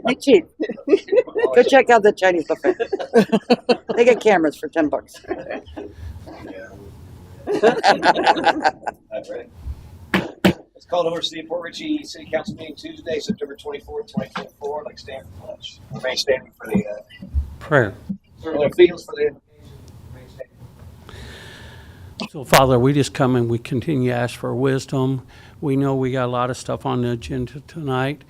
Hey, cheap. Go check out the Chinese buffet. They get cameras for $10. It's called over City of Port Richey City Council meeting Tuesday, September 24th, 2024. I'd like to stand for pledge. Remain standing for the Prayer. fields for the. So, Father, we just come and we continue to ask for wisdom. We know we got a lot of stuff on the agenda tonight.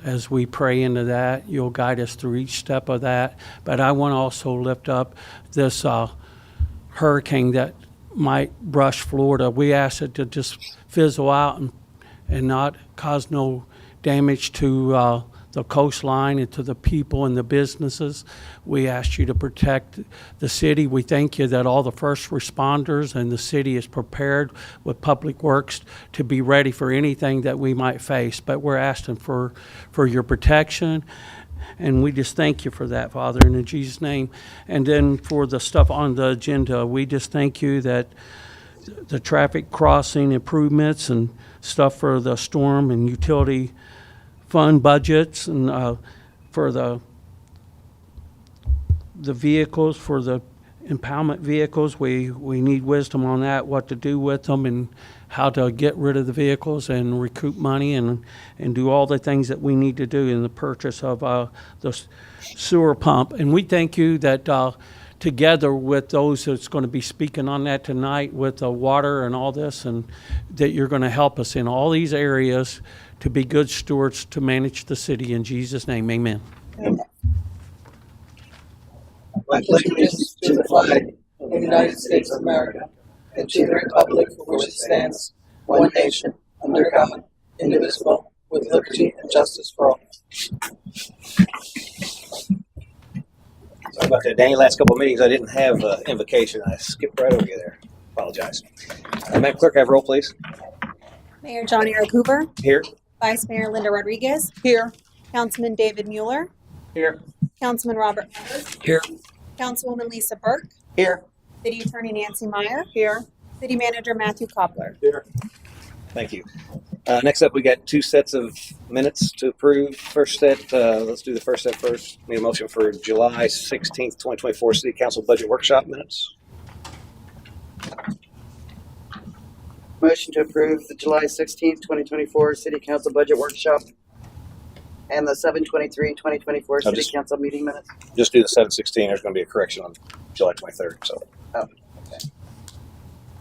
As we pray into that, you'll guide us through each step of that. But I want to also lift up this hurricane that might brush Florida. We ask it to just fizzle out and not cause no damage to the coastline and to the people and the businesses. We ask you to protect the city. We thank you that all the first responders and the city is prepared with Public Works to be ready for anything that we might face. But we're asking for your protection, and we just thank you for that, Father, in Jesus' name. And then for the stuff on the agenda, we just thank you that the traffic crossing improvements and stuff for the storm and utility fund budgets, and for the vehicles, for the impoundment vehicles, we need wisdom on that, what to do with them and how to get rid of the vehicles and recoup money and do all the things that we need to do in the purchase of the sewer pump. And we thank you that together with those that's going to be speaking on that tonight with the water and all this, and that you're going to help us in all these areas to be good stewards to manage the city. In Jesus' name, amen. I pledge allegiance to the flag of the United States of America and to the republic for which it stands, one nation, under God, indivisible, with liberty and justice for all. Sorry about that, Danny. Last couple of meetings I didn't have invocation. I skipped right over you there. Apologize. Madam Clerk, have roll, please. Mayor John Eric Hoover, Here. Vice Mayor Linda Rodriguez, Here. Councilman David Mueller, Here. Councilman Robert Hubbard, Here. Councilwoman Lisa Burke, Here. City Attorney Nancy Meyer, here, City Manager Matthew Koppler. Here. Thank you. Next up, we got two sets of minutes to approve. First set, let's do the first set first. Need a motion for July 16th, 2024 City Council Budget Workshop minutes. Motion to approve the July 16th, 2024 City Council Budget Workshop and the 7/23/2024 City just- Council meeting minutes. Just do the 7/16. There's going to be a correction on July 23rd. So,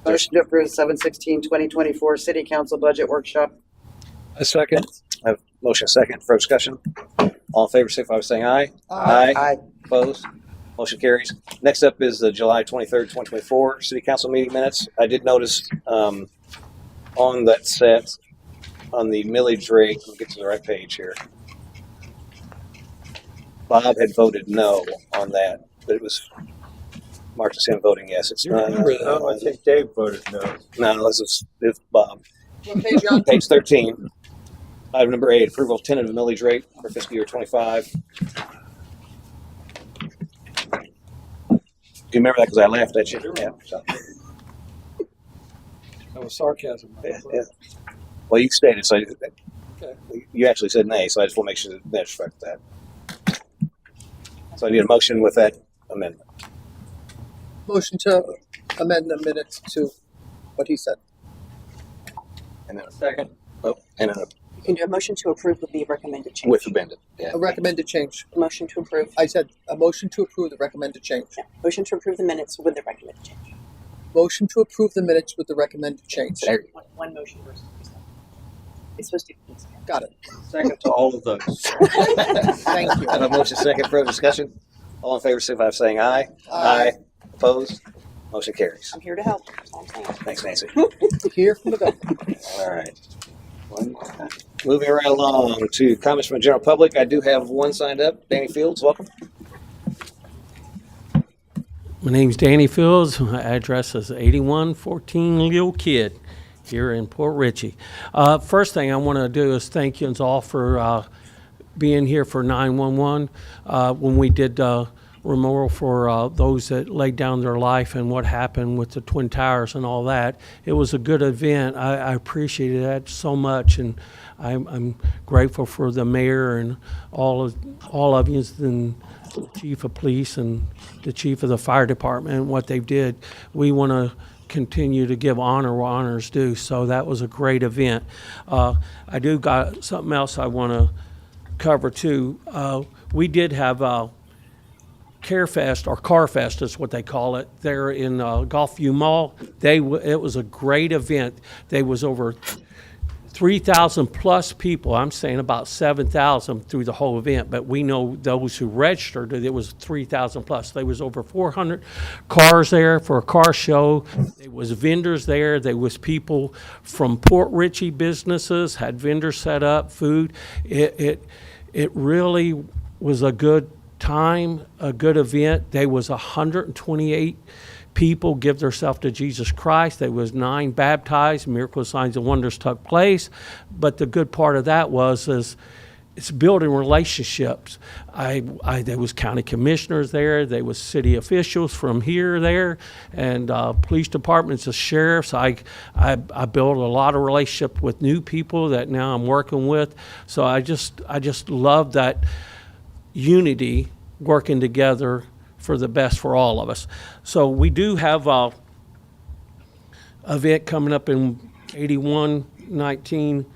Motion to approve 7/16/2024 City Council Budget Workshop. a second. I have motion second for discussion. All in favor, signify by saying aye. Aye. Opposed? Motion carries. Next up is the July 23rd, 2024 City Council meeting minutes. I did notice on that set, on the millage rate, let me get to the right page here. Bob had voted no on that, but it was marked as him voting yes. It's not. I think Dave voted no. No, it's Bob. What page you on? Page 13. Item number 8, approval of tentative millage rate for fiscal year 25. Do you remember that? Because I laughed at you. Yeah. So, That was sarcasm. yeah. Well, you stated so. Okay. You actually said nay, so I just want to make sure that that's reflect that. So I need a motion with that amendment. Motion to amend the minutes to what he said. And then a second. Oh, and then You can do a motion to approve with the recommended change. with amended. Yeah. A recommended change. Motion to approve. I said a motion to approve the recommended change. Yeah. Motion to approve the minutes with the recommended change. Motion to approve the minutes with the recommended change. There you One motion versus. It's supposed to. Got it. Second to all of those. Thank you. I have a motion second for discussion. All in favor, signify by saying aye. Aye. Opposed? Motion carries. I'm here to help. That's all I'm saying. Thanks, Nancy. Hear from the governor. All right. Moving right along to comments from the general public. I do have one signed up. Danny Fields, welcome. My name's Danny Fields. My address is 8114 Leo Kid here in Port Richey. First thing I want to do is thank you all for being here for 911. When we did memorial for those that laid down their life and what happened with the Twin Towers and all that. It was a good event. I appreciated that so much, and I'm grateful for the mayor and all of you, and the chief of police and the chief of the fire department and what they did. We want to continue to give honor where honor's due. So that was a great event. I do got something else I want to cover too. We did have CareFest, or CarFest is what they call it, there in Gulfview Mall. It was a great event. There was over 3,000 plus people. I'm saying about 7,000 through the whole event, but we know those who registered, it was 3,000 plus. There was over 400 cars there for a car show. There was vendors there. There was people from Port Richey businesses, had vendors set up, food. It really was a good time, a good event. There was 128 people give themselves to Jesus Christ. There was 9 baptized. Miracles, signs, and wonders took place. But the good part of that is it's building relationships. There was county commissioners there. There was city officials from here, there, and police departments, the sheriffs. I built a lot of relationship with new people that now I'm working with. So I just love that unity, working together for the best for all of us. So we do have a event coming up in 8119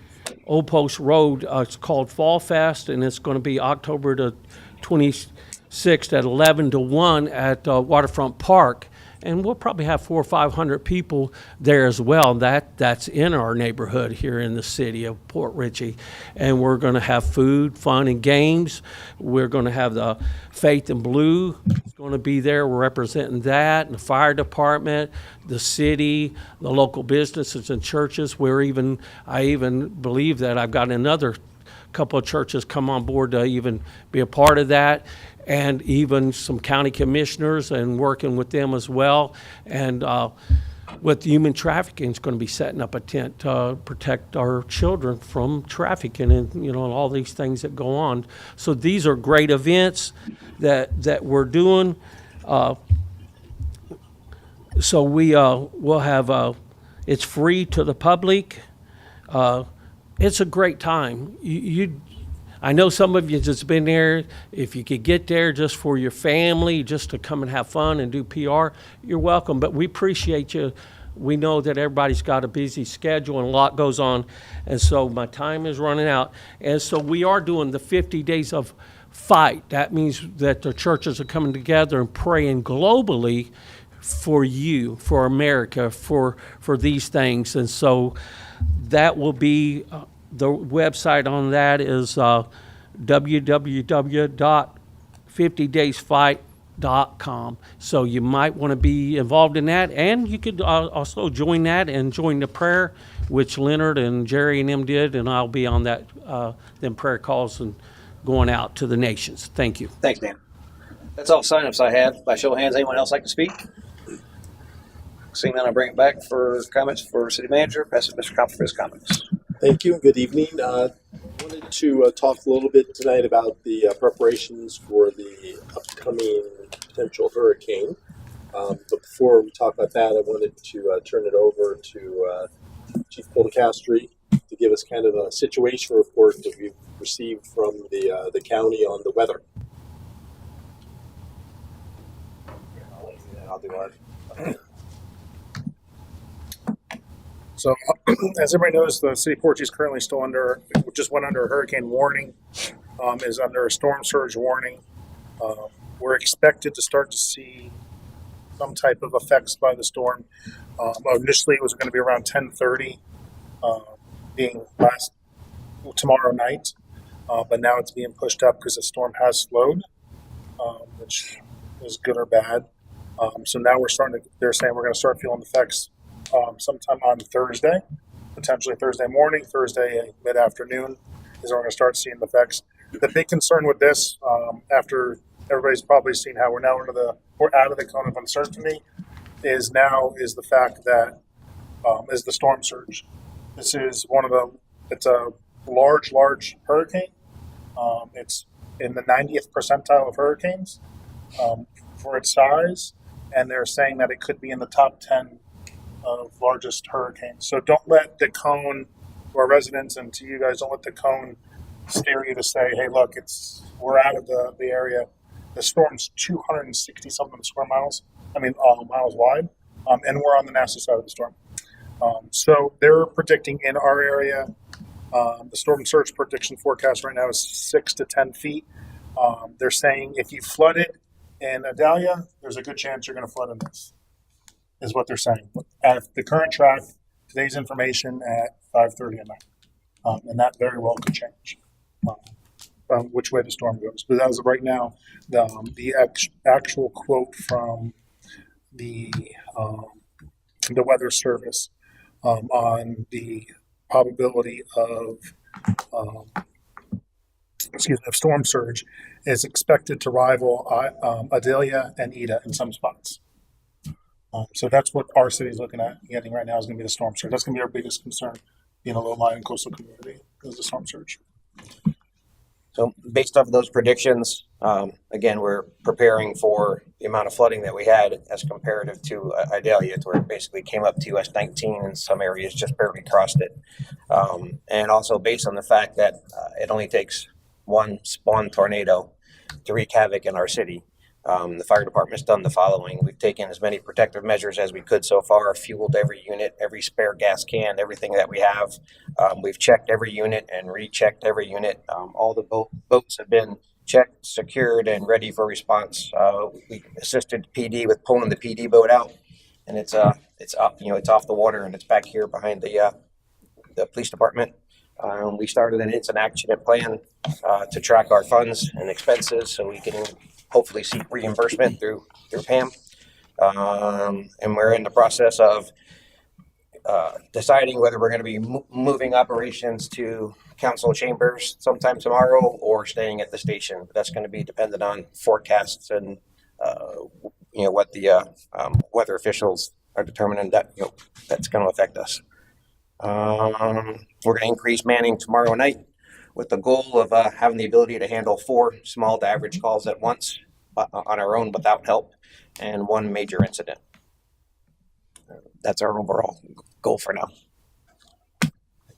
Old Post Road. It's called Fall Fest, and it's going to be October the 26th at 11 to 1 at Waterfront Park. And we'll probably have 400 or 500 people there as well. That's in our neighborhood here in the city of Port Richey. And we're going to have food, fun, and games. We're going to have the Faith in Blue. It's going to be there. We're representing that, and the fire department, the city, the local businesses and churches. I even believe that I've got another couple of churches come on board to even be a part of that, and even some county commissioners, and working with them as well. And with human trafficking, it's going to be setting up a tent to protect our children from trafficking, and all these things that go on. So these are great events that we're doing. So we'll have it's free to the public. It's a great time. I know some of you just been there. If you could get there just for your family, just to come and have fun and do PR, you're welcome. But we appreciate you. We know that everybody's got a busy schedule and a lot goes on. And so my time is running out. And so we are doing the 50 days of fight. That means that the churches are coming together and praying globally for you, for America, for these things. And so that will be... the website on that is www.50daysfight.com. So you might want to be involved in that, and you could also join that and join the prayer, which Leonard and Jerry and them did, and I'll be on that them prayer calls and going out to the nations. Thank you. Thanks, Dan. That's all the sign-ups I have. By show of hands, anyone else like to speak? Seeing none, I'll bring it back for comments for City Manager. Pass it to Mr. Copper for his comments. Thank you and good evening. Wanted to talk a little bit tonight about the preparations for the upcoming potential hurricane. But before we talk about that, I wanted to turn it over to Chief Poldacastri to give us kind of a situation report that we've received from the county on the weather. I'll do ours. So, as everybody knows, the city of Port Richey is currently still just went under a hurricane warning, is under a storm surge warning. We're expected to start to see some type of effects by the storm. Initially, it was going to be around 10:30, being tomorrow night, but now it's being pushed up because the storm has slowed, which is good or bad. So now they're saying we're going to start feeling the effects sometime on Thursday, potentially Thursday morning, Thursday mid-afternoon is when we're going to start seeing the effects. The big concern with this, after everybody's probably seen how we're out of the cone of uncertainty, is the fact that is the storm surge. This is it's a large hurricane. It's in the 90th percentile of hurricanes. for its size, and they're saying that it could be in the top 10 of largest hurricanes. So don't let the cone, to our residents and to you guys, don't let the cone scare you to say, hey, look, we're out of the area. The storm's 260 something square miles, miles wide, and we're on the NASA side of the storm. So they're predicting in our area, the storm surge prediction forecast right now is 6 to 10 feet. They're saying if you flooded in Adalia, there's a good chance you're going to flood in this, is what they're saying. At the current track, today's information at 5:30 at night, and that very well could change which way the storm goes. But as of right now, the actual quote from the Weather Service on the probability of storm surge is expected to rival Adelia and Ida in some spots. So that's what our city's looking at getting right now is going to be the storm surge. That's going to be our biggest concern, being a low-lying coastal community, is the storm surge. So based off of those predictions, again, we're preparing for the amount of flooding that we had as comparative to Idalia, where it basically came up to US 19 and some areas just barely crossed it. And also based on the fact that it only takes one spawn tornado to wreak havoc in our city. The fire department's done the following. We've taken as many protective measures as we could so far, fueled every unit, every spare gas can, everything that we have. We've checked every unit and rechecked every unit. All the boats have been checked, secured, and ready for response. We assisted PD with pulling the PD boat out, and it's up, it's off the water, and it's back here behind the police department. We started an instant action plan to track our funds and expenses so we can hopefully seek reimbursement through PAM. And we're in the process of deciding whether we're going to be moving operations to council chambers sometime tomorrow or staying at the station. That's going to be dependent on forecasts and what the weather officials are determining that that's going to affect us. We're going to increase manning tomorrow night with the goal of having the ability to handle 4 small to average calls at once on our own without help, and 1 major incident. That's our overall goal for now.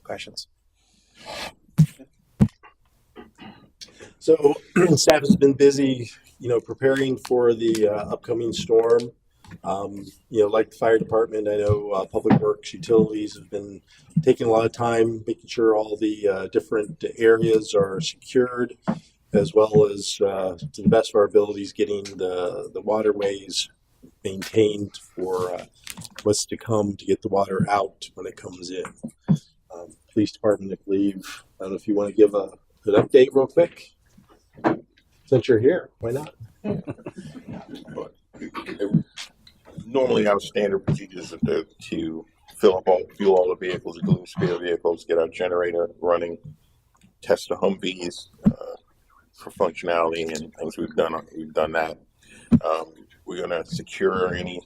Questions? So staff has been busy, preparing for the upcoming storm. Like the fire department, I know public works, utilities have been taking a lot of time making sure all the different areas are secured, as well as to the best of our abilities getting the waterways maintained for what's to come to get the water out when it comes in. Police department, I believe, I don't know if you want to give an update real quick. Since you're here, why not? Normally our standard procedures are to fuel all the vehicles, including spare vehicles, get our generator running, test the Humvees for functionality and things. We've done that. We're going to secure any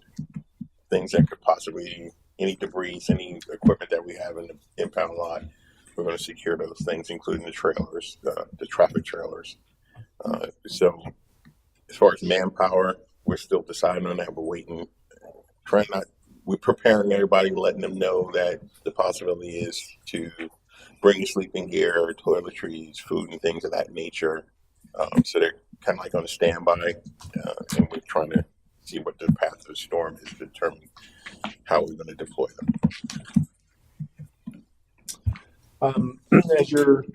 things that could possibly, any debris, any equipment that we have in the impound lot. We're going to secure those things, including the trailers, the traffic trailers. So as far as manpower, we're still deciding on that. We're waiting. We're preparing everybody, letting them know that the possibility is to bring your sleeping gear, toiletries, food, and things of that nature. So they're kind of like on a standby, and we're trying to see what the path of the storm is to determine how we're going to deploy them.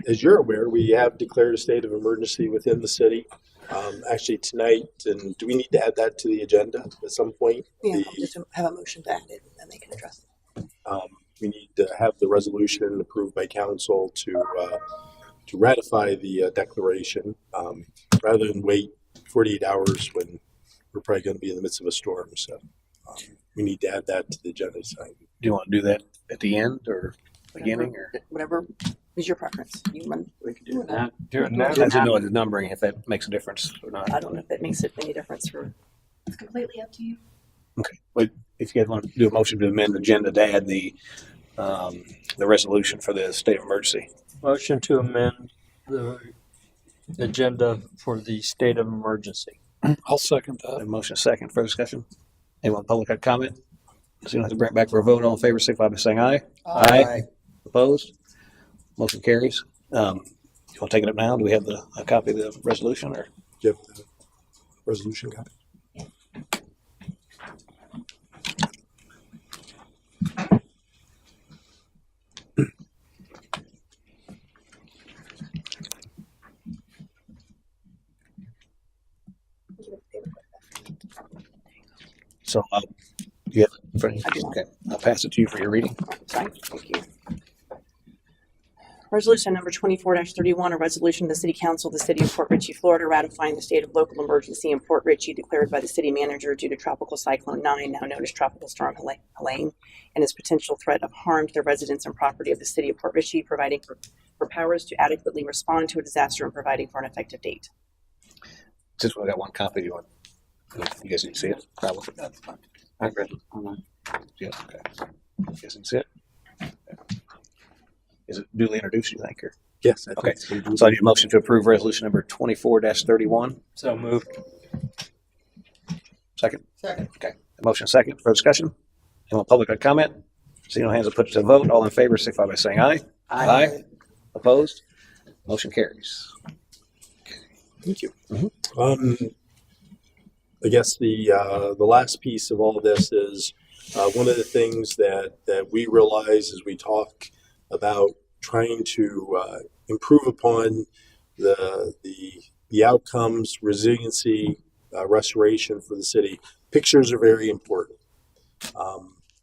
As you're aware, we have declared a state of emergency within the city. Actually tonight, and do we need to add that to the agenda at some point? Yeah, just have a motion to add it, and then they can address it. We need to have the resolution approved by council to ratify the declaration, rather than wait 48 hours when we're probably going to be in the midst of a storm. So we need to add that to the agenda tonight. Do you want to do that at the end or beginning or Whatever is your preference. we can do it now? Do it now. I didn't know the numbering, if that makes a difference or not. I don't know if that makes any difference for. It's completely up to you. Okay. But if you guys want to do a motion to amend the agenda to add the resolution for the state of emergency. Motion to amend the agenda for the state of emergency. I'll second A that. motion second. Further discussion? Anyone in public have comment? So you don't have to bring it back for a vote. All in favor, signify by saying aye. Aye. Opposed? Motion carries. You want to take it up now? Do we have a copy of the resolution or? Do you have the resolution copy? So, you have it in front of you? Okay. I'll pass it to you for your reading. Sorry, thank you. Resolution number 24-31, a resolution of the City Council of the City of Port Richey, Florida, ratifying the state of local emergency in Port Richey declared by the city manager due to Tropical Cyclone 9, now known as Tropical Storm Helene, and its potential threat of harm to the residents and property of the City of Port Richey, providing for powers to adequately respond to a disaster and providing for an effective date. Since we got one copy, you guys need to see it? Probably. That's fine. I read it online. Yeah, okay. You guys need to see it? Okay. Is it duly introduced, you think? Or? Yes. I Okay. think so. So I need a motion to approve resolution number 24-31. So moved. Second? Second. Okay. A motion second for discussion. Anyone public have comment? See no hands will put it to the vote. All in favor, signify by saying aye. Aye. Opposed? Motion carries. Thank you. I guess the last piece of all of this is one of the things that we realize as we talk about trying to improve upon the outcomes, resiliency, restoration for the city. Pictures are very important.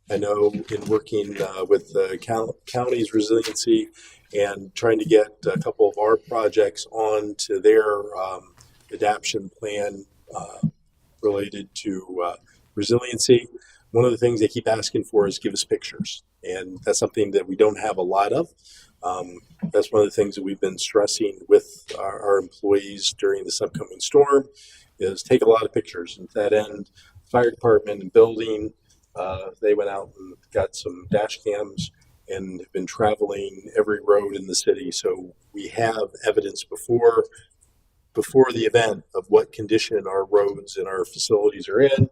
I know in working with the county's resiliency and trying to get a couple of our projects onto their adaptation plan related to resiliency, one of the things they keep asking for is give us pictures. And that's something that we don't have a lot of. That's one of the things that we've been stressing with our employees during this upcoming storm is take a lot of pictures. And to that end, fire department and building, they went out and got some dash cams and have been traveling every road in the city. So we have evidence before the event of what condition our roads and our facilities are in.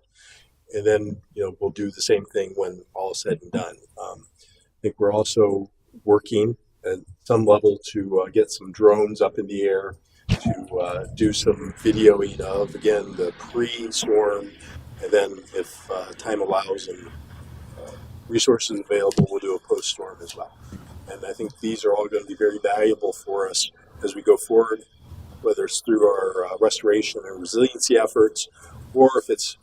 And then, we'll do the same thing when all is said and done. I think we're also working at some level to get some drones up in the air to do some videoing of, again, the pre-storm. And then if time allows and resources available, we'll do a post-storm as well. And I think these are all going to be very valuable for us as we go forward, whether it's through our restoration and resiliency efforts, or if it's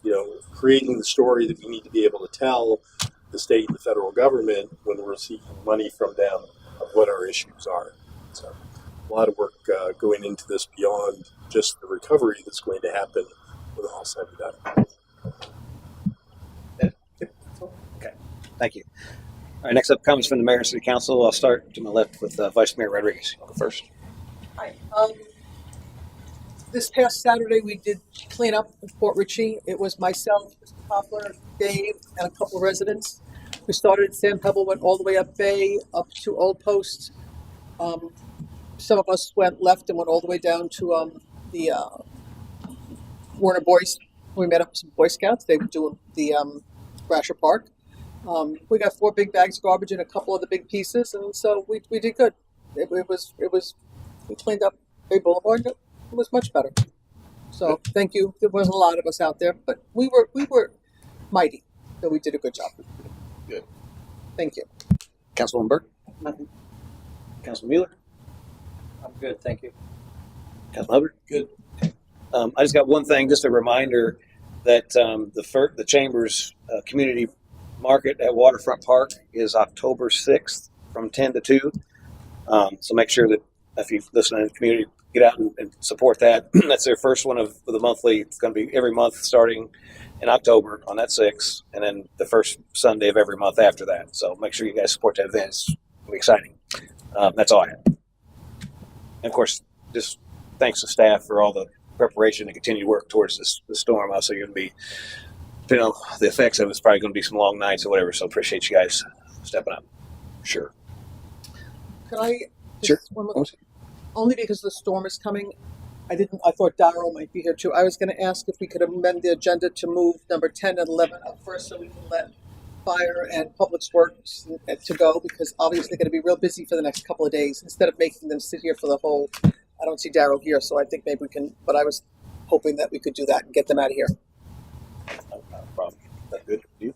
creating the story that we need to be able to tell the state and the federal government when we're seeking money from them of what our issues are. So a lot of work going into this beyond just the recovery that's going to happen when all said and done. Okay. Thank you. All right. Next up, comments from the mayor and city council. I'll start to my left with Vice Mayor Rodriguez. I'll go first. Hi. This past Saturday, we did clean up in Port Richey. It was myself, Mr. Poplar, Dave, and a couple of residents. We started at San Pebble, went all the way up Bay, up to Old Post. Some of us went left and went all the way down to the Warner Boys. We met up with some Boy Scouts. They were doing the Grasher Park. We got 4 big bags of garbage and a couple of the big pieces, and so we did good. It was we cleaned up Bay Boulevard. It was much better. So thank you. There wasn't a lot of us out there, but we were mighty. So we did a good job. Good. Thank you. Councilwoman Burke. Nothing. Councilman Mueller. I'm good, thank you. Councilman Hubbard. Good. Okay. I just got one thing, just a reminder that the Chambers Community Market at Waterfront Park is October 6th from 10 to 2. So make sure that if you listen to the community, get out and support that. That's their first one of the monthly. It's going to be every month starting in October on that 6th, and then the first Sunday of every month after that. So make sure you guys support that event. It's going to be exciting. That's all I have. And of course, just thanks to staff for all the preparation and continued work towards the storm. Also, you're going to be, the effects of it's probably going to be some long nights or whatever. So appreciate you guys stepping up. Sure. Can I? Sure. One more, only because the storm is coming. I thought Darrell might be here too. I was gonna ask if we could amend the agenda to move number 10 and 11 up first so we can let fire and public works to go, because obviously they're gonna be real busy for the next couple of days, instead of making them sit here for the whole, I don't see Darrell here, so I think maybe we can, but I was hoping that we could do that and get them out of here. Not a problem. That good? You?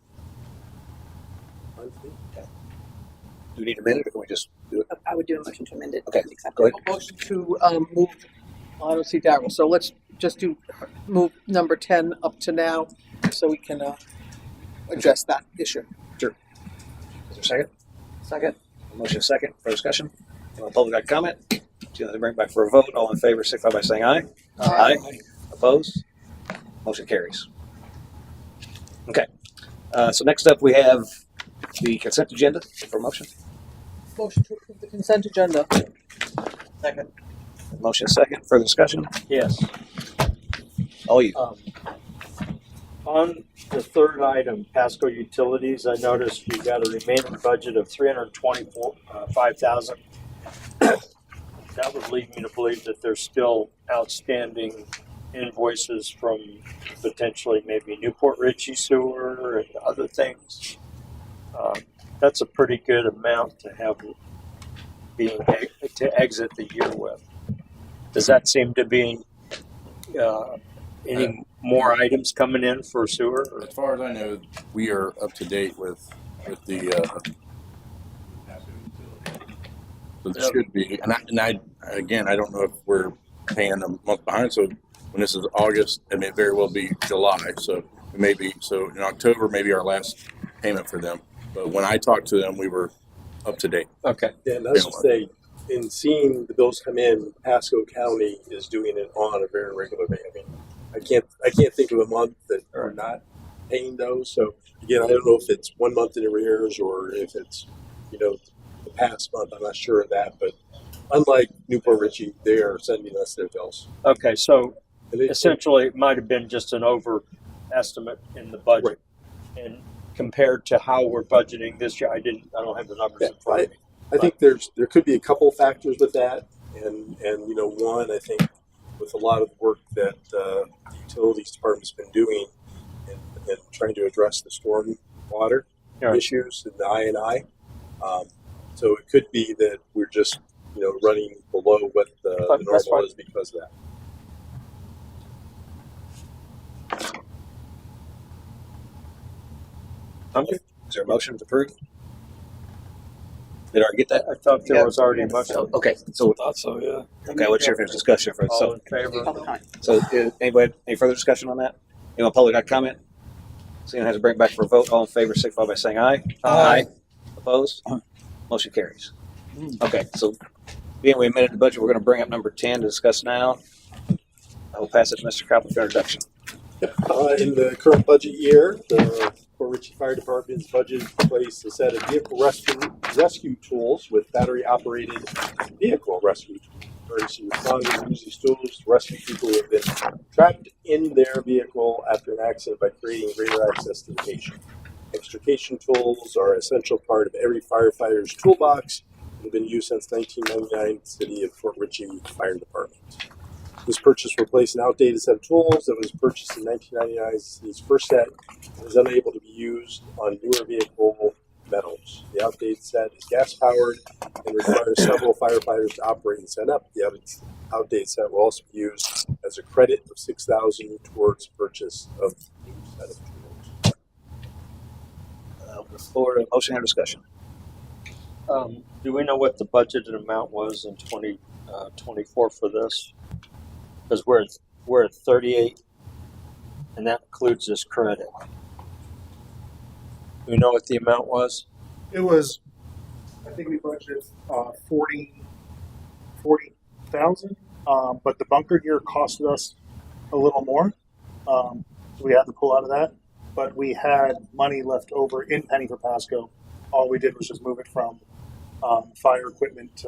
Okay. Do we need a minute or can we just do it? I would do a motion to amend it. Okay, Accept go it. ahead. A motion to move, I don't see Darrell, so let's just move number 10 up to now so we can address that issue. Sure. Is there a second? Second. Motion second for discussion. Public got comment? Bring it back for a vote. All in favor, signify by saying aye. Aye. Opposed? Motion carries. Okay. So next up, we have the consent agenda for motion. Motion to approve the consent agenda. Second. Motion second. Further discussion? Yes. All you. On the third item, Pasco Utilities, I noticed you got a remaining budget of $325,000. That would lead me to believe that there's still outstanding invoices from potentially maybe Newport Richey Sewer and other things. That's a pretty good amount to have to exit the year with. Does that seem to be any more items coming in for sewer? As far as I know, we are up to date with the. So there should be, and I again, I don't know if we're paying a month behind. So when this is August, it may very well be July. So it may be, so in October, maybe our last payment for them. But when I talked to them, we were up to date. Okay. Yeah, and I was just say, in seeing the bills come in, Pasco County is doing it on a very regular basis. I mean, I can't think of a month that we're not paying those. So again, I don't know if it's 1 month in arrears or if it's, the past month. I'm not sure of that, but unlike Newport Richey, they are sending us their bills. Okay, so And it- essentially it might have been just an overestimate in the budget. Right. And compared to how we're budgeting this year, I don't have the numbers in front of me. I think there could be a couple of factors with that, and one, I think with a lot of the work that the utilities department's been doing and trying to address the storm water issues and the I&I. So it could be that we're just running below what the normal is because of that. Okay. Is there a motion to approve? Did I already get that? I thought there was already a motion. Okay. So Thought so, yeah. okay, let's hear if there's discussion for All so. in favor? Public comment. So anybody any further discussion on that? Anyone public got comment? Seeing has to bring it back for a vote. All in favor, signify by saying aye. Aye. Opposed? Motion carries. Okay, so being we amended the budget, we're going to bring up number 10 to discuss now. I will pass it to Mr. Copley for introduction. In the current budget year, the Port Richey Fire Department's budget placed a set of vehicle rescue tools with battery-operated vehicle rescue tools. Emergency responders use these tools to rescue people who have been trapped in their vehicle after an accident by creating greater access to the patient. Extrication tools are an essential part of every firefighter's toolbox and have been used since 1999 in the City of Port Richey Fire Department. This purchase replaced an outdated set of tools that was purchased in 1999 as the city's first set and is unable to be used on newer vehicle metals. The outdated set is gas-powered and requires several firefighters to operate and set up. The outdated set will also be used as a credit of $6,000 towards purchase of a new set of tools. Floor to motion and discussion. Do we know what the budgeted amount was in 2024 for this? Because we're at 38, and that includes this credit. Do we know what the amount was? It was, I think we budgeted 40,000, but the bunker gear costed us a little more. So we had to pull out of that, but we had money left over in Penny for Pasco. All we did was just move it from fire equipment,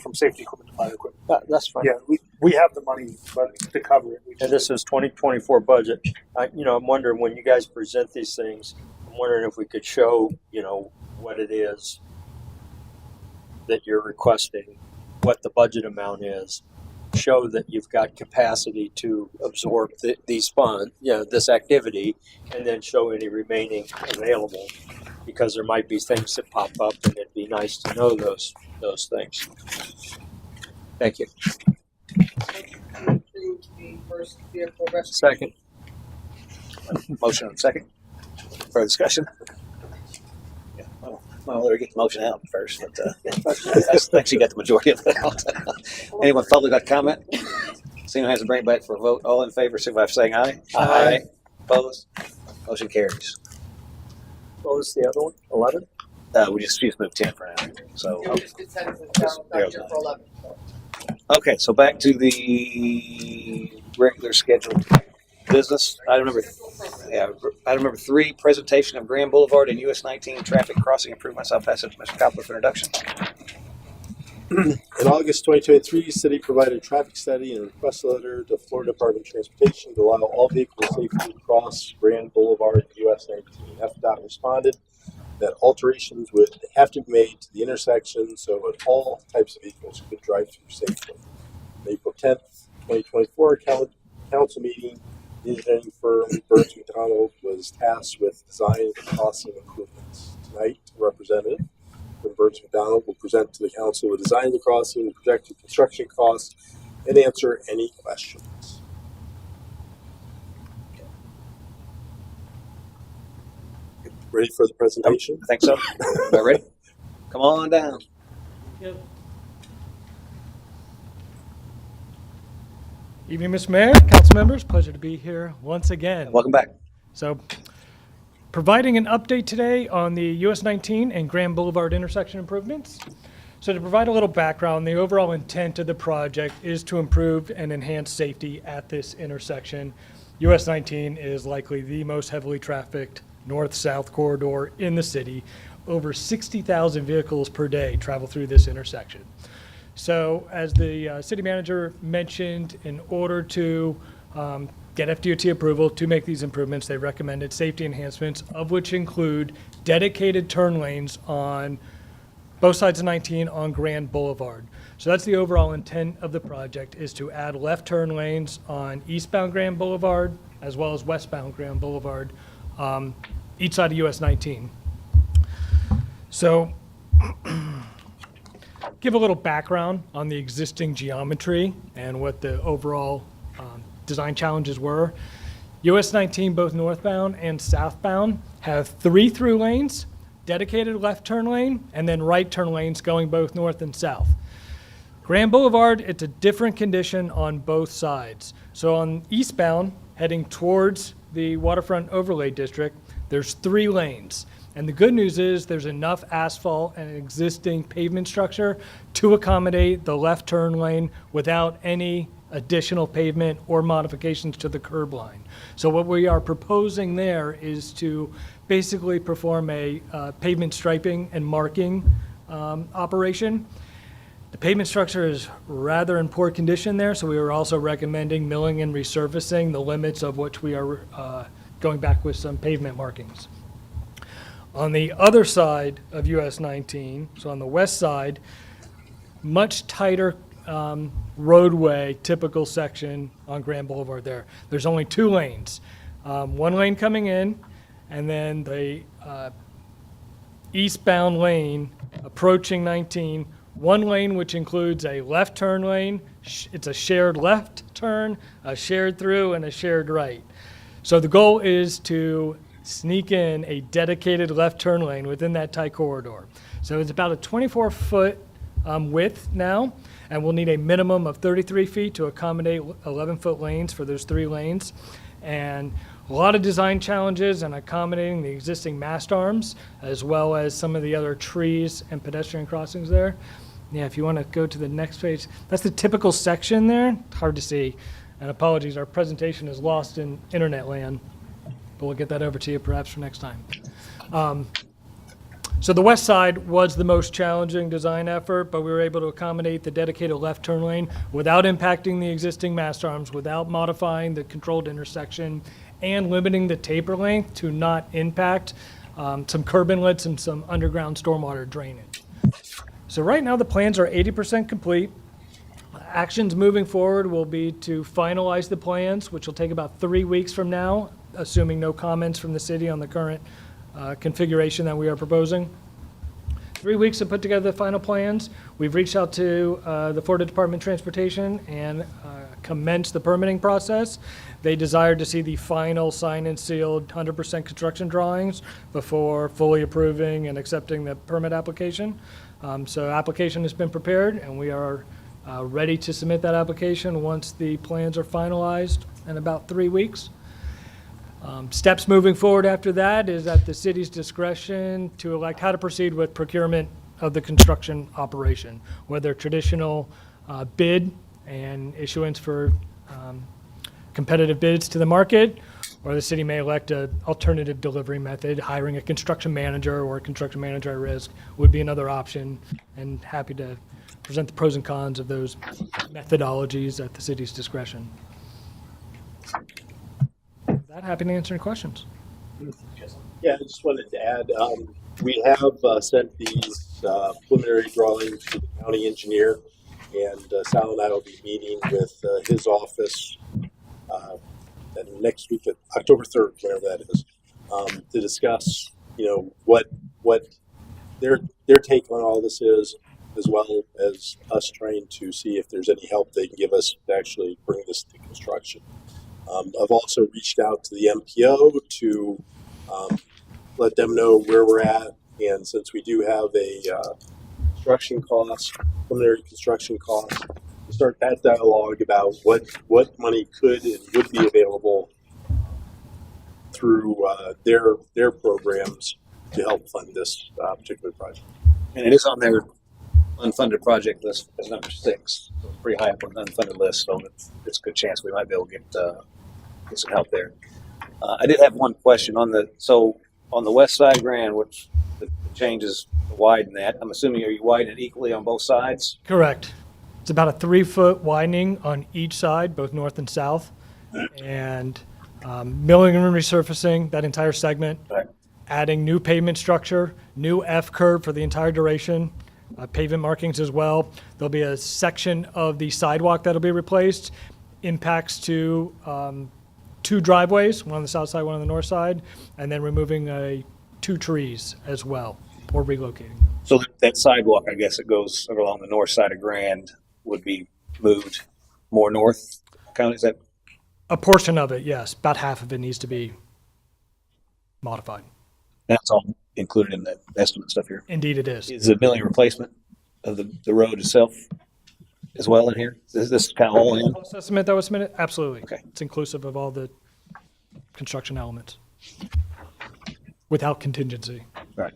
from safety equipment to fire equipment. That's fine. Yeah, we have the money but to cover it. And this is 2024 budget. I'm wondering when you guys present these things, I'm wondering if we could show, what it is that you're requesting, what the budget amount is, show that you've got capacity to absorb these funds, this activity, and then show any remaining available, because there might be things that pop up, and it'd be nice to know those things. Thank you. Second. Motion and second. Further discussion? Yeah, well, we get the motion out first. But, that's actually got the majority of it out. Anyone public got a comment? Seeing who has to bring it back for a vote. All in favor, signify by saying aye. Aye. Opposed? Motion carries. What was the other one? 11? We just moved 10 for now. So okay, so back to the regular scheduled business. Item number 3, presentation of Grand Boulevard and US 19 traffic crossing improvements. I'll pass it to Mr. Coppola for introduction. In August 2023, city provided a traffic study and a request letter to Florida Department of Transportation to allow all vehicles safely to cross Grand Boulevard US 19. FDOT responded that alterations would have to be made to the intersection so that all types of vehicles could drive through safely. On April 10th, 2024 council meeting, the engineering firm Burns McDonald was tasked with design and crossing improvements. Tonight, a representative from Burns McDonald will present to the council the design of the crossing, the projected construction costs, and answer any questions. Ready for the presentation? I think so. Everybody ready? Come on down. Evening, Mr. Mayor, council members. Pleasure to be here once again. Welcome back. So, providing an update today on the US 19 and Grand Boulevard intersection improvements. So to provide a little background, the overall intent of the project is to improve and enhance safety at this intersection. US 19 is likely the most heavily trafficked north-south corridor in the city. Over 60,000 vehicles per day travel through this intersection. So as the city manager mentioned, in order to get FDOT approval to make these improvements, they recommended safety enhancements, of which include dedicated turn lanes on both sides of 19 on Grand Boulevard. So that's the overall intent of the project, is to add left turn lanes on eastbound Grand Boulevard as well as westbound Grand Boulevard, each side of US 19. So give a little background on the existing geometry and what the overall design challenges were. US 19, both northbound and southbound, have 3 through lanes, dedicated left turn lane, and then right turn lanes going both north and south. Grand Boulevard, it's a different condition on both sides. So on eastbound, heading towards the waterfront overlay district, there's 3 lanes. And the good news is there's enough asphalt and existing pavement structure to accommodate the left turn lane without any additional pavement or modifications to the curb line. So what we are proposing there is to basically perform a pavement striping and marking operation. The pavement structure is rather in poor condition there, so we are also recommending milling and resurfacing, the limits of which we are going back with some pavement markings. On the other side of US 19, so on the west side, much tighter roadway, typical section on Grand Boulevard there. There's only 2 lanes. 1 lane coming in, and then the eastbound lane approaching 19. 1 lane which includes a left turn lane. It's a shared left turn, a shared through, and a shared right. So the goal is to sneak in a dedicated left turn lane within that tight corridor. So it's about a 24-foot width now, and we'll need a minimum of 33 feet to accommodate 11-foot lanes for those 3 lanes. And a lot of design challenges in accommodating the existing mast arms, as well as some of the other trees and pedestrian crossings there. Yeah, if you want to go to the next page, that's the typical section there. Hard to see, and apologies, our presentation is lost in internet land, but we'll get that over to you perhaps for next time. So the west side was the most challenging design effort, but we were able to accommodate the dedicated left turn lane without impacting the existing mast arms, without modifying the controlled intersection, and limiting the taper length to not impact some curb inlets and some underground stormwater drainage. So right now the plans are 80% complete. Actions moving forward will be to finalize the plans, which will take about 3 weeks from now, assuming no comments from the city on the current configuration that we are proposing. 3 weeks to put together the final plans. We've reached out to the Florida Department of Transportation and commenced the permitting process. They desired to see the final signed and sealed 100% construction drawings before fully approving and accepting the permit application. So application has been prepared, and we are ready to submit that application once the plans are finalized in about 3 weeks. Steps moving forward after that is at the city's discretion to elect how to proceed with procurement of the construction operation, whether traditional bid and issuance for competitive bids to the market, or the city may elect an alternative delivery method. Hiring a construction manager or a construction manager at risk would be another option, and happy to present the pros and cons of those methodologies at the city's discretion. With that, happy to answer any questions. Yeah, I just wanted to add, we have sent these preliminary drawings to the county engineer, and Sal and I will be meeting with his office and next week, October 3rd, whatever that is, to discuss, what their take on all this is, as well as us trying to see if there's any help they can give us to actually bring this to construction. I've also reached out to the MPO to let them know where we're at, and since we do have a preliminary construction cost, to start that dialogue about what money could and would be available through their programs to help fund this particular project. And it is on their unfunded project list as number 6. So it's pretty high up on the unfunded list, so it's a good chance we might be able to get some help there. I did have one question on the west side Grand, which the change is to widen that. I'm assuming, are you widening it equally on both sides? Correct. It's about a 3-foot widening on each side, both north and south, and milling and resurfacing that entire segment, Right. adding new pavement structure, new F curve for the entire duration, pavement markings as well. There'll be a section of the sidewalk that'll be replaced, impacts to 2 driveways, one on the south side, one on the north side, and then removing 2 trees as well, or relocating. So that sidewalk, I guess it goes along the north side of Grand, would be moved more north. County, is that? A portion of it, yes. About half of it needs to be modified. That's all included in the estimate stuff here. Indeed it is. Is the milling replacement of the road itself as well in here? Is this kind of all in? Cost estimate that was submitted? Absolutely. Okay. It's inclusive of all the construction elements without contingency. Right.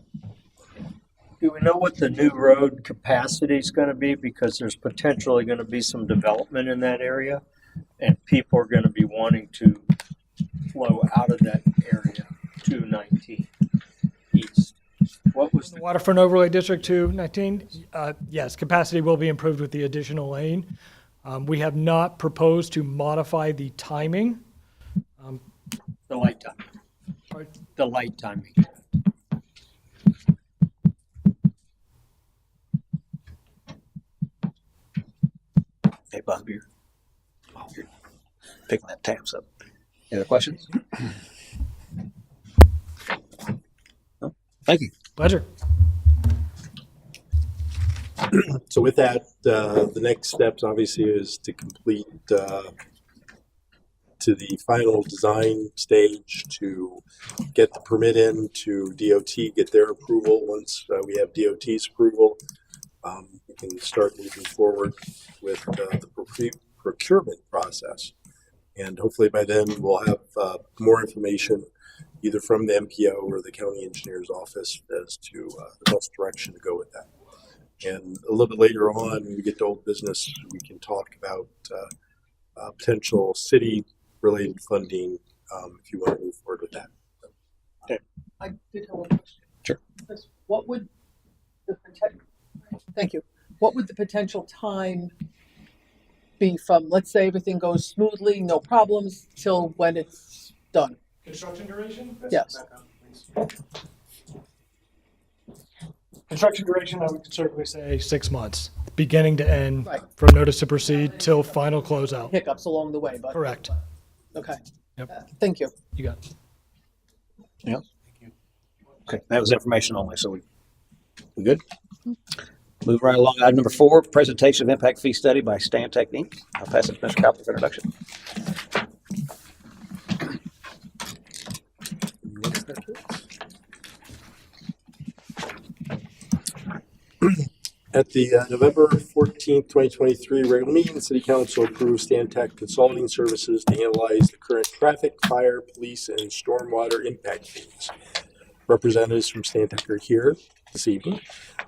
Do we know what the new road capacity is going to be? Because there's potentially going to be some development in that area, and people are going to be wanting to flow out of that area to 19 East. What was The Waterfront Overlay District 219, yes, capacity will be improved with the additional lane. We have not proposed to modify the timing. the light timing? The light timing. Hey, Bob, you're picking that tabs up. Any other questions? No? Thank you. Pleasure. So with that, the next steps obviously is to complete to the final design stage, to get the permit in to DOT, get their approval. Once we have DOT's approval, we can start moving forward with the procurement process. And hopefully by then we'll have more information either from the MPO or the county engineer's office as to the best direction to go with that. And a little bit later on, when we get to old business, we can talk about potential city-related funding if you want to move forward with that. I did have one question. Sure. What would the potential? Thank you. What would the potential time be from, let's say everything goes smoothly, no problems, till when it's done? Construction duration? Yes. Construction duration, I would certainly say 6 months. beginning to end, Right. from notice to proceed till final closeout. Hiccups along the way, but. Correct. Okay. Yep. Thank you. You got it. Okay, that was information only, so we good? Move right along. Item number 4, presentation of impact fee study by Stantec Inc. I'll pass it to Mr. Cowper for introduction. At the November 14th, 2023 regular meeting, the City Council approved Stantec Consulting Services to analyze the current traffic, fire, police, and stormwater impact fees. Representatives from Stantec are here this evening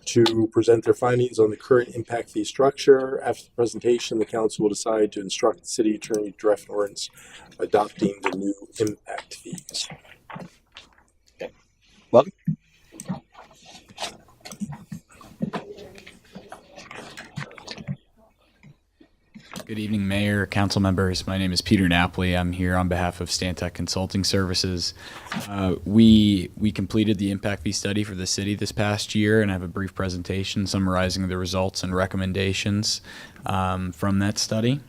to present their findings on the current impact fee structure. After the presentation, the council will decide to instruct the city attorney to draft an ordinance adopting the new impact fees. Welcome. Good evening, Mayor, council members. My name is Peter Napoli. I'm here on behalf of Stantec Consulting Services. We completed the impact fee study for the city this past year, and I have a brief presentation summarizing the results and recommendations from that study.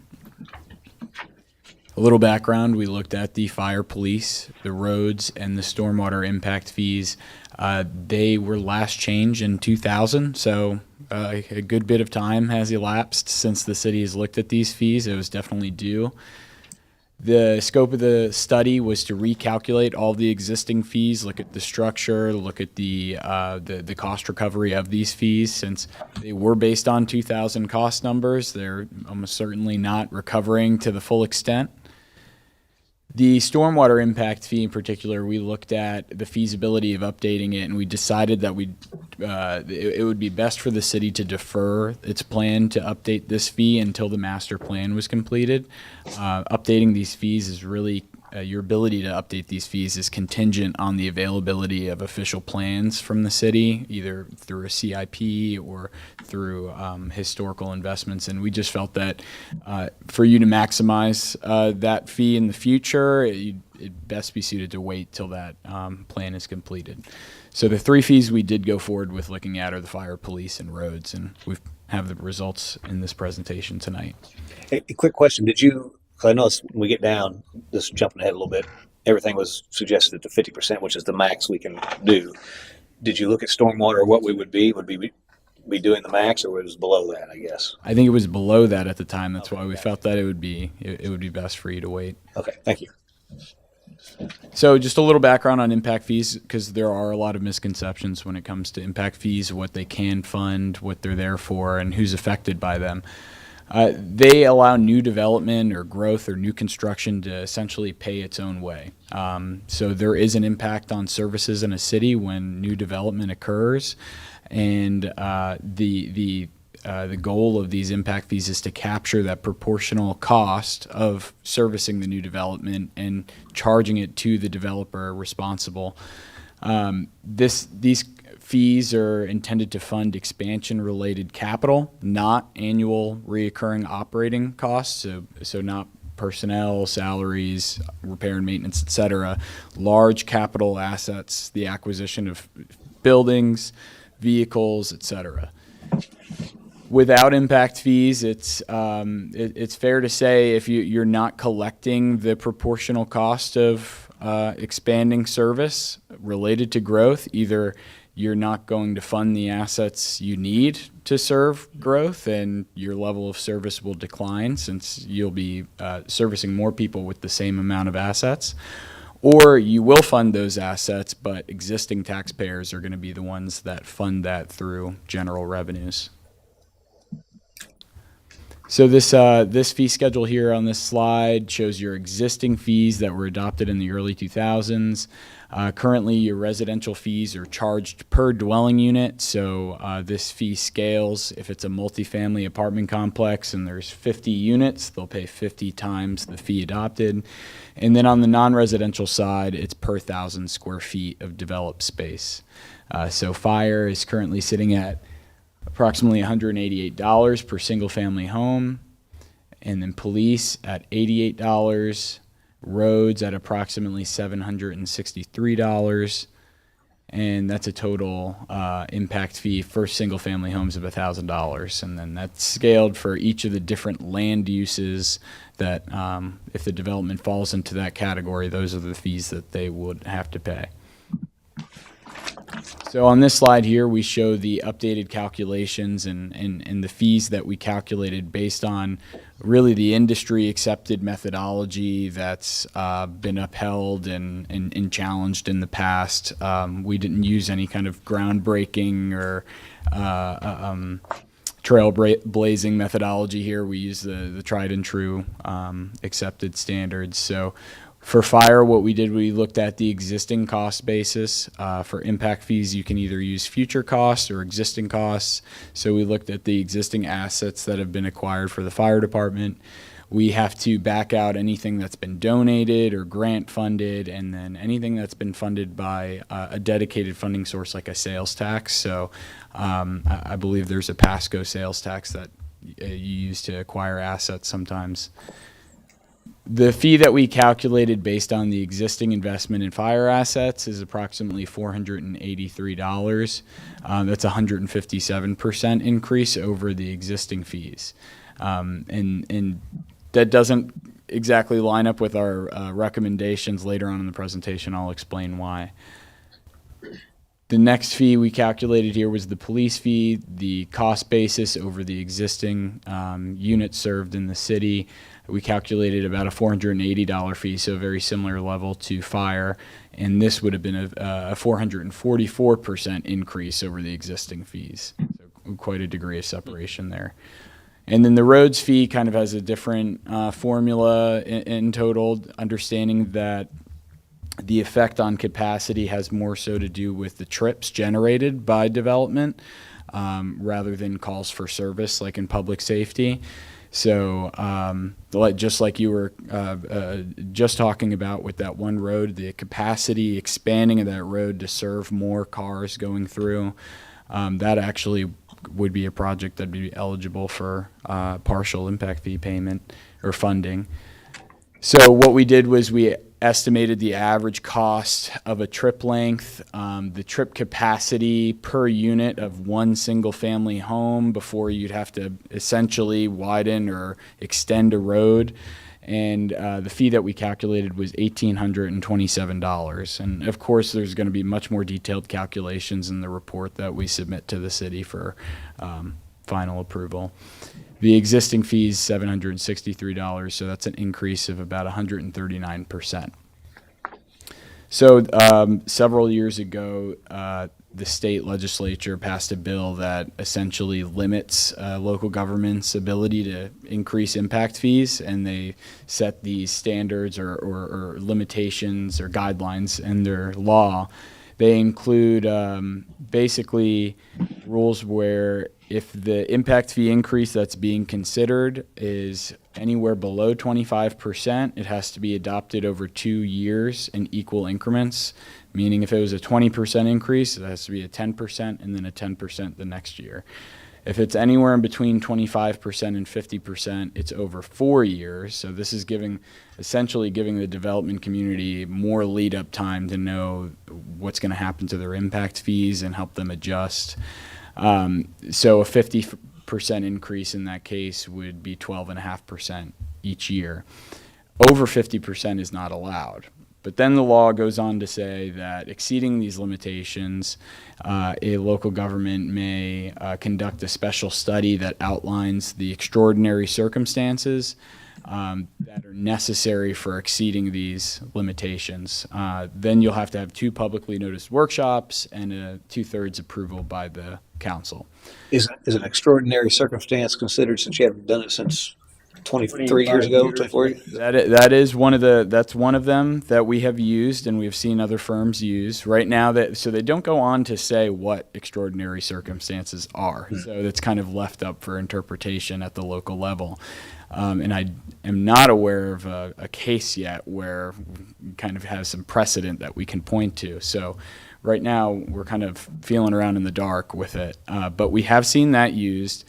A little background, we looked at the fire, police, the roads, and the stormwater impact fees. They were last changed in 2000, so a good bit of time has elapsed since the city has looked at these fees. It was definitely due. The scope of the study was to recalculate all the existing fees, look at the structure, look at the cost recovery of these fees. Since they were based on 2000 cost numbers, they're almost certainly not recovering to the full extent. The stormwater impact fee in particular, we looked at the feasibility of updating it, and we decided that it would be best for the city to defer its plan to update this fee until the master plan was completed. Updating these fees is really, your ability to update these fees is contingent on the availability of official plans from the city, either through a CIP or through historical investments. And we just felt that for you to maximize that fee in the future, it'd best be suited to wait till that plan is completed. So the 3 fees we did go forward with looking at are the fire, police, and roads, and we have the results in this presentation tonight. A quick question. Did you, because I know when we get down, just jumping ahead a little bit, everything was suggested to 50%, which is the max we can do. Did you look at stormwater, what we would be? Would we be doing the max, or was it below that, I guess? I think it was below that at the time. That's why we felt that it would be best for you to wait. Okay, thank you. So just a little background on impact fees, because there are a lot of misconceptions when it comes to impact fees, what they can fund, what they're there for, and who's affected by them. They allow new development or growth or new construction to essentially pay its own way. So there is an impact on services in a city when new development occurs, and the goal of these impact fees is to capture that proportional cost of servicing the new development and charging it to the developer responsible. These fees are intended to fund expansion-related capital, not annual reoccurring operating costs, so not personnel, salaries, repair and maintenance, et cetera. Large capital assets, the acquisition of buildings, vehicles, et cetera. Without impact fees, it's fair to say if you're not collecting the proportional cost of expanding service related to growth, either you're not going to fund the assets you need to serve growth, and your level of service will decline since you'll be servicing more people with the same amount of assets. Or you will fund those assets, but existing taxpayers are going to be the ones that fund that through general revenues. So this fee schedule here on this slide shows your existing fees that were adopted in the early 2000s. Currently, your residential fees are charged per dwelling unit. So this fee scales. If it's a multifamily apartment complex and there's 50 units, they'll pay 50 times the fee adopted. And then on the non-residential side, it's per 1,000 square feet of developed space. So fire is currently sitting at approximately $188 per single family home, and then police at $88, roads at approximately $763, and that's a total impact fee for single-family homes of $1,000, and then that's scaled for each of the different land uses that, if the development falls into that category, those are the fees that they would have to pay. So on this slide here, we show the updated calculations and the fees that we calculated based on really the industry accepted methodology that's been upheld and challenged in the past. We didn't use any kind of groundbreaking or trailblazing methodology here. We use the tried and true accepted standards. So for fire, what we did, we looked at the existing cost basis. For impact fees, you can either use future costs or existing costs. So we looked at the existing assets that have been acquired for the fire department. We have to back out anything that's been donated or grant funded, and then anything that's been funded by a dedicated funding source like a sales tax. So I believe there's a Pasco sales tax that you use to acquire assets sometimes. The fee that we calculated based on the existing investment in fire assets is approximately $483. That's a 157% increase over the existing fees. And that doesn't exactly line up with our recommendations. Later on in the presentation, I'll explain why. The next fee we calculated here was the police fee, the cost basis over the existing units served in the city. We calculated about a $480 fee, so a very similar level to fire, and this would have been a 444% increase over the existing fees. So quite a degree of separation there. And then the roads fee kind of has a different formula in total, understanding that the effect on capacity has more so to do with the trips generated by development rather than calls for service like in public safety. So just like you were just talking about with that one road, the capacity expanding of that road to serve more cars going through, that actually would be a project that'd be eligible for partial impact fee payment or funding. So what we did was we estimated the average cost of a trip length, the trip capacity per unit of one single family home before you'd have to essentially widen or extend a road. And the fee that we calculated was $1,827. And of course, there's going to be much more detailed calculations in the report that we submit to the city for final approval. The existing fee is $763, so that's an increase of about 139%. So several years ago, the state legislature passed a bill that essentially limits local government's ability to increase impact fees, and they set these standards or limitations or guidelines in their law. They include basically rules where if the impact fee increase that's being considered is anywhere below 25%, it has to be adopted over 2 years in equal increments, meaning if it was a 20% increase, it has to be a 10% and then a 10% the next year. If it's anywhere in between 25% and 50%, it's over 4 years. So this is essentially giving the development community more lead up time to know what's going to happen to their impact fees and help them adjust. So a 50% increase in that case would be 12.5% each year. Over 50% is not allowed. But then the law goes on to say that exceeding these limitations, a local government may conduct a special study that outlines the extraordinary circumstances that are necessary for exceeding these limitations. Then you'll have to have 2 publicly noticed workshops and a 2/3 approval by the council. Is an extraordinary circumstance considered since you haven't done it since 23 years ago, 24 years? That's one of them that we have used and we've seen other firms use right now. So they don't go on to say what extraordinary circumstances are. So that's kind of left up for interpretation at the local level. And I am not aware of a case yet where we kind of have some precedent that we can point to. So right now we're kind of feeling around in the dark with it. But we have seen that used.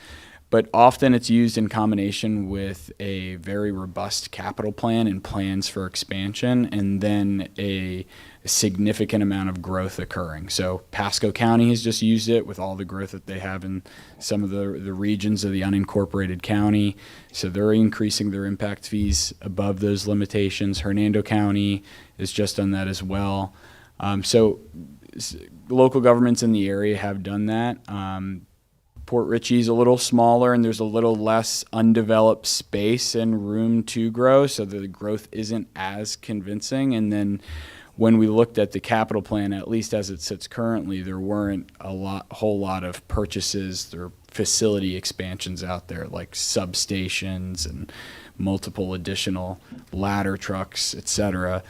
But often it's used in combination with a very robust capital plan and plans for expansion, and then a a significant amount of growth occurring. So Pasco County has just used it with all the growth that they have in some of the regions of the unincorporated county. So they're increasing their impact fees above those limitations. Hernando County has just done that as well. So local governments in the area have done that. Port Richey's a little smaller and there's a little less undeveloped space and room to grow, so the growth isn't as convincing. And then when we looked at the capital plan, at least as it sits currently, there weren't a whole lot of purchases or facility expansions out there, like substations and multiple additional ladder trucks, et cetera.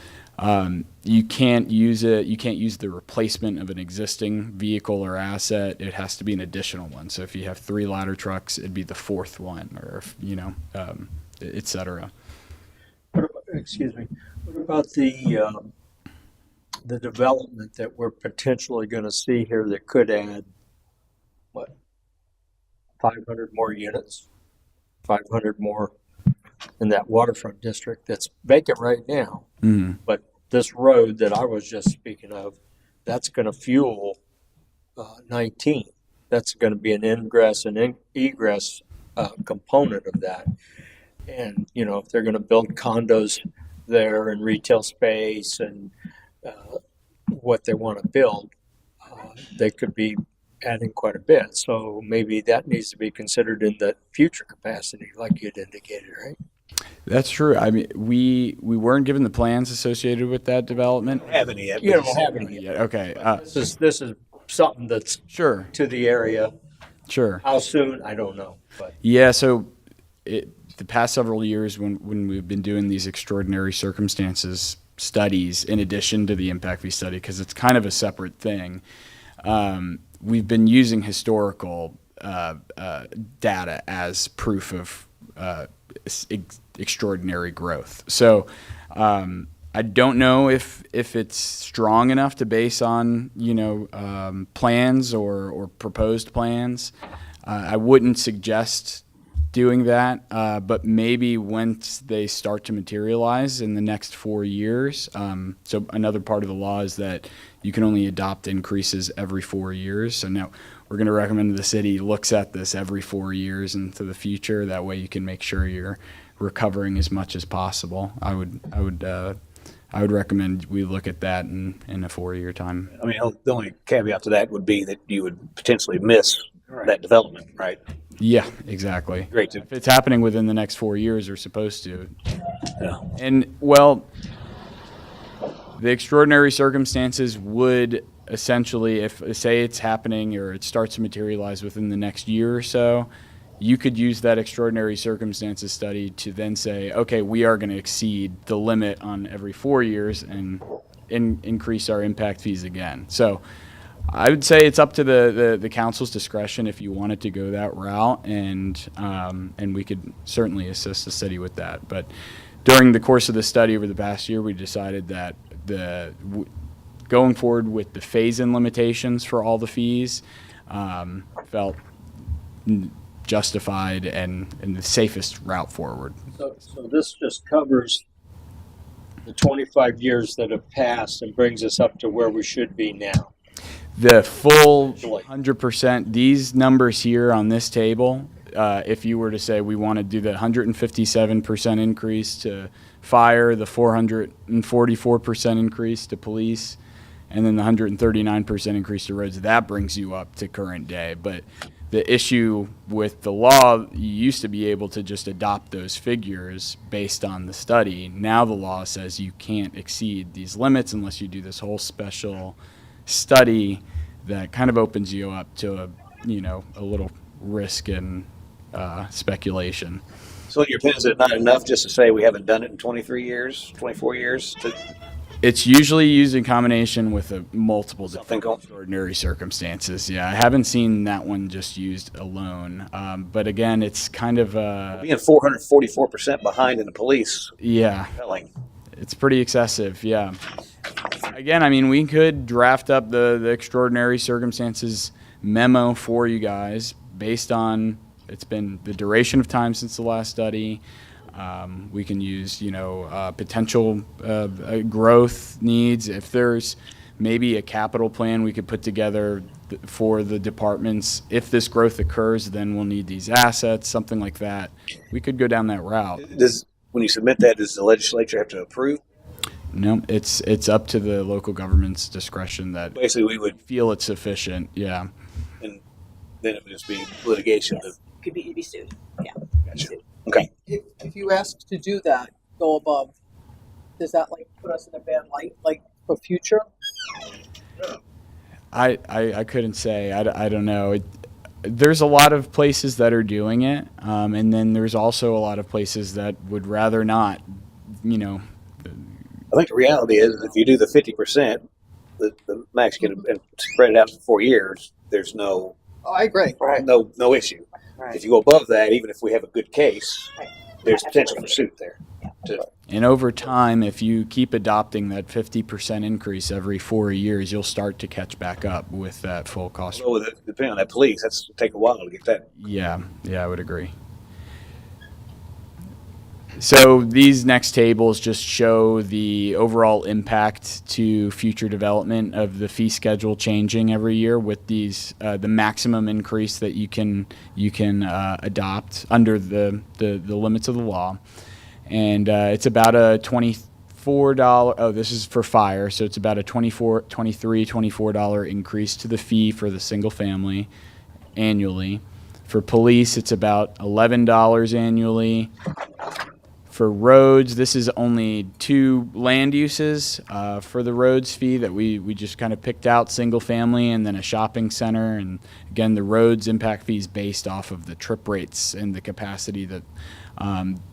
You can't use it. You can't use the replacement of an existing vehicle or asset. It has to be an additional one. So if you have 3 ladder trucks, it'd be the 4th one, or et cetera. Excuse me. What about the development that we're potentially going to see here that could add 500 more units, 500 more in that waterfront district that's vacant right now. Mm-hmm. But this road that I was just speaking of, that's going to fuel 19. That's going to be an ingress and egress component of that. And, if they're going to build condos there and retail space and what they want to build, they could be adding quite a bit. So maybe that needs to be considered in the future capacity, like you'd indicated, right? That's true. I mean, we weren't given the plans associated with that development. Don't have any yet. You don't have any yet. Okay. This is something that's sure to the area. Sure. How soon? I don't know. But yeah. So the past several years, when we've been doing these extraordinary circumstances studies, in addition to the impact fee study, because it's kind of a separate thing, we've been using historical data as proof of extraordinary growth. So I don't know if it's strong enough to base on plans or proposed plans. I wouldn't suggest doing that, but maybe once they start to materialize in the next 4 years. So another part of the law is that you can only adopt increases every 4 years. So now we're going to recommend the city looks at this every 4 years into the future. That way you can make sure you're recovering as much as possible. I would recommend we look at that in a 4-year time. I mean, the only caveat to that would be that you would potentially miss that development, right? Yeah, exactly. Great. If it's happening within the next 4 years, they're supposed to. Yeah. And, well, the extraordinary circumstances would essentially, if say it's happening or it starts to materialize within the next year or so, you could use that extraordinary circumstances study to then say, okay, we are going to exceed the limit on every 4 years and increase our impact fees again. So I would say it's up to the council's discretion if you wanted to go that route, and we could certainly assist the city with that. But during the course of the study over the past year, we decided that going forward with the phase-in limitations for all the fees felt justified and the safest route forward. So this just covers the 25 years that have passed and brings us up to where we should be now. The full 100%, these numbers here on this table, if you were to say we want to do the 157% increase to fire, the 444% increase to police, and then the 139% increase to roads, that brings you up to current day. But the issue with the law, you used to be able to just adopt those figures based on the study. Now the law says you can't exceed these limits unless you do this whole special study that kind of opens you up to a little risk and speculation. So in your opinion, is it not enough just to say we haven't done it in 23 years, 24 years? It's usually used in combination with multiple different extraordinary circumstances. Yeah, I haven't seen that one just used alone. But again, it's kind of being 444% behind in the police. Yeah, it's pretty excessive. Yeah. Again, I mean, we could draft up the extraordinary circumstances memo for you guys based on it's been the duration of time since the last study, We can use, potential growth needs. If there's maybe a capital plan we could put together for the departments. If this growth occurs, then we'll need these assets, something like that. We could go down that route. When you submit that, does the legislature have to approve? No, it's up to the local government's discretion that Basically, we would feel it's sufficient. Yeah. And then it would just be litigation. Yes. Could be sued. Yeah. Gotcha. Okay. If you ask to do that, go above, does that like put us in a bad light, like for future? I couldn't say. I don't know. There's a lot of places that are doing it, and then there's also a lot of places that would rather not. I think the reality is, if you do the 50%, the max can and spread it out for 4 years. There's no. Oh, I agree. Right. No issue. Right. If you go above that, even if we have a good case, there's potential for suit there. And over time, if you keep adopting that 50% increase every 4 years, you'll start to catch back up with that full cost. Well, depending on that police, that's take a while to get that. Yeah, I would agree. So these next tables just show the overall impact to future development of the fee schedule changing every year with these the maximum increase that you can adopt under the limits of the law, and it's about a $24. Oh, this is for fire, so it's about a $24 increase to the fee for the single family annually. For police, it's about $11 annually. For roads, this is only 2 land uses for the roads fee that we just kind of picked out, single family and then a shopping center. And again, the roads impact fees based off of the trip rates and the capacity that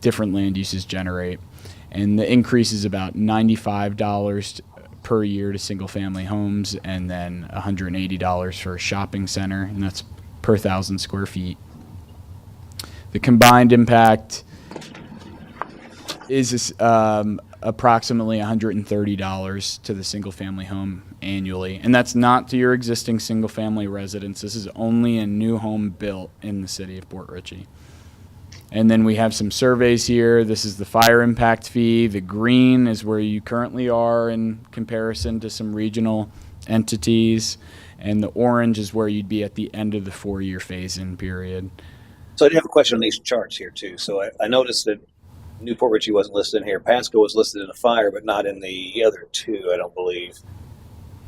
different land uses generate. And the increase is about $95 per year to single family homes and then $180 for a shopping center, and that's per 1,000 square feet. The combined impact is approximately $130 to the single-family home annually, and that's not to your existing single-family residence. This is only a new home built in the city of Port Richey. And then we have some surveys here. This is the fire impact fee. The green is where you currently are in comparison to some regional entities, and the orange is where you'd be at the end of the 4-year phase-in period. So I do have a question on these charts here too. So I noticed that Newport Richey wasn't listed in here. Pasco was listed in the fire, but not in the other 2, I don't believe.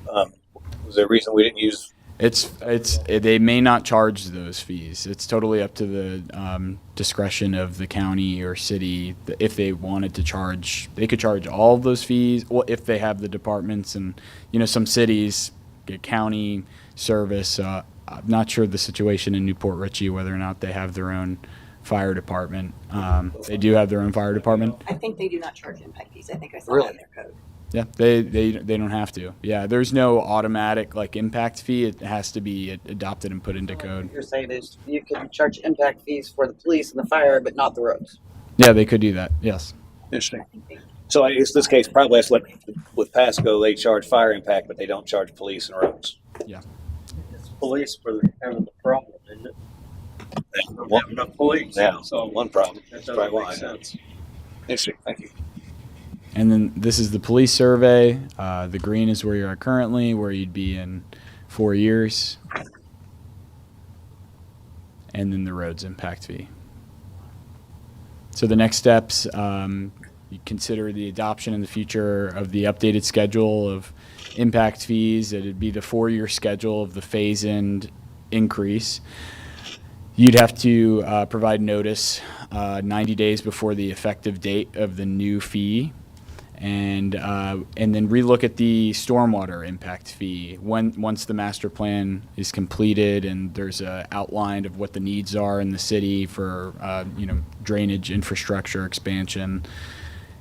Was there a reason we didn't use? They may not charge those fees. It's totally up to the discretion of the county or city. If they wanted to charge, they could charge all of those fees. Well, if they have the departments, and some cities get county service. I'm not sure the situation in Newport Richey, whether or not they have their own fire department. They do have their own fire department. I think they do not charge impact fees. I think I saw Really? that in their code. Yeah, they don't have to. Yeah, there's no automatic impact fee. It has to be adopted and put into code. What you're saying is you can charge impact fees for the police and the fire, but not the roads. Yeah, they could do that. Yes. Interesting. So I guess this case probably that's what with Pasco they charge fire impact, but they don't charge police and roads. Yeah. It's police for having the problem, isn't it? One, Having enough police. yeah, So one problem. that That's probably doesn't why. make sense. Interesting. Thank you. And then this is the police survey. The green is where you are currently, where you'd be in 4 years. And then the roads impact fee. So the next steps, you consider the adoption in the future of the updated schedule of impact fees. It'd be the 4-year schedule of the phase-in increase. You'd have to provide notice 90 days before the effective date of the new fee, and then relook at the stormwater impact fee once the master plan is completed and there's a outline of what the needs are in the city for drainage infrastructure expansion,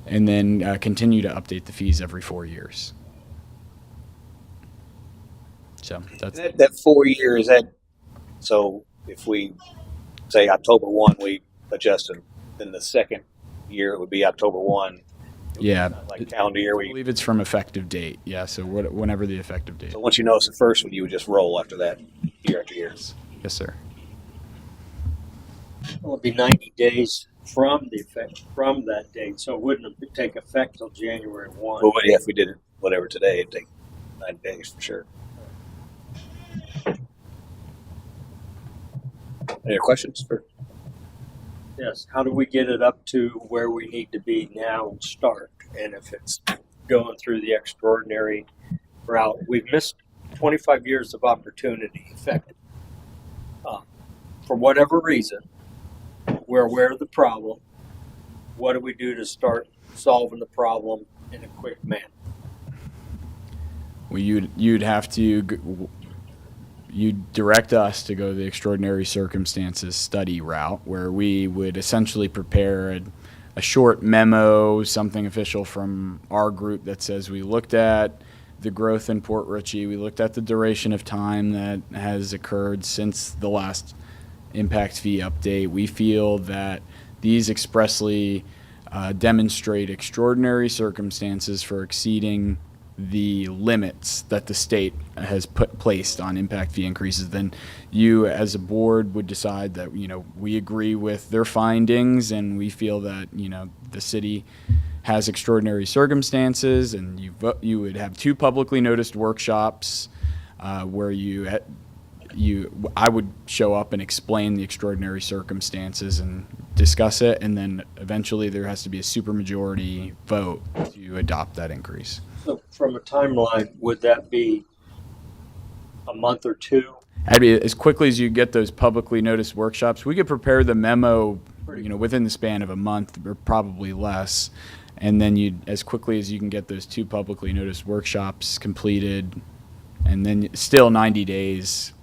and then continue to update the fees every 4 years. So that's That 4 year is that. So if we say October 1, we adjust them, then the second year it would be October 1. Yeah. Like calendar year. I believe it's from effective date. Yeah, so whenever the effective date. So once you know it's the first one, you would just roll after that, year after year. Yes, sir. It'll be 90 days from that date, so it wouldn't take effect till January 1. Well, yeah, if we did it, whatever today, it'd take 9 days for sure. Any questions? Yes. How do we get it up to where we need to be now and start? And if it's going through the extraordinary route, we've missed 25 years of opportunity, effectively. For whatever reason, we're aware of the problem. What do we do to start solving the problem in a quick manner? Well, you'd have to you'd direct us to go the extraordinary circumstances study route, where we would essentially prepare a short memo, something official from our group that says we looked at the growth in Port Richey, we looked at the duration of time that has occurred since the last impact fee update. We feel that these expressly demonstrate extraordinary circumstances for exceeding the limits that the state has placed on impact fee increases. Then you as a board would decide that, we agree with their findings and we feel that, the city has extraordinary circumstances, and you would have 2 publicly noticed workshops where I would show up and explain the extraordinary circumstances and discuss it, and then eventually there has to be a supermajority vote to adopt that increase. So from a timeline, would that be a month or 2? I'd be as quickly as you get those publicly noticed workshops. We could prepare the memo, within the span of a month or probably less, and then as quickly as you can get those 2 publicly noticed workshops completed, and then still 90 days.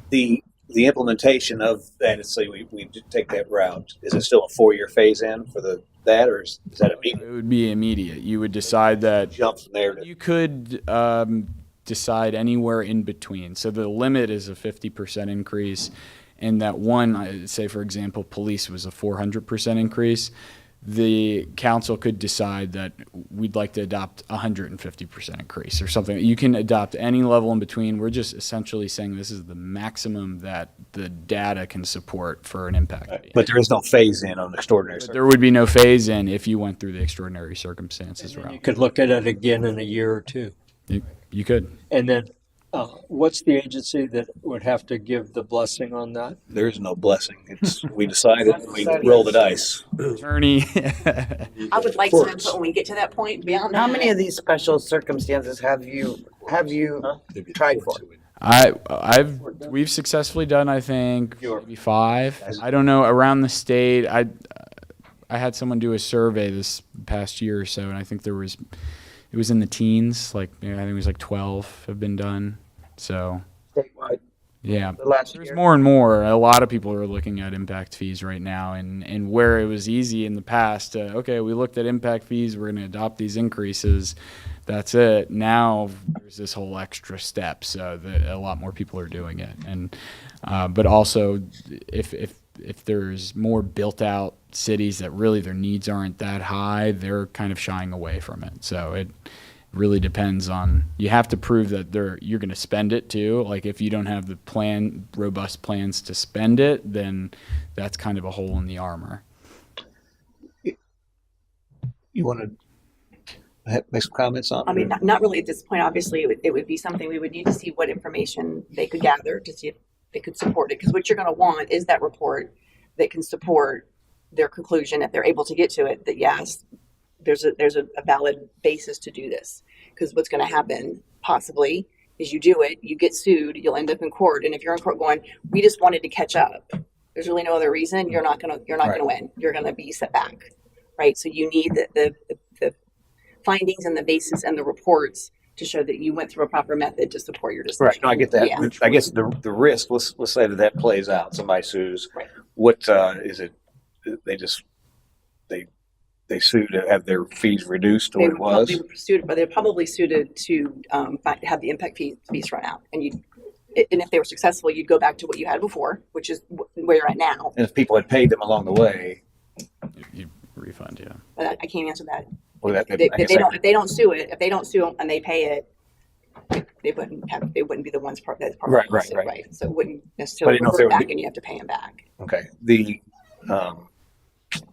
The implementation of that, let's say we take that route, is it still a 4-year phase in for that, or is that immediate? It would be immediate. You would decide that Jump from there to you could decide anywhere in between. So the limit is a 50% increase, and that one, say for example, police was a 400% increase. The council could decide that we'd like to adopt 150% increase or something. You can adopt any level in between. We're just essentially saying this is the maximum that the data can support for an impact. But there is no phase in on extraordinary circumstances. There would be no phase in if you went through the extraordinary circumstances route. You could look at it again in a year or 2. You could. And then what's the agency that would have to give the blessing on that? There is no blessing. We decided, we roll the dice. Attorney. I would like some input when we get to that point. Beyond How that, many of these special circumstances have you tried for? We've successfully done, I think, maybe 5. I don't know, around the state. I had someone do a survey this past year or so, and I think it was in the teens. I think it was 12 have been done. So Statewide. yeah, There's more and more. A lot of people are looking at impact fees right now, and where it was easy in the past, okay, we looked at impact fees, we're going to adopt these increases. That's it. Now there's this whole extra step, so that a lot more people are doing it. And but also, if there's more built out cities that really their needs aren't that high, they're kind of shying away from it. So it really depends on, you have to prove that you're going to spend it too. Like if you don't have the robust plans to spend it, then that's kind of a hole in the armor. You want to make some comments on it? I mean, not really at this point. Obviously, it would be something we would need to see what information they could gather to see if they could support it. Because what you're going to want is that report that can support their conclusion, if they're able to get to it, that yes, there's a valid basis to do this. Because what's going to happen possibly is you do it, you get sued, you'll end up in court, and if you're in court going, we just wanted to catch up, there's really no other reason, you're not going to win. You're going to be set back, right? So you need the findings and the basis and the reports to show that you went through a proper method to support your decision. Right. No, I get that. Yeah. I guess the risk. Let's say that plays out. Somebody sues. Right. What is it? They sue to have their fees reduced to what it was. They're probably suited to have the impact fees run out, and if they were successful, you'd go back to what you had before, which is where you're at now. And if people had paid them along the way, you refund. Yeah. But I can't answer that. Well, If they don't sue and they pay it, they wouldn't be the ones that's part of the lawsuit, right. So it wouldn't necessarily revert back, and you have to pay them back. Okay.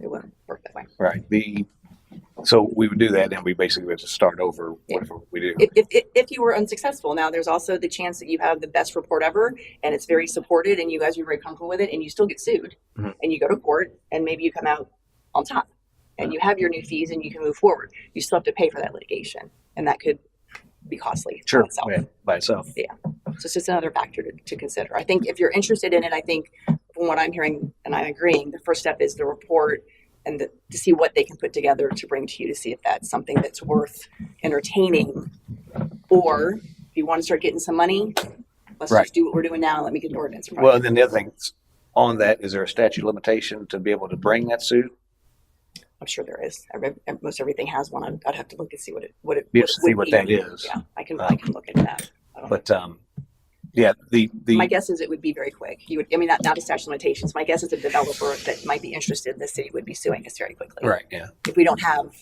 it wouldn't work that way. Right. So we would do that, and we basically would just start over whatever we do. If you were unsuccessful. Now, there's also the chance that you have the best report ever, and it's very supported, and you guys are very comfortable with it, and you still get sued, Mhm. and you go to court, and maybe you come out on top, and you have your new fees, and you can move forward. You still have to pay for that litigation, and that could be costly Sure. by itself. Yeah, by itself. Yeah. So it's just another factor to consider. I think if you're interested in it, I think from what I'm hearing and I'm agreeing, the first step is the report and to see what they can put together to bring to you to see if that's something that's worth entertaining. Or if you want to start getting some money, let's Right. just do what we're doing now. And let me get an ordinance. in front Well, of and then the other thing on that, is there a statute of limitation to be able to bring that suit? you. I'm sure there is. Most everything has one. I'd have to look and see what it Be would able to see what be. that is. Yeah, I can look into that. But yeah, the My guess is it would be very quick. You would, I mean, not a statute of limitations. My guess is a developer that might be interested in the city would be suing us very quickly. right, yeah. If we don't have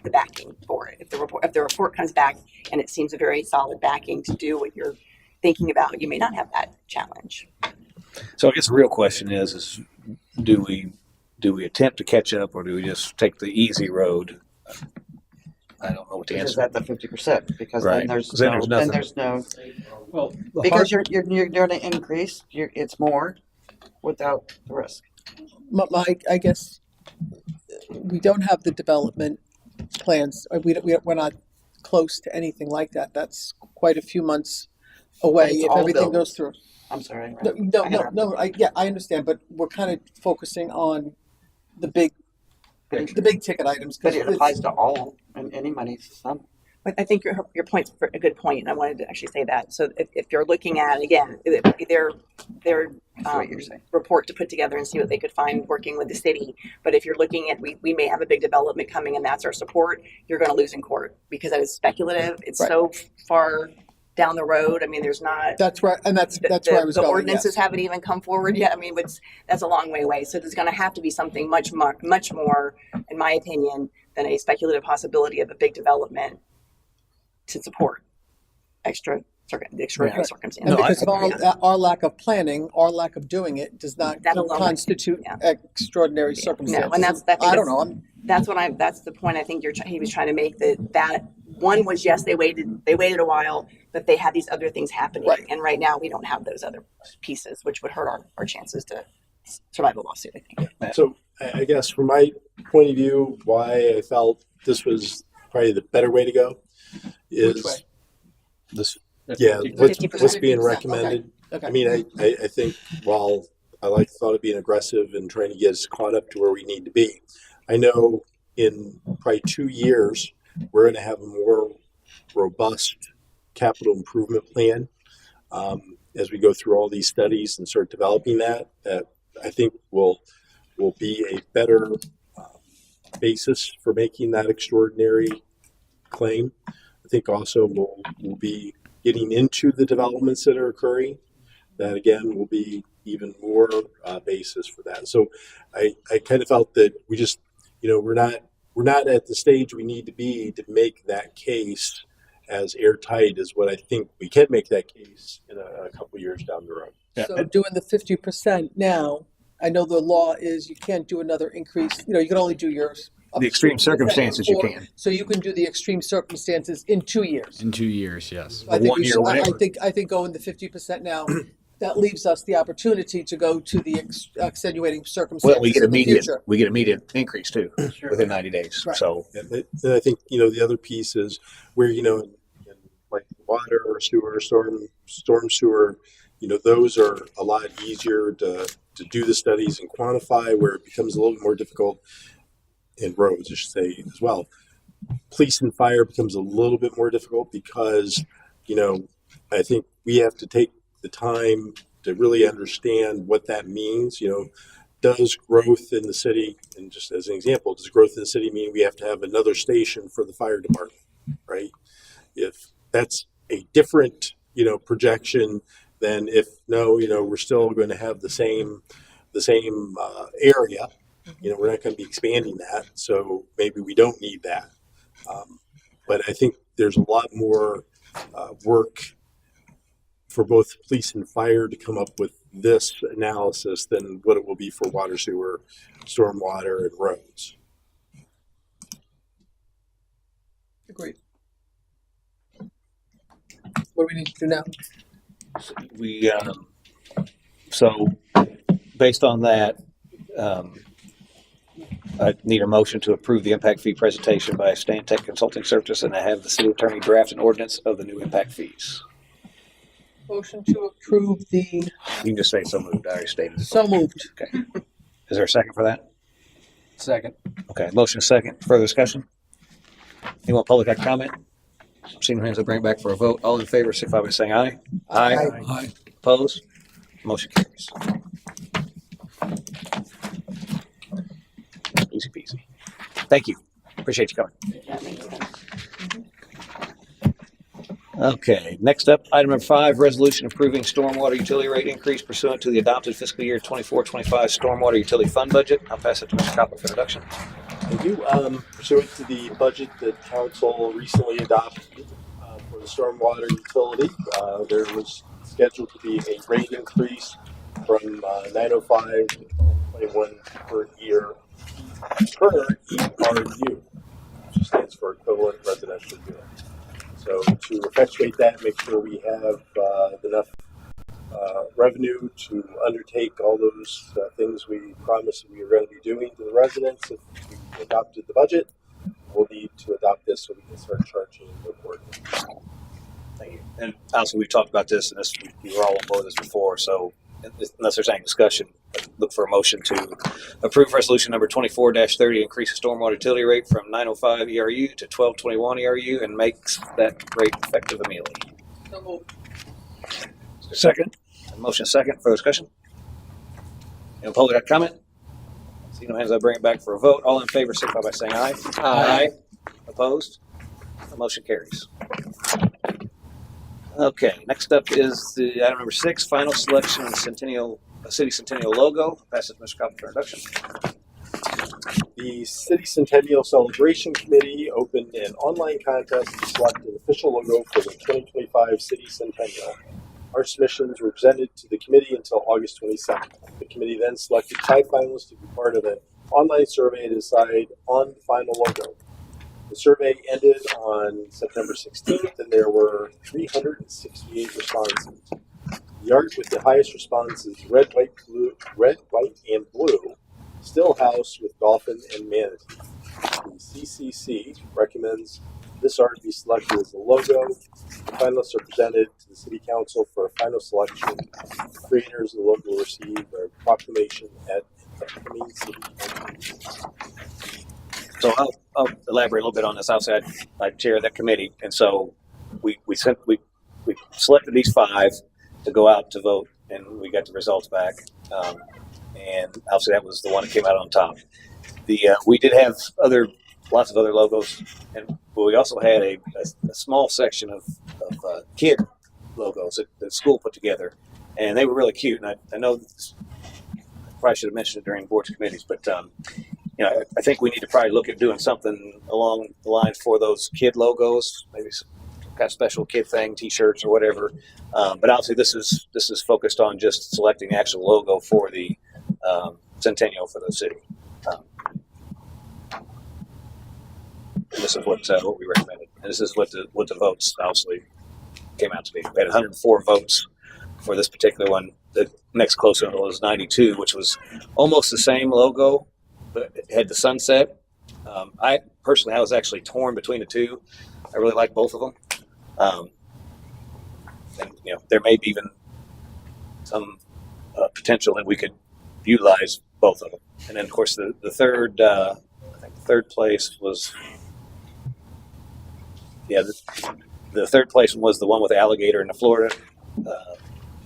the backing for it, if the report comes back and it seems a very solid backing to do what you're thinking about, you may not have that challenge. So I guess the real question is do we attempt to catch up, or do we just take the easy road? I don't know what the Which answer is at the 50%, because Right. then there's 'Cause then no, there's then nothing. there's no, Well, because you're going to increase, it's more without the risk. I guess we don't have the development plans. We're not close to anything like that. That's quite a few months away It's if all everything buildings. goes through. I'm sorry. No. I understand, but we're kind of focusing on the big ticket items. But it applies to all, and any money, some. But I think your point's a good point, and I wanted to actually say that. So if you're looking at, again, their what you're saying. report to put together and see what they could find working with the city. But if you're looking at, we may have a big development coming and that's our support, you're going to lose in court because that is speculative. It's Right. so far down the road. I mean, there's not. That's right, and that's where I was the going. ordinances yes. haven't even come forward yet. I mean, that's a long way away. So there's going to have to be something much more, in my opinion, than a speculative possibility of a big development to support extraordinary Right. circumstances. And because of our lack of planning, our lack of doing it does not That alone, constitute yeah. extraordinary circumstances. No, and that's I don't know. that's the point I think he was trying to make, that one was, yes, they waited a while, but they had these other things happening. Right. And right now we don't have those other pieces, which would hurt our chances to survive a lawsuit, I think. So I guess from my point of view, why I felt this was probably the better way to go is Which way? this. Yeah, 50%. what's being recommended. Okay. I mean, I think while I like the thought of being aggressive and trying to get us caught up to where we need to be, I know in probably 2 years, we're going to have a more robust capital improvement plan as we go through all these studies and start developing that. I think will be a better basis for making that extraordinary claim. I think also we'll be getting into the developments that are occurring. That again will be even more basis for that. So I kind of felt that we just, we're not at the stage we need to be to make that case as airtight as what I think we can make that case in a couple years down the road. So doing the 50% now, I know the law is you can't do another increase. You can only do yours. The extreme circumstances you can. So you can do the extreme circumstances in 2 years. In 2 years, yes. I think 1 year, whatever. I think going the 50% now, that leaves us the opportunity to go to the extenuating circumstances Well, we get in the immediate future. increase too within 90 days. Right. So And I think, the other piece is where, in like water or sewer, storm sewer, those are a lot easier to do the studies and quantify, where it becomes a little more difficult. In roads, I should say, as well. Police and fire becomes a little bit more difficult because, I think we have to take the time to really understand what that means. Does growth in the city, and just as an example, does growth in the city mean we have to have another station for the fire department, right? If that's a different, projection than if no, we're still going to have the same area. We're not going to be expanding that, so maybe we don't need that. But I think there's a lot more work for both police and fire to come up with this analysis than what it will be for water, sewer, stormwater, and roads. Agreed. What do we need to do now? We so based on that, I need a motion to approve the impact fee presentation by Stantec Consulting Services, and I have the city attorney draft an ordinance of the new impact fees. Motion to approve the, You can just say so moved. I already stated it. so moved. Okay. Is there a second for that? Second. Okay. Motion is second. Further discussion? Anyone public like comment? Seeing no hands, I'll bring it back for a vote. All in favor, signify by saying aye. Aye. Opposed? Motion carries. Easy peasy. Thank you. Appreciate you coming. Okay, next up, item number 5, resolution approving stormwater utility rate increase pursuant to the adopted fiscal year 24-25 stormwater utility fund budget. I'll pass it to Mr. Copper for introduction. Thank you. Pursuant to the budget that council recently adopted for the stormwater utility, there was scheduled to be a rate increase from 905 to 1221 per year per ERU, which stands for equivalent residential unit. So to effectuate that, make sure we have enough revenue to undertake all those things we promised we were going to be doing to the residents. If we adopted the budget, we'll need to adopt this so we can start charging accordingly. Thank you. And also, we talked about this, and this we were all on board with this before. So, unless there's any discussion, look for a motion to approve resolution number 24-30, increase the stormwater utility rate from 905 ERU to 1221 ERU, and makes that rate effective immediately. So moved. Second. Motion second. Further discussion? Anyone public got comment? See no hands, I bring it back for a vote. All in favor, signify by saying aye. Aye. Opposed? The motion carries. Okay, next up is the item number 6, final selection of the City Centennial logo. Pass it to Mr. Copper for introduction. The City Centennial Celebration Committee opened an online contest to select an official logo for the 2025 City Centennial. Our submissions were presented to the committee until August 27th. The committee then selected 5 finalists to be part of an online survey to decide on the final logo. The survey ended on September 16th, and there were 368 responses. The art with the highest response is red, white, and blue, still house with dolphin and manatee. The CCC recommends this art be selected as the logo. The finalists are presented to the City Council for a final selection. The creators of the logo will receive a proclamation at the upcoming city council. So I'll elaborate a little bit on this. Obviously, I chair that committee, and so we selected these 5 to go out to vote, and we got the results back. And obviously, that was the one that came out on top. We did have lots of other logos, and we also had a small section of kid logos that the school put together, and they were really cute. And I know I probably should have mentioned it during boards and committees, but I think we need to probably look at doing something along the lines for those kid logos, maybe some kind of special kid thing, T-shirts or whatever. But obviously, this is focused on just selecting the actual logo for the Centennial for the city. This is what we recommended, and this is what the votes obviously came out to be. We had 104 votes for this particular one. The next closest one was 92, which was almost the same logo, but it had the sunset. I was actually torn between the two. I really like both of them, and there may be even some potential that we could utilize both of them. And then, of course, the third, I think the third place was. Yeah, the third place was the one with the alligator in the Florida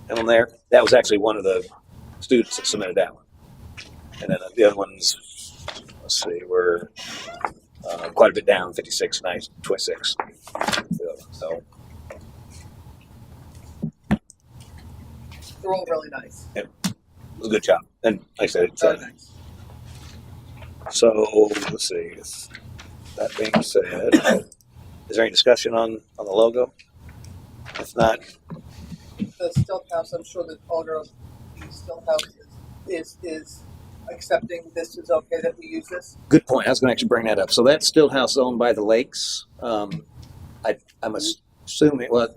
emblem there. That was actually one of the students that submitted that one. And then the other ones, let's see, were quite a bit down, 56, 26. So They're all really nice. it was a good job. And like I said, Very nice. so let's see. That being said, is there any discussion on the logo? If not, the Stilt House, I'm sure that owner of the Stilt House is accepting this is okay that we use this. Good point. I was going to actually bring that up. So that's still house owned by the Lakes. I'm assuming. Well,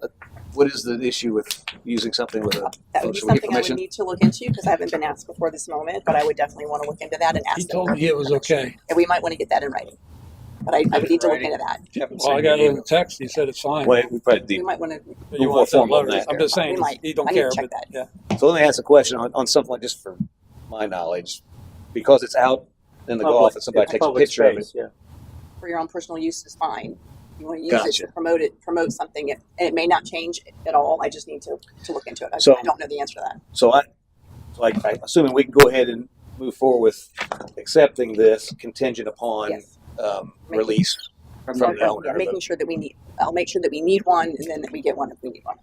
what is the issue with using something with a? That would be should we get something I would permission? need to look into because I haven't been asked before this moment, but I would definitely want to look into that and ask He them. told me it was okay. And we might want to get that in writing. But I would need to look into that. Well, I got it in the text. He said it's fine. Well, we probably We need might want to. You more want that formal on letter. that. I'm just saying, We might. he don't I need to care, check but that. yeah. So let me ask a question on something like just for my knowledge, because it's out in the Gulf and somebody It's takes a public picture of space, it. yeah. For your own personal use is fine. You want to use Gotcha. it to promote something, and it may not change at all. I just need to look into it. I So- don't know the answer to that. So I'm assuming we can go ahead and move forward with accepting this contingent upon Yes. release from the owner. Yeah, making sure that I'll make sure that we need one, and then that we get one if we need one.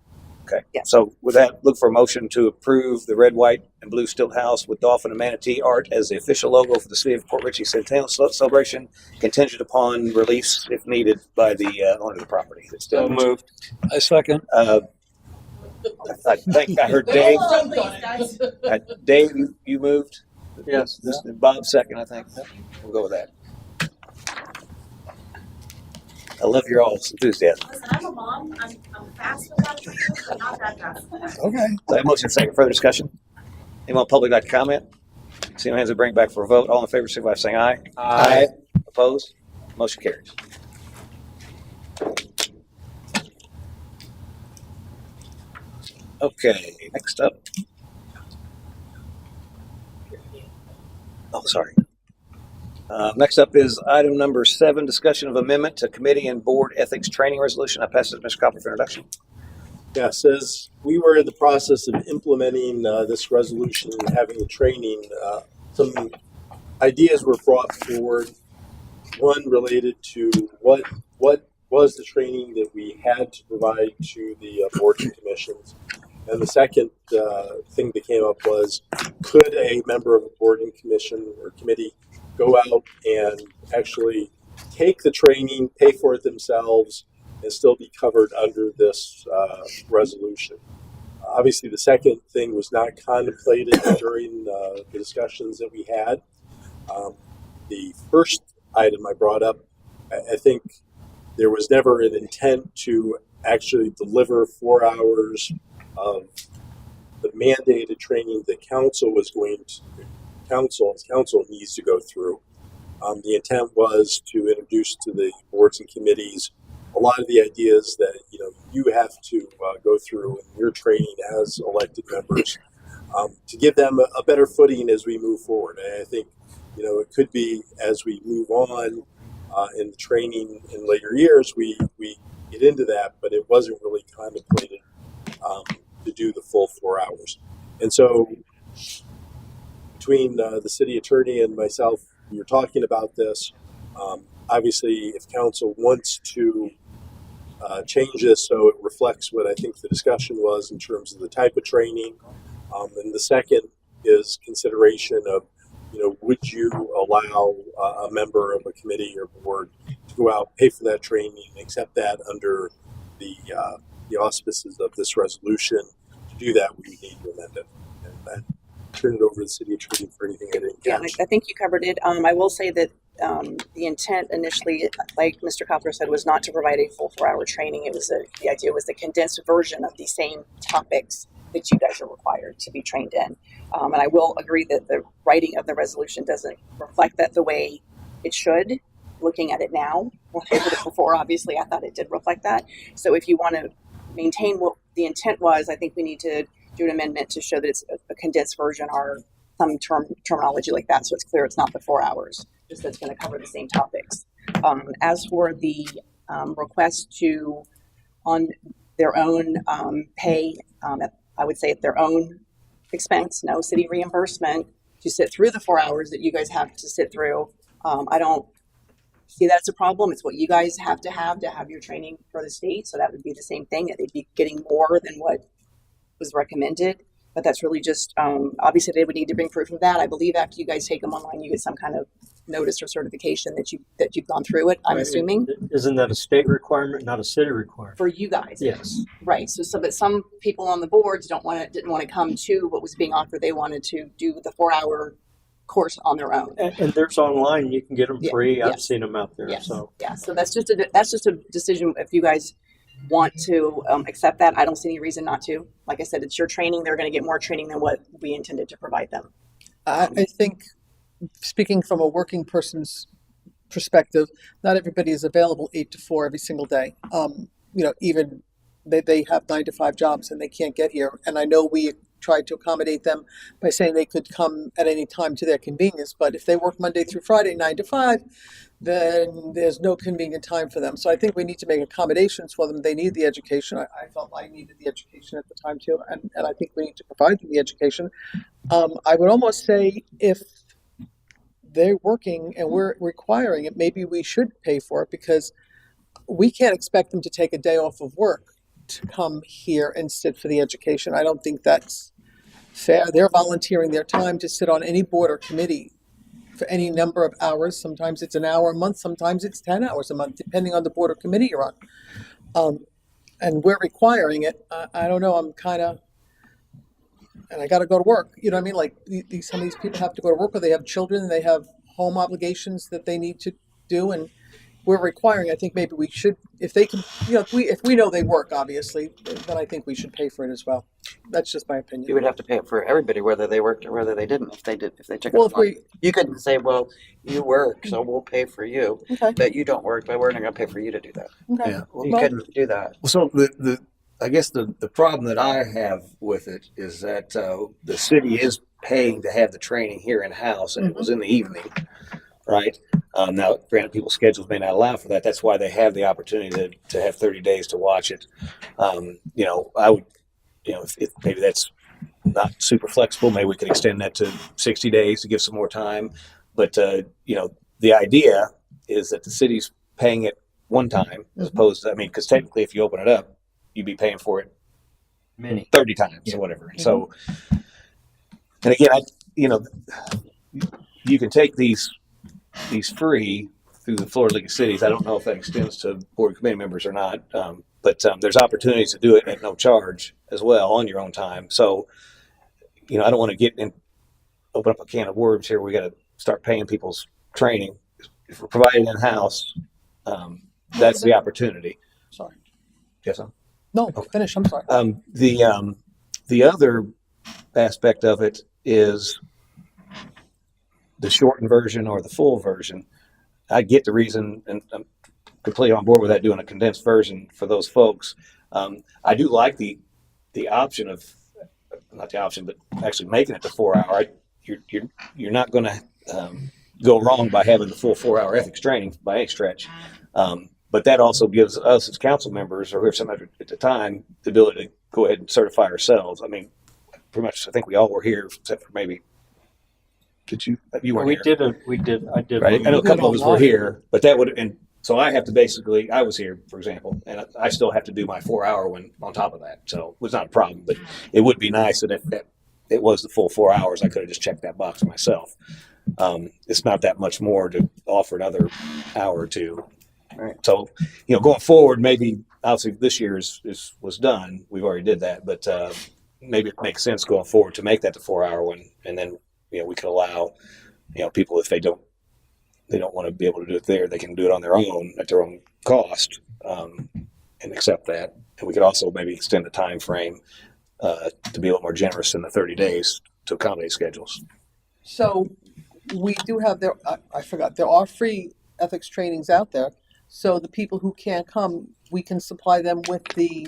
Okay. Yeah. So with that, look for a motion to approve the red, white, and blue stilt house with dolphin and manatee art as the official logo for the City of Port Richey Centennial Celebration, contingent upon release if needed by the owner of the property. That's still moved. I second. I think I heard Dave. Dave, you moved. Yes. Bob second, I think. We'll go with that. I love your all's enthusiasm. Listen, I'm a mom. I'm fast with that, but not that fast. Okay. So I have a motion second. Further discussion? Anyone public like to comment? See no hands, will bring it back for a vote. All in favor, signify by saying aye. Aye. Opposed? Motion carries. Okay, next up. Oh, sorry. Next up is item number 7, discussion of amendment to committee and board ethics training resolution. I pass it to Mr. Copper for introduction. Yes, as we were in the process of implementing this resolution and having the training, some ideas were brought forward. One related to what was the training that we had to provide to the boards and commissions. And the second thing that came up was, could a member of a board and commission or committee go out and actually take the training, pay for it themselves, and still be covered under this resolution? Obviously, the second thing was not contemplated during the discussions that we had. The first item I brought up, I think there was never an intent to actually deliver 4 hours of the mandated training that council needs to go through. The intent was to introduce to the boards and committees a lot of the ideas that you have to go through in your training as elected members, to give them a better footing as we move forward. And I think it could be as we move on in the training in later years, we get into that, but it wasn't really contemplated to do the full 4 hours. And so between the city attorney and myself, we were talking about this. Obviously, if council wants to change this so it reflects what I think the discussion was in terms of the type of training. And the second is consideration of, would you allow a member of a committee or board to go out, pay for that training, and accept that under the auspices of this resolution? To do that, we need to amend it. And turn it over to the city attorney for anything I didn't Yeah, catch. I think you covered it. I will say that the intent initially, like Mr. Koppler said, was not to provide a full 4-hour training. It was the idea was the condensed version of the same topics that you guys are required to be trained in. And I will agree that the writing of the resolution doesn't reflect that the way it should. Looking at it now, when I read it before, obviously I thought it did reflect that. So if you want to maintain what the intent was, I think we need to do an amendment to show that it's a condensed version or some terminology like that, so it's clear it's not the 4 hours, just that it's going to cover the same topics. As for the request to, on their own pay, I would say at their own expense, no city reimbursement, to sit through the 4 hours that you guys have to sit through. I don't see that as a problem. It's what you guys have to have your training for the state, so that would be the same thing, that they'd be getting more than what was recommended. But that's really just, obviously they would need to bring proof of that. I believe after you guys take them online, you get some kind of notice or certification that you've gone through it, I'm Right. assuming, Isn't that a state requirement, not a city requirement? for you guys. Yes. Right. But some people on the boards didn't want to come to what was being offered. They wanted to do the 4-hour course on their own. And there's online, you can get them Yeah, free. I've yes. seen them out there. Yes. So Yeah. So that's just a decision if you guys want to accept that. I don't see any reason not to. Like I said, it's your training. They're going to get more training than what we intended to provide them. I think, speaking from a working person's perspective, not everybody is available 8 to 4 every single day. Even they have 9 to 5 jobs and they can't get here. And I know we tried to accommodate them by saying they could come at any time to their convenience. But if they work Monday through Friday, 9 to 5, then there's no convenient time for them. So I think we need to make accommodations for them. They need the education. I felt I needed the education at the time too. And I think we need to provide them the education. I would almost say if they're working and we're requiring it, maybe we should pay for it, because we can't expect them to take a day off of work to come here and sit for the education. I don't think that's fair. They're volunteering their time to sit on any board or committee for any number of hours. Sometimes it's an hour a month, sometimes it's 10 hours a month, depending on the board or committee you're on. And we're requiring it. I don't know, I'm kind of, and I got to go to work. You know what I mean? Like some of these people have to go to work, or they have children, they have home obligations that they need to do, and we're requiring. I think maybe we should, if they can, if we know they work, obviously, then I think we should pay for it as well. That's just my opinion. You would have to pay it for everybody, whether they worked or whether they didn't. If they took Well, it if on, we- you couldn't say, well, you work, so we'll pay for you, Okay. but you don't work, but we're not going to pay for you to do that. Okay. Yeah. You Well- couldn't do that. So I guess the problem that I have with it is that the city is paying to have the training here in house, and it was in the evening, right? Now, granted, people's schedules may not allow for that. That's why they have the opportunity to have 30 days to watch it. I would, if maybe that's not super flexible, maybe we could extend that to 60 days to give some more time. But the idea is that the city's paying it one time, as opposed to, because technically, if you open it up, you'd be paying for it many 30 times or whatever. So, and again, you can take these free through the Florida League of Cities. I don't know if that extends to board committee members or not, but there's opportunities to do it at no charge as well on your own time. So, I don't want to open up a can of worms here. We got to start paying people's training. If we're providing in house, that's the opportunity. Sorry. Yes, No, finish. I'm sorry. The other aspect of it is the shortened version or the full version. I get the reason, and I'm completely on board with that, doing a condensed version for those folks. I do like the option of, not the option, but actually making it the 4 hour. You're not going to go wrong by having the full 4 hour ethics training by any stretch. But that also gives us as council members, or whoever somebody at the time, the ability to go ahead and certify ourselves. Pretty much, I think we all were here, except for maybe, you weren't here. I did. Right. I know a couple of us were here, but that would, and so I have to basically, I was here, for example, and I still have to do my 4 hour one on top of that. So it was not a problem, but it would be nice that if it was the full 4 hours, I could have just checked that box myself. It's not that much more to offer another hour or two. Right. So, going forward, maybe obviously this year was done. We've already did that, but maybe it makes sense going forward to make that the 4 hour one, and then we could allow people, if they don't want to be able to do it there, they can do it on their own at their own cost, and accept that. And we could also maybe extend the time frame to be a little more generous than the 30 days to accommodate schedules. So we do have there are free ethics trainings out there. So the people who can't come, we can supply them with the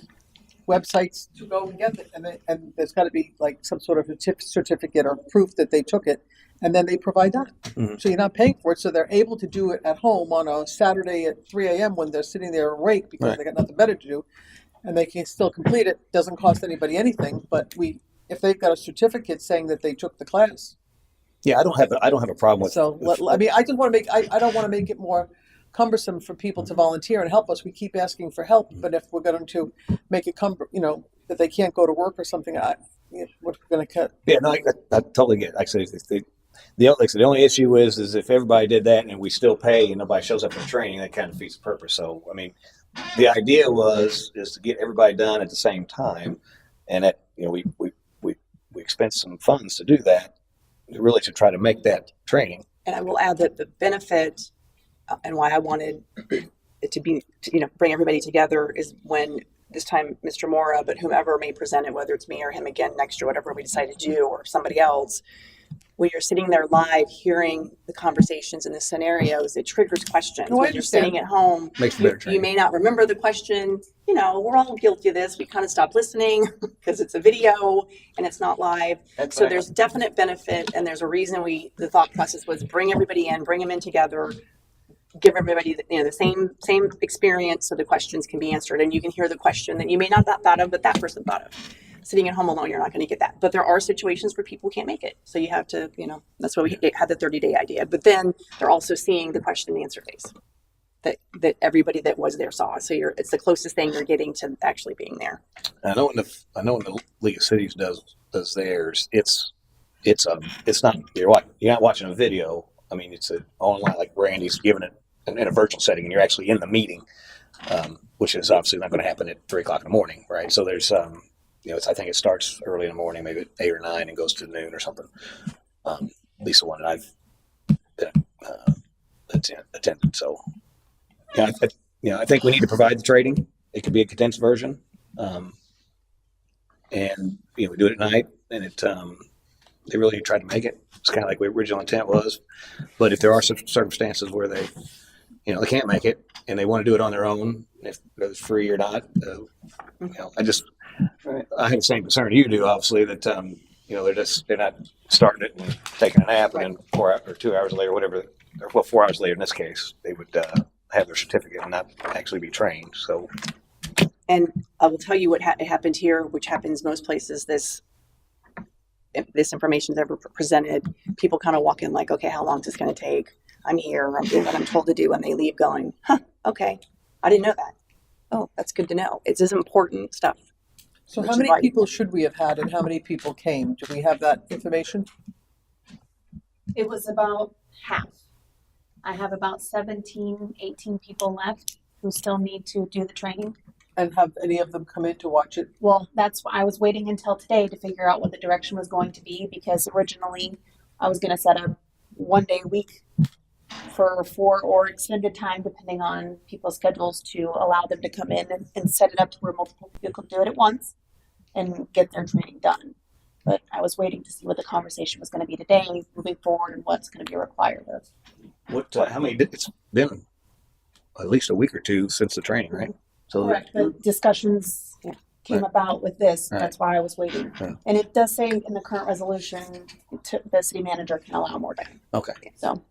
websites to go and get it. And there's got to be like some sort of a certificate or proof that they took it. And then they provide that. Mm-hmm. So you're not paying for it. So they're able to do it at home on a Saturday at 3 a.m. when they're sitting there awake because Right. they got nothing better to do. And they can still complete it. Doesn't cost anybody anything. But if they've got a certificate saying that they took the class. Yeah, I don't have a problem with. So I just want to make. I don't want to make it more cumbersome for people to volunteer and help us. We keep asking for help, but if we're going to make it that they can't go to work or something, we're going to cut. Yeah, no, I totally get it. Like I said, the only issue is if everybody did that and we still pay and nobody shows up for training, that kind of defeats the purpose. So, I mean, the idea is to get everybody done at the same time, and that, you know, we expend some funds to do that, really to try to make that training. And I will add that the benefit and why I wanted it to be, you know, bring everybody together is when this time Mr. Mora, but whomever may present it, whether it's me or him again next year, whatever we decide to do, or somebody else, when you're sitting there live hearing the conversations and the scenarios, it triggers questions. No, I when you're sitting understand. at home, Makes for better you training. may not remember the question. You know, we're all guilty of this. We kind of stop listening because it's a video and it's not live. That's So right. there's definite benefit, and there's a reason the thought process was bring everybody in, bring them in together, give everybody the same experience so the questions can be answered, and you can hear the question that you may not have thought of, but that person thought of. Sitting at home alone, you're not going to get that. But there are situations where people can't make it, so you have to, that's why we had the 30-day idea. But then they're also seeing the question and answer phase that everybody that was there saw. So it's the closest thing you're getting to actually being there. I know when the League of Cities does theirs, it's not you're not watching a video. I mean, it's online, like Randy's giving it in a virtual setting, and you're actually in the meeting, which is obviously not going to happen at 3:00 in the morning, right? So there's I think it starts early in the morning, maybe at 8 or 9, and goes to noon or something. At least the one that I've attended. So, I think we need to provide the training. It could be a condensed version, and we do it at night, and they really try to make it. It's kind of like the original intent was. But if there are some circumstances where they can't make it and they want to do it on their own, if it's free or not, I have the same concern you do, obviously, that they're not starting it and taking a nap, and then 4 hours or 2 hours later, whatever, 4 hours later in this case, they would have their certificate and not actually be trained. So, And I will tell you what happened here, which happens most places. If this information is ever presented, people kind of walk in like, okay, how long is this going to take? I'm here. I'm doing what I'm told to do, and they leave going, okay, I didn't know that. Oh, that's good to know. It's as important stuff. So Which how is many why- people should we have had and how many people came? Do we have that information? It was about half. I have about 17, 18 people left who still need to do the training. And have any of them come in to watch it? Well, that's why I was waiting until today to figure out what the direction was going to be, because originally I was going to set up 1 day a week for 4 or extended time, depending on people's schedules, to allow them to come in and set it up to where multiple people could do it at once and get their training done. But I was waiting to see what the conversation was going to be today, moving forward, and what's going to be required of. how many? It's been at least a week or two since the training, right? So Correct. The discussions came about with this. Right. That's why I was waiting. Yeah. And it does say in the current resolution, the city manager can allow more time. Okay. So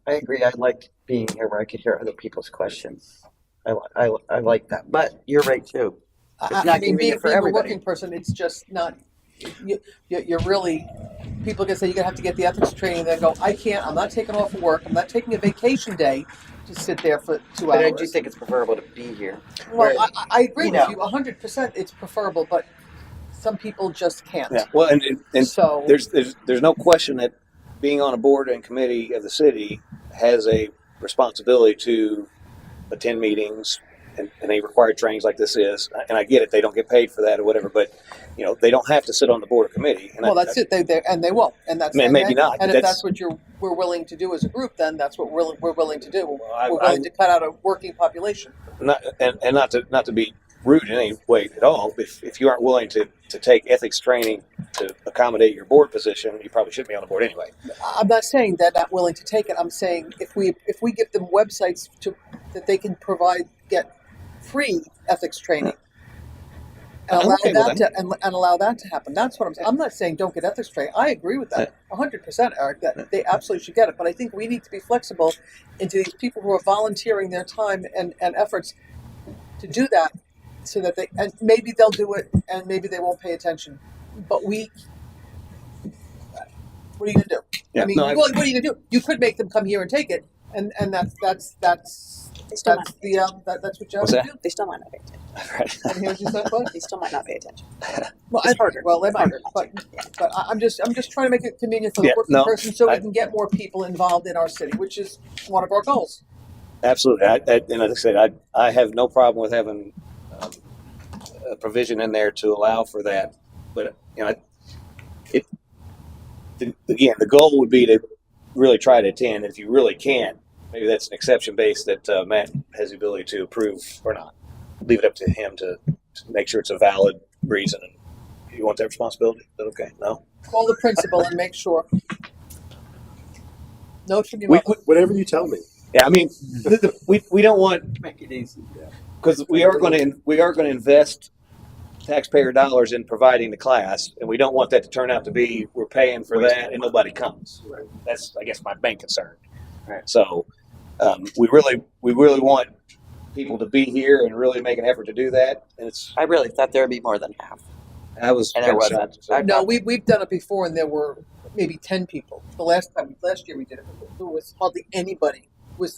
I agree. I liked being here where I could hear other people's questions. I like that. But you're right too. It's not I mean, convenient for being a everybody. working person, it's just not, you're really, people can say you're gonna have to get the ethics training, then go, I'm not taking off of work, I'm not taking a vacation day to sit there for 2 But I hours. do think it's preferable to be here. Well, I agree you with know. you, 100% it's preferable, but some people just can't. Yeah. Well, and So- there's no question that being on a board and committee of the city has a responsibility to attend meetings, and they require trainings like this is. And I get it; they don't get paid for that or whatever, but they don't have to sit on the board or committee. And Well, that's it, and they won't, and that's. Man, maybe not, And but if that's- that's what we're willing to do as a group, then that's what we're willing to do. I- We're willing to cut out a working population. Not to be rude in any way at all. If you aren't willing to take ethics training to accommodate your board position, you probably shouldn't be on the board anyway. I'm not saying they're not willing to take it. I'm saying if we give them websites that they can get free ethics training, and I'm allow okay with that that. and allow that to happen. That's what I'm saying. I'm not saying don't get ethics training. I agree with that 100%, Eric. That they absolutely should get it. But I think we need to be flexible into these people who are volunteering their time and efforts to do that, so that and maybe they'll do it and maybe they won't pay attention. But what are you gonna do? Yeah, I mean, no, I- what are you gonna do? You could make them come here and take it, and that's They still That's might. the, that's what you have What's to that? do. They still might not pay attention. Right. I hear what you said, bud. They still might not pay attention. Well, It's harder. Well, they It's might, harder not but, to. Yeah. but I'm just trying to make it convenient for the Yeah, working no, person so we I- can get more people involved in our city, which is one of our goals. Absolutely. And like I said, I have no problem with having a provision in there to allow for that. But, again, the goal would be to really try to attend. If you really can't, maybe that's an exception base that Matt has the ability to approve or not. Leave it up to him to make sure it's a valid reason. And you want that responsibility? Is that okay? No? Call the principal and make sure. Note from your We- mother. Whatever you tell me. Yeah, I mean, we don't want, Make it easy. because we are going to invest taxpayer dollars in providing the class, and we don't want that to turn out to be we're paying for that and nobody comes. That's, I guess, my main concern. So we really want people to be here and really make an effort to do that. And I really thought there would be more than half. I was And there kinda wasn't. shocked. So- No, we've done it before, and there were maybe 10 people. Last year we did it, there was hardly anybody.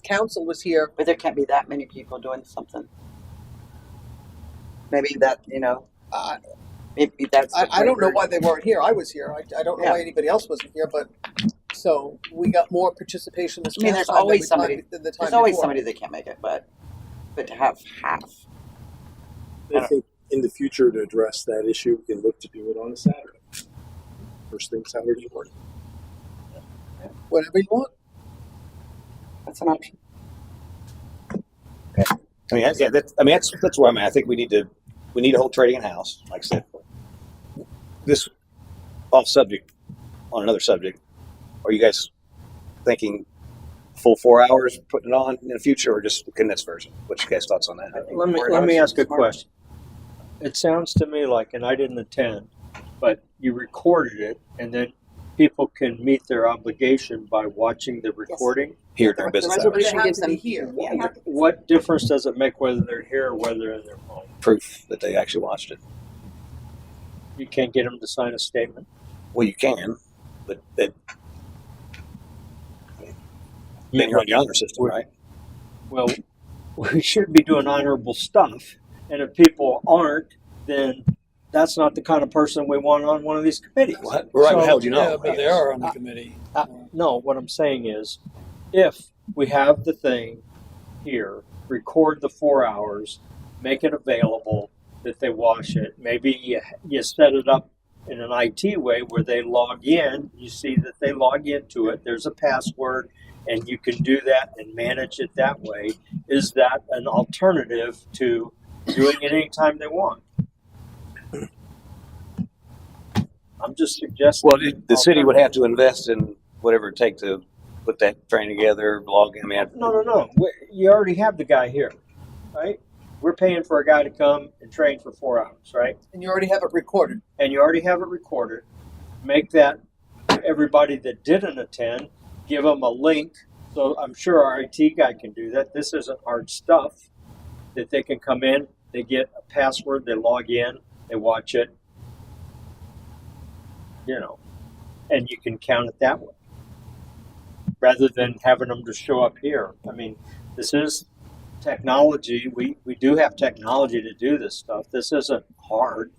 Council was here. But there can't be that many people doing something. Maybe that, maybe that's. the I don't know point why they weren't here. I was here. I don't know Yeah. why anybody else wasn't here, but so we got more participation this I mean, past there's time than always we somebody. did the time There's always before. somebody that can't make it, but to have half. I think in the future to address that issue, we can look to do it on a Saturday. First thing Saturday morning. Whatever you want. That's an option. I mean, that's where I'm at. I think we need to hold trading in house. Like I said, this off subject on another subject. Are you guys thinking full 4 hours putting it on in the future, or just the condensed version? What's your guys' thoughts on that? Let me ask a question. It sounds to me like, and I didn't attend, but you recorded it, and then people can meet their obligation by watching the recording. Here during business hours. Resolution gives them here. What difference does it make whether they're here or whether they're in their home? Proof that they actually watched it. You can't get them to sign a statement. Well, you can, but then you're on the honor system, right? Well, we should be doing honorable stuff, and if people aren't, then that's not the kind of person we want on one of these committees. What? Right? So- How would you know? Yeah, but they are on the committee. No, what I'm saying is, if we have the thing here, record the 4 hours, make it available that they watch it. Maybe you set it up in an IT way where they log in, you see that they log into it, there's a password, and you can do that and manage it that way. Is that an alternative to doing it anytime they want? I'm just suggesting. Well, the city would have to invest in whatever it takes to put that training together, log in. I mean, No. You already have the guy here, right? We're paying for a guy to come and train for 4 hours, right? And you already have it recorded. And you already have it recorded. Make that everybody that didn't attend, give them a link. So I'm sure our IT guy can do that. This isn't hard stuff. That they can come in, they get a password, they log in, they watch it, and you can count it that way. Rather than having them just show up here. I mean, this is technology. We do have technology to do this stuff. This isn't hard.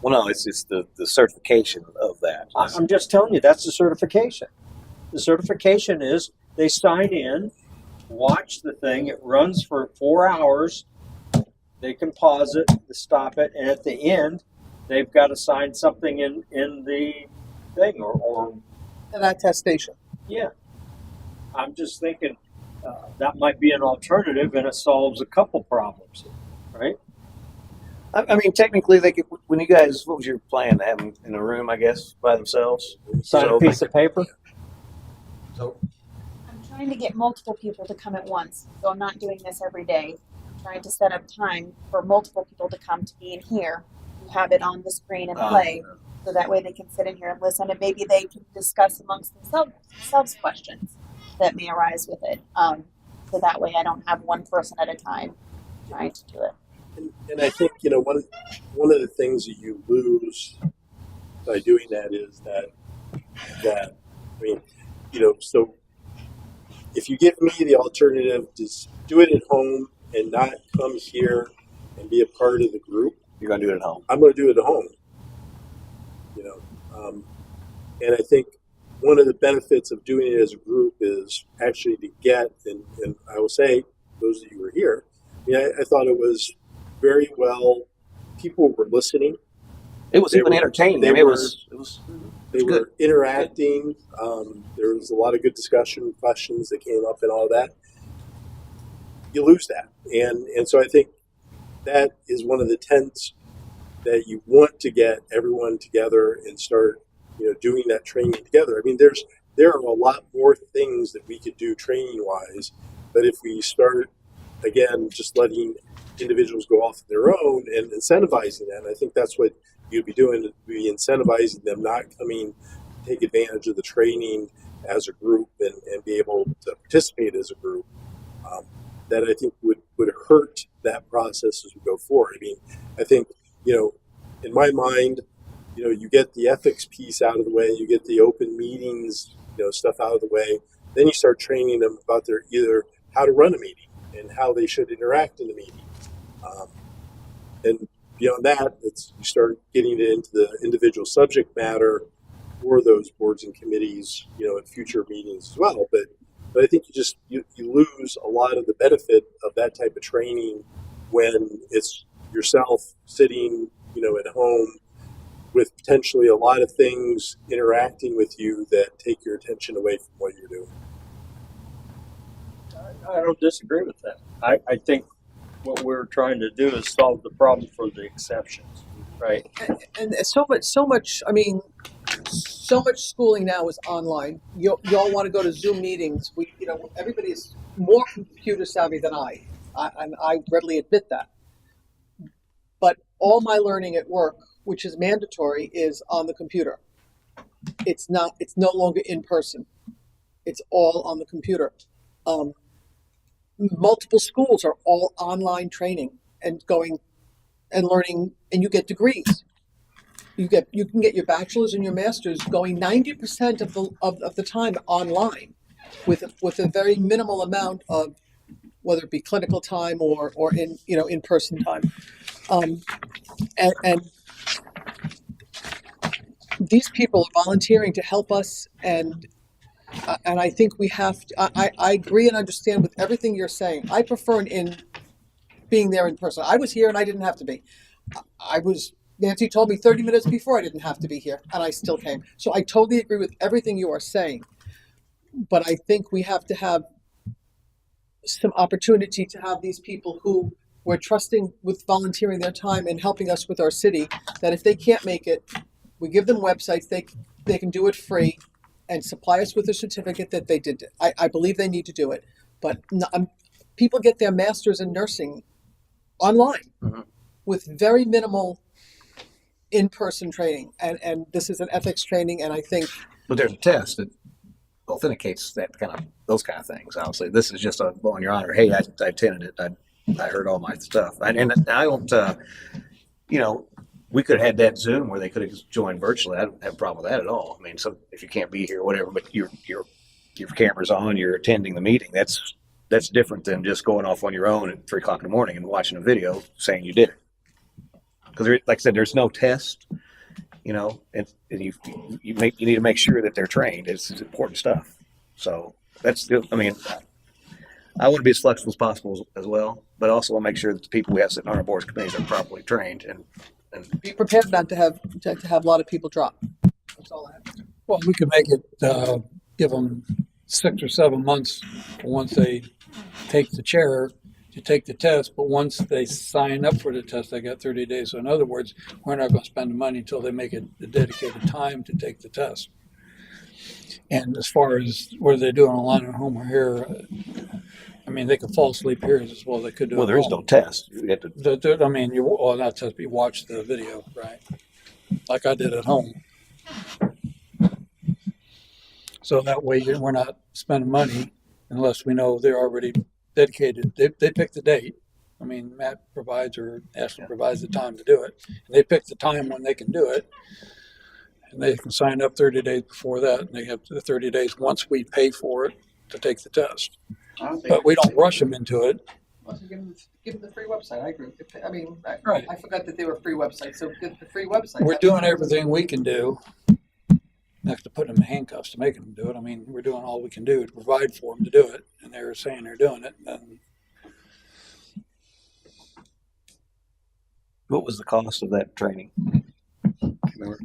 well, no, it's the certification of that. I'm just telling you, that's the certification. The certification is they sign in, watch the thing. It runs for 4 hours. They can pause it, stop it, and at the end, they've got to sign something in the thing or An attestation. yeah. I'm just thinking that might be an alternative, and it solves a couple problems, right? I mean, technically, they could. When you guys, what was your plan to have them in a room? I guess by themselves. Sign a piece of paper. So I'm trying to get multiple people to come at once, so I'm not doing this every day. I'm trying to set up time for multiple people to come to be in here, have it on the screen and play, so that way they can sit in here and listen, and maybe they can discuss amongst themselves questions that may arise with it. So that way I don't have one person at a time trying to do it. And I think, one of the things that you lose by doing that is that I mean, so if you give me the alternative to do it at home and not come here and be a part of the group, You're going to do it at home. I'm going to do it at home. And I think one of the benefits of doing it as a group is actually to get, and I will say, those of you who were here, I thought it was very well, people were listening. It was even entertaining. They I mean, were, it was they good. were interacting. There was a lot of good discussion, questions that came up and all that. You lose that. And so I think that is one of the tents that you want to get everyone together and start doing that training together. I mean, there are a lot more things that we could do training wise, but if we start again just letting individuals go off on their own and incentivizing them, I think that's what you'd be doing, be incentivizing them not coming to take advantage of the training as a group and be able to participate as a group. That I think would hurt that process as we go forward. I mean, I think, in my mind, you get the ethics piece out of the way, you get the open meetings, stuff out of the way, then you start training them about either how to run a meeting and how they should interact in the meeting. And beyond that, you start getting into the individual subject matter for those boards and committees, at future meetings as well. But I think you lose a lot of the benefit of that type of training when it's yourself sitting, at home with potentially a lot of things interacting with you that take your attention away from what you're doing. I don't disagree with that. I think what we're trying to do is solve the problem for the exceptions, right? And so much. I mean, so much schooling now is online. You all want to go to Zoom meetings. Everybody is more computer savvy than I, and I readily admit that. But all my learning at work, which is mandatory, is on the computer. It's no longer in person. It's all on the computer. Multiple schools are all online training and going and learning, and you get degrees. You can get your bachelor's and your master's going 90% of the time online, with a very minimal amount of whether it be clinical time or in person time. And these people are volunteering to help us, and I think we have to, I agree and understand with everything you're saying. I prefer in being there in person. I was here and I didn't have to be. Nancy told me 30 minutes before I didn't have to be here, and I still came. So I totally agree with everything you are saying. But I think we have to have some opportunity to have these people who we're trusting with volunteering their time and helping us with our city, that if they can't make it, we give them websites, they can do it free and supply us with a certificate that they did it. I believe they need to do it. But people get their masters in nursing online with very minimal in-person training. And this is an ethics training, and I think... But there's a test that authenticates those kind of things. Obviously, this is just a blowing your honor. Hey, I attended it. I heard all my stuff. And I don't, we could have had that Zoom where they could have joined virtually. I don't have a problem with that at all. I mean, so if you can't be here or whatever, but your camera's on, you're attending the meeting, that's different than just going off on your own at 3:00 in the morning and watching a video saying you did it. Because like I said, there's no test, and you need to make sure that they're trained. It's important stuff. So I want to be as flexible as possible as well, but also want to make sure that the people we have sitting on our boards committees are properly trained and be prepared not to have a lot of people drop. That's all I have. Well, we could make it, give them 6 or 7 months once they take the chair to take the test, but once they sign up for the test, they got 30 days. So in other words, we're not going to spend the money until they make it a dedicated time to take the test. And as far as whether they do it online or home or here, I mean, they could fall asleep here as well. They could do it. Well, there is no test. You have to. Not test, but you watch the video, right? Like I did at home. So that way we're not spending money unless we know they're already dedicated. They pick the date. I mean, Matt provides or Ashley provides the time to do it. And they pick the time when they can do it. And they can sign up 30 days before that. And they have the 30 days once we pay for it. to take the test. I don't think- But we don't rush them into it. Give them the free website. I agree. I mean, Right. I forgot that they were free websites, so give the free website. We're doing everything we can do. Have to put them in handcuffs to make them do it. I mean, we're doing all we can do to provide for them to do it, and they're saying they're doing it. And What was the cost of that training? Remember?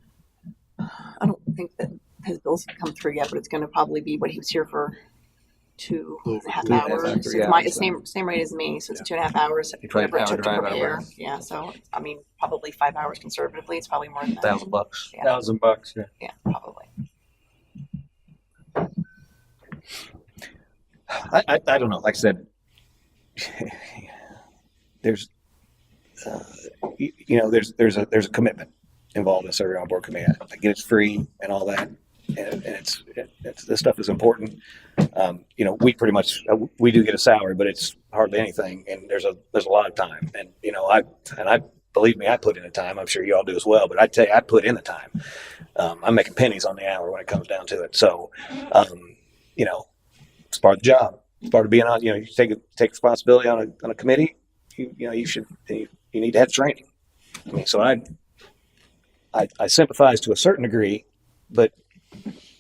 I don't think that his bills have come through yet, but it's going to probably be what he was here for 2.5 hours. three It's hours, same rate as me, so it's 2.5 hours. You try Whatever it hour took to drive, hour prepare. back. Yeah, so I mean, probably 5 hours conservatively. It's probably more than that. $1,000. Yeah. $1,000, yeah. Yeah, probably. I don't know. Like I said, there's there's a commitment involved in serving on board committee. I get it's free and all that, and it's this stuff is important. We pretty much we do get a salary, but it's hardly anything, and there's a lot of time, and I believe me, I put in the time. I'm sure you all do as well, but I tell you, I put in the time. I'm making pennies on the hour when it comes down to it. So, it's part of the job. It's part of being on. You take responsibility on a committee. You need to have training. I mean, so I sympathize to a certain degree, but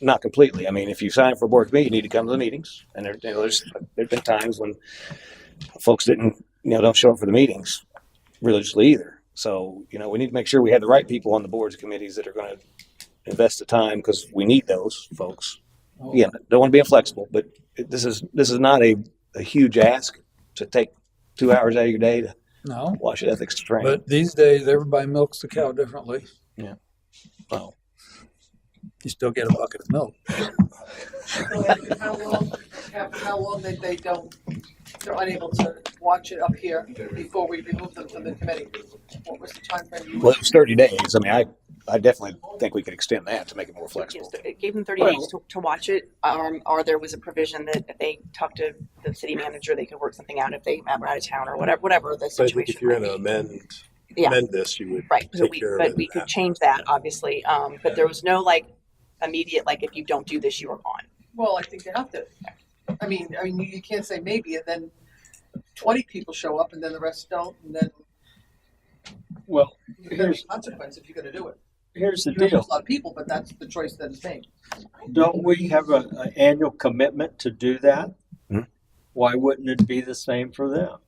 not completely. I mean, if you sign for a board committee, you need to come to the meetings. And there's been times when folks don't show up for the meetings religiously either. So, we need to make sure we have the right people on the boards and committees that are going to invest the time, because we need those folks. Yeah, don't want to be inflexible, but this is not a huge ask to take 2 hours out of your day to no, watch ethics training. but these days everybody milks the cow differently. Yeah. Well, you still get a bucket of milk. How long they're unable to watch it up here before we remove them from the committee? What was the time frame? Well, it was 30 days. I mean, I definitely think we could extend that to make it more flexible. It gave them 30 days to watch it, or there was a provision that if they talked to the city manager, they could work something out if they were out of town or whatever the So I think situation. if you're might going to be. amend this, you would Right, take care of it. we could change that, obviously, but there was no immediate, if you don't do this, you are gone. Well, I think you have to. I mean, you can't say maybe and then 20 people show up and then the rest don't, and then Well, there's going to be consequence if you're going to do it. here's the You know, deal. there's a lot of people, but that's the choice that is made. Don't we have an annual commitment to do that? Hmm. Why wouldn't it be the same for them?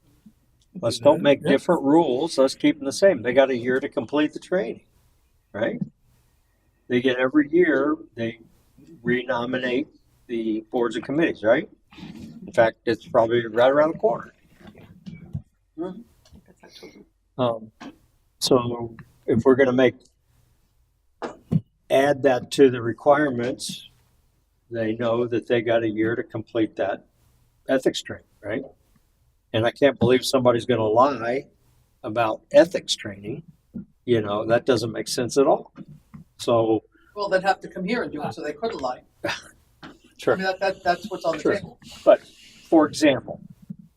Let's don't make different rules. Let's keep them the same. They got a year to complete the training, right? They get every year, they renominate the boards and committees, right? In fact, it's probably right around the corner. So if we're going to add that to the requirements, they know that they got a year to complete that ethics training, right? And I can't believe somebody's going to lie about ethics training. That doesn't make sense at all. So, Well, they'd have to come here and do it, so they couldn't lie. sure. I mean, that's what's on the Sure. table. But for example,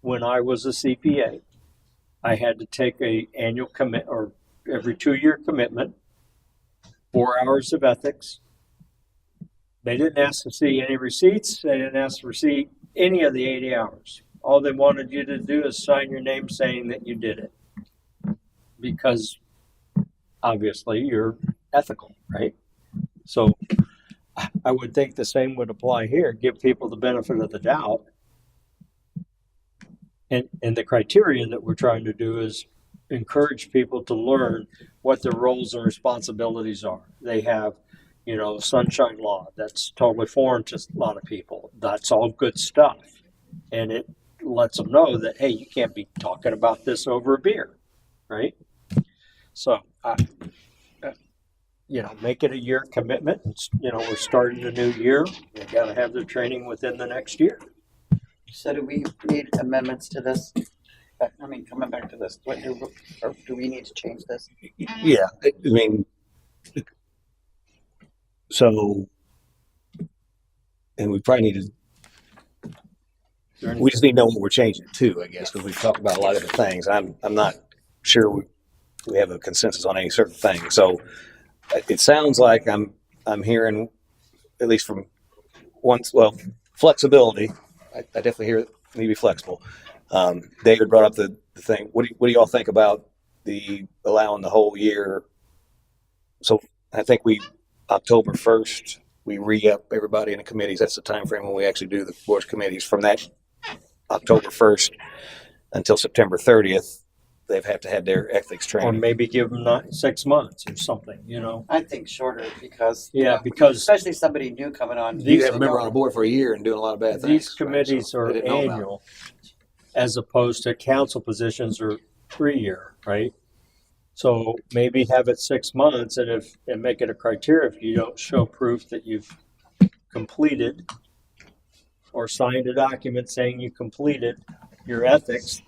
when I was a CPA, I had to take a annual commit or every 2-year commitment, 4 hours of ethics. They didn't ask to see any receipts. They didn't ask to see any of the 80 hours. All they wanted you to do is sign your name saying that you did it. Because obviously you're ethical, right? So I would think the same would apply here. Give people the benefit of the doubt. And the criteria that we're trying to do is encourage people to learn what their roles and responsibilities are. They have, sunshine law. That's totally foreign to a lot of people. That's all good stuff. And it lets them know that, hey, you can't be talking about this over a beer, right? So, make it a year commitment. We're starting a new year. They got to have their training within the next year. So do we need amendments to this? Coming back to this, or do we need to change this? Yeah, I mean, so, and we probably need to. We just need to know what we're changing it to, I guess, because we've talked about a lot of different things. I'm not sure we have a consensus on any certain thing. So it sounds like I'm hearing, at least from flexibility I definitely hear it need to be flexible. David brought up the thing. What do y'all think about the allowing the whole year? So I think October 1st, we re-up everybody in the committees. That's the time frame when we actually do the board's committees. From that October 1st until September 30th, they've had to have their ethics Or training. maybe give them 6 months or something, you know? I think shorter because especially somebody new coming on. You have a member on a board for a year and doing a lot of bad things. These committees right? So are they didn't know about it. annual, as opposed to council positions are 3-year, right? So maybe have it 6 months, and make it a criteria if you don't show proof that you've completed or signed a document saying you completed your ethics,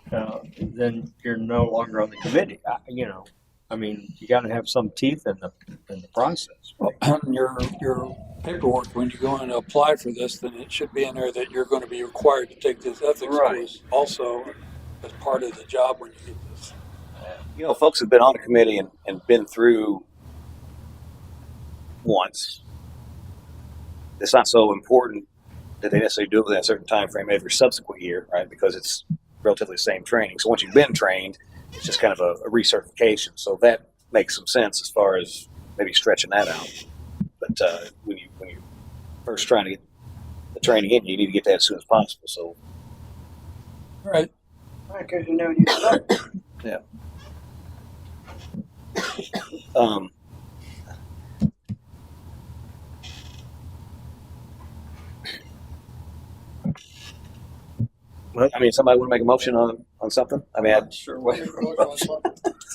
then you're no longer on the committee. You got to have some teeth in the process. Your paperwork, when you go in to apply for this, then it should be in there that you're going to be required to take this ethics course also as part of the job when you get this. Folks have been on the committee and been through once. It's not so important that they necessarily do it within a certain time frame every subsequent year, right? Because it's relatively the same training. So once you've been trained, it's just kind of a recertification. So that makes some sense as far as maybe stretching that out. But when you're first trying to get the training in, you need to get that as soon as possible. So, right, because you know you start. Yeah. Well, somebody want to make a motion on something? I'm sure.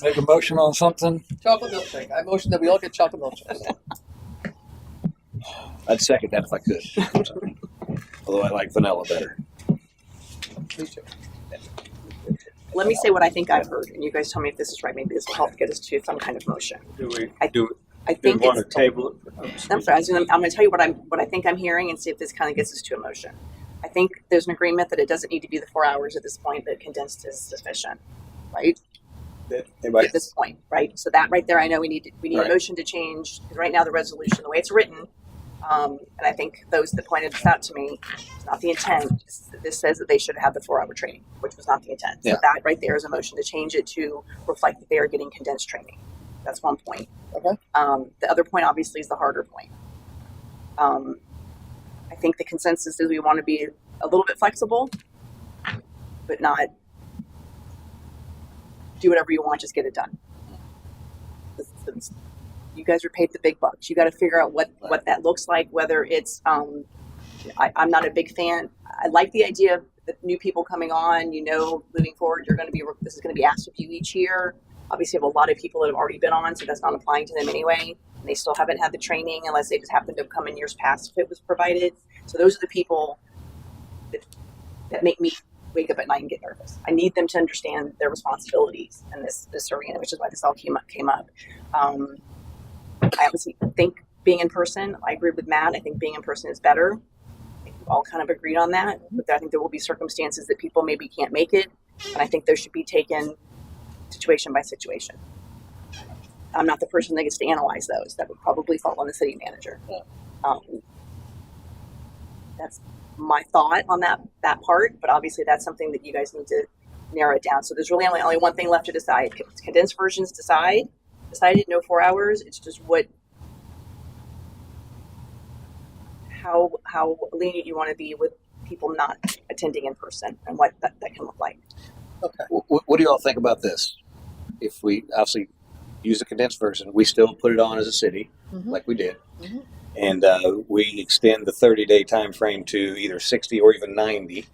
Make a motion on something? Chocolate milkshake. I motion that we all get chocolate milkshakes. I'd second that if I could. Although I like vanilla better. Me too. Let me say what I think I've heard, and you guys tell me if this is right. Maybe this will help get us to some kind of motion. I think want to it's. table it. I'm sorry. I'm going to tell you what I think I'm hearing, and see if this kind of gets us to a motion. I think there's an agreement that it doesn't need to be the 4 hours at this point, that condensed is sufficient, right? At this point, right? So that right there, I know we need Right. a motion to change, because right now the resolution, the way it's written, and I think those that pointed this out to me, it's not the intent. This says that they should have the 4-hour training, which was not the intent. So Yeah. that right there is a motion to change it to reflect that they are getting condensed training. That's one point. Okay. The other point, obviously, is the harder point. I think the consensus is we want to be a little bit flexible, but not do whatever you want, just get it done. You guys are paid the big bucks. You got to figure out what that looks like, whether it's, I'm not a big fan. I like the idea of the new people coming on, moving forward, this is going to be asked of you each year. Obviously, you have a lot of people that have already been on, so that's not applying to them anyway. And they still haven't had the training unless they just happened to have come in years past if it was provided. So those are the people that make me wake up at night and get nervous. I need them to understand their responsibilities in this arena, which is why this all came up. I obviously think being in person, I agree with Matt. I think being in person is better. I think we've all kind of agreed on that. But I think there will be circumstances that people maybe can't make it. And I think those should be taken situation by situation. I'm not the person that gets to analyze those. That would probably fall on the city manager. That's my thought on that part, but obviously that's something that you guys need to narrow it down. So there's really only one thing left to decide. Condensed versions decided, no 4 hours. It's just how lenient you want to be with people not attending in person and what that can look like. Okay. What do you all think about this? If we obviously use the condensed version, we still put it on as a city, like we did. Mm-hmm. And we extend the 30-day time frame to either 60 or even 90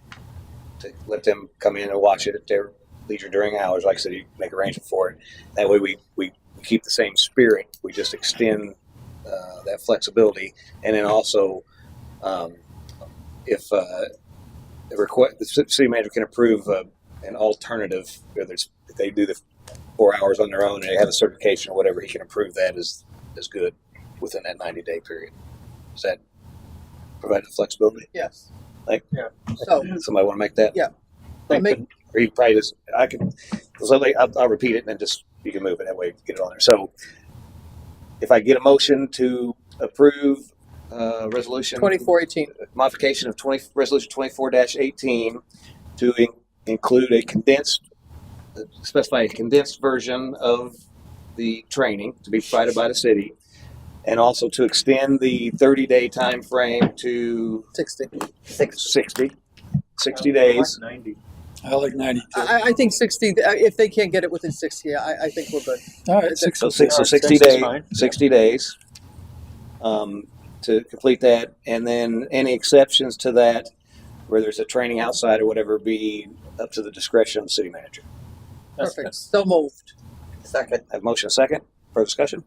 to let them come in and watch it at their leisure during hours. Like I said, you make arrangement for it. That way we keep the same spirit. We just extend that flexibility. And then also, if the city manager can approve an alternative, whether it's if they do the 4 hours on their own and they have a certification or whatever, he can approve that as good within that 90-day period. Does that provide the flexibility? Yes. Yeah. So Somebody want to make that? Yeah. Or you probably just, I'll repeat it and then just, you can move it that way, get it on there. So if I get a motion to approve resolution 2418. modification of resolution 24-18 to include specify a condensed version of the training to be provided by the city, and also to extend the 30-day time frame to 60 days. 90. I like 92. I think 60, if they can't get it within 60, I think we're good. All right, So 60 days to complete that, and then any exceptions to that, where there's a training outside or whatever, be up to the discretion of the city manager. Perfect. So moved. Second. Have a motion, a second. Further discussion?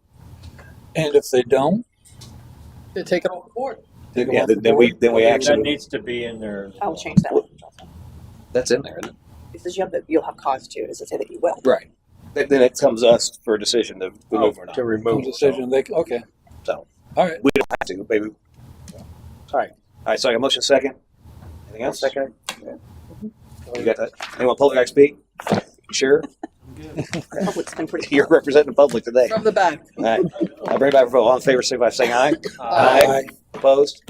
And if they don't, They take it off the board. Yeah, then we That actually, needs to be in there. I'll change that. that's in there, isn't it? It says you'll have cause to. Does it say that you will? Right. Then it comes to us for a decision to remove or not. To remove. decision, they, okay. So All right. we don't have to, maybe. All right, so I got a motion, second. Anything else? Second. You got that? Anyone public like to speak? You sure? Public's been pretty. You're representing the public today. From the back. All right. I'll bring it back for vote. All in favor, signify by saying aye. Aye. Opposed?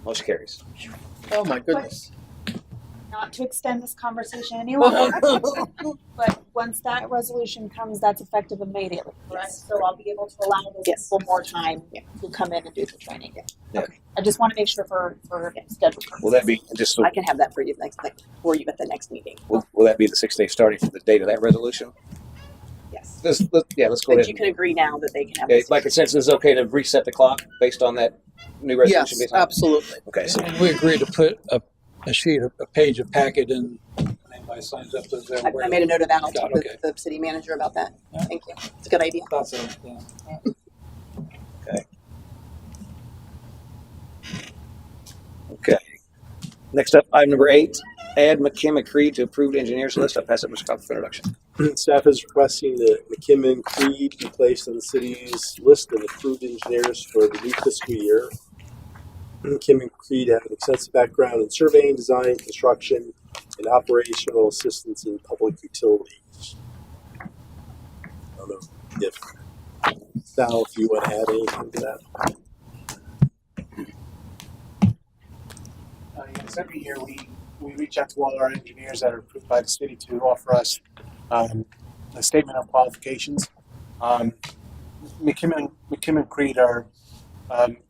Motion carries. Oh, my goodness. Not to extend this conversation any longer, but once that resolution comes, that's effective immediately, correct? So I'll be able to allow those people more time to come in and do the training. Yeah. Okay. I just want to make sure for schedule purposes. Will that be just so? I can have that for you for you at the next meeting. Will that be the 6 days starting from the date of that resolution? Yes. Let's go But ahead. you can agree now that they can have. Okay, this. by consensus, is it okay to reset the clock based on that new resolution? Yes, being signed? absolutely. Okay, so And we agreed to put a sheet, a page, a packet in. Anybody signs up to there. I made a note of that. I'll talk Okay. to the city manager about that. Thank you. It's a good idea. Thought so, yeah. Okay. Next up, item number 8, add McKim Creed to approved engineers list. I'll pass it to Mr. Cobb for introduction. Staff is requesting that McKim Creed be placed on the city's list of approved engineers for the new fiscal year. McKim Creed have an extensive background in surveying, design, construction, and operational assistance in public utilities. I don't know if Sal, if you want to add anything to that. Yes, every year we reach out to all our engineers that are approved by the city to offer us a statement of qualifications. McKim and Creed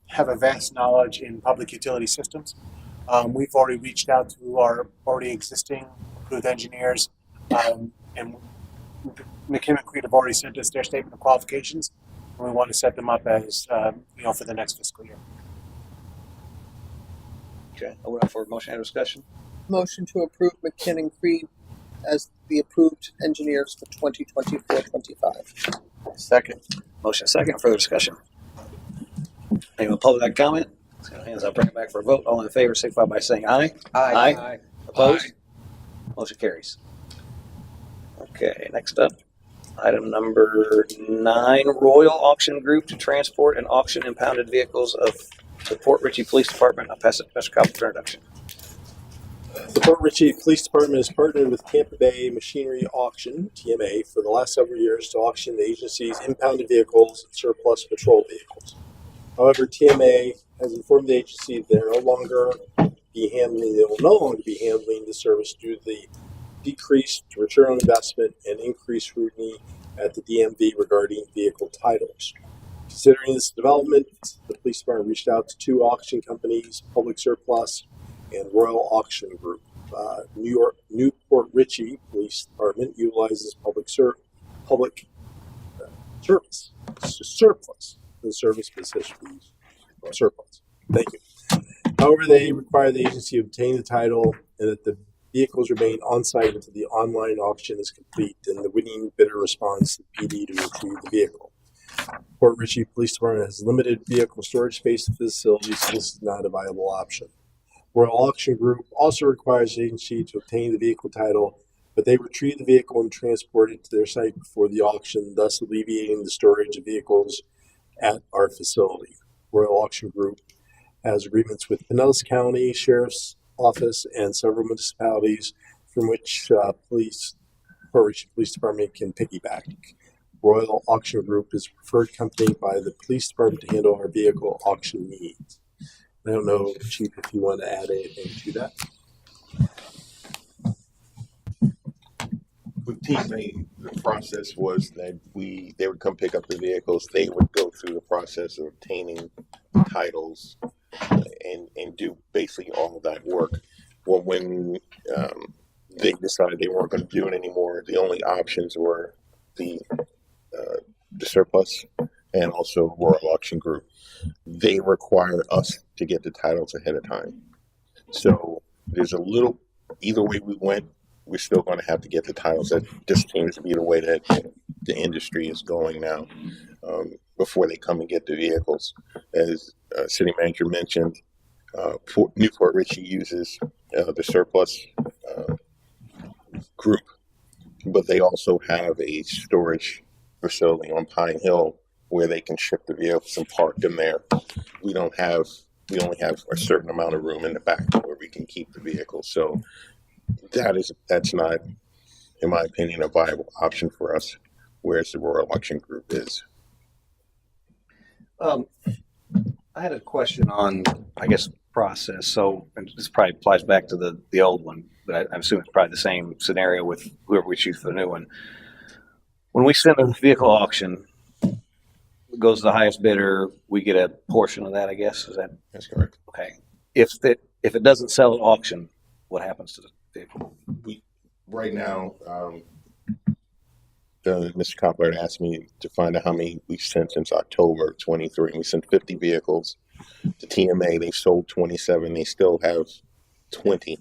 have a vast knowledge in public utility systems. We've already reached out to our already existing approved engineers, and McKim and Creed have already sent us their statement of qualifications, and we want to set them up as for the next fiscal year. Okay, open up for motion and discussion. Motion to approve McKinnon Creed as the approved engineers for 2024-25. Second. Motion second, further discussion. Anyone public like comment? Hands up, bring it back for a vote. All in favor, signify by saying aye. Aye. Opposed? Motion carries. Okay, next up, item number 9, Royal Auction Group to transport and auction impounded vehicles of the Port Richey Police Department. I'll pass it to Mr. Cobb for introduction. The Port Richey Police Department has partnered with Tampa Bay Machinery Auction, TMA, for the last several years to auction the agency's impounded vehicles and surplus patrol vehicles. However, TMA has informed the agency they will no longer be handling the service due to the decreased return on investment and increased scrutiny at the DMV regarding vehicle titles. Considering this development, the police department reached out to 2 auction companies, Public Surplus and Royal Auction Group. Newport Richey Police Department utilizes surplus. The service position surplus. Thank you. However, they require the agency to obtain the title and that the vehicles remain on site until the online auction is complete and the winning bidder responds to the PD to retrieve the vehicle. Port Richey Police Department has limited vehicle storage space at the facility, so this is not a viable option. Royal Auction Group also requires the agency to obtain the vehicle title, but they retrieve the vehicle and transport it to their site before the auction, thus alleviating the storage of vehicles at our facility. Royal Auction Group has agreements with Pinellas County Sheriff's Office and several municipalities from which Port Richey Police Department can piggyback. Royal Auction Group is a preferred company by the police department to handle our vehicle auction needs. I don't know, Chief, if you want to add anything to that. With TMA, the process was that they would come pick up the vehicles. They would go through the process of obtaining titles and do basically all of that work. Well, when they decided they weren't going to do it anymore, the only options were the surplus and also Royal Auction Group. They require us to get the titles ahead of time. So there's a little, either way we went, we're still going to have to get the titles. That just seems to be the way that the industry is going now, before they come and get the vehicles. As City Manager mentioned, Newport Richey uses the surplus group, but they also have a storage facility on Pine Hill where they can ship the vehicles and park them there. We only have a certain amount of room in the back where we can keep the vehicles. So that's not, in my opinion, a viable option for us, whereas the Royal Auction Group is. I had a question on, I guess, process. So, and this probably applies back to the old one, but I assume it's probably the same scenario with whoever we choose for the new one. When we send a vehicle auction, it goes to the highest bidder, we get a portion of that, I guess. That's correct. Okay. If it doesn't sell at auction, what happens to the vehicle? Right now, Mr. Copler asked me to find out how many we've sent since October 23. We sent 50 vehicles to TMA. They sold 27. They still have 20,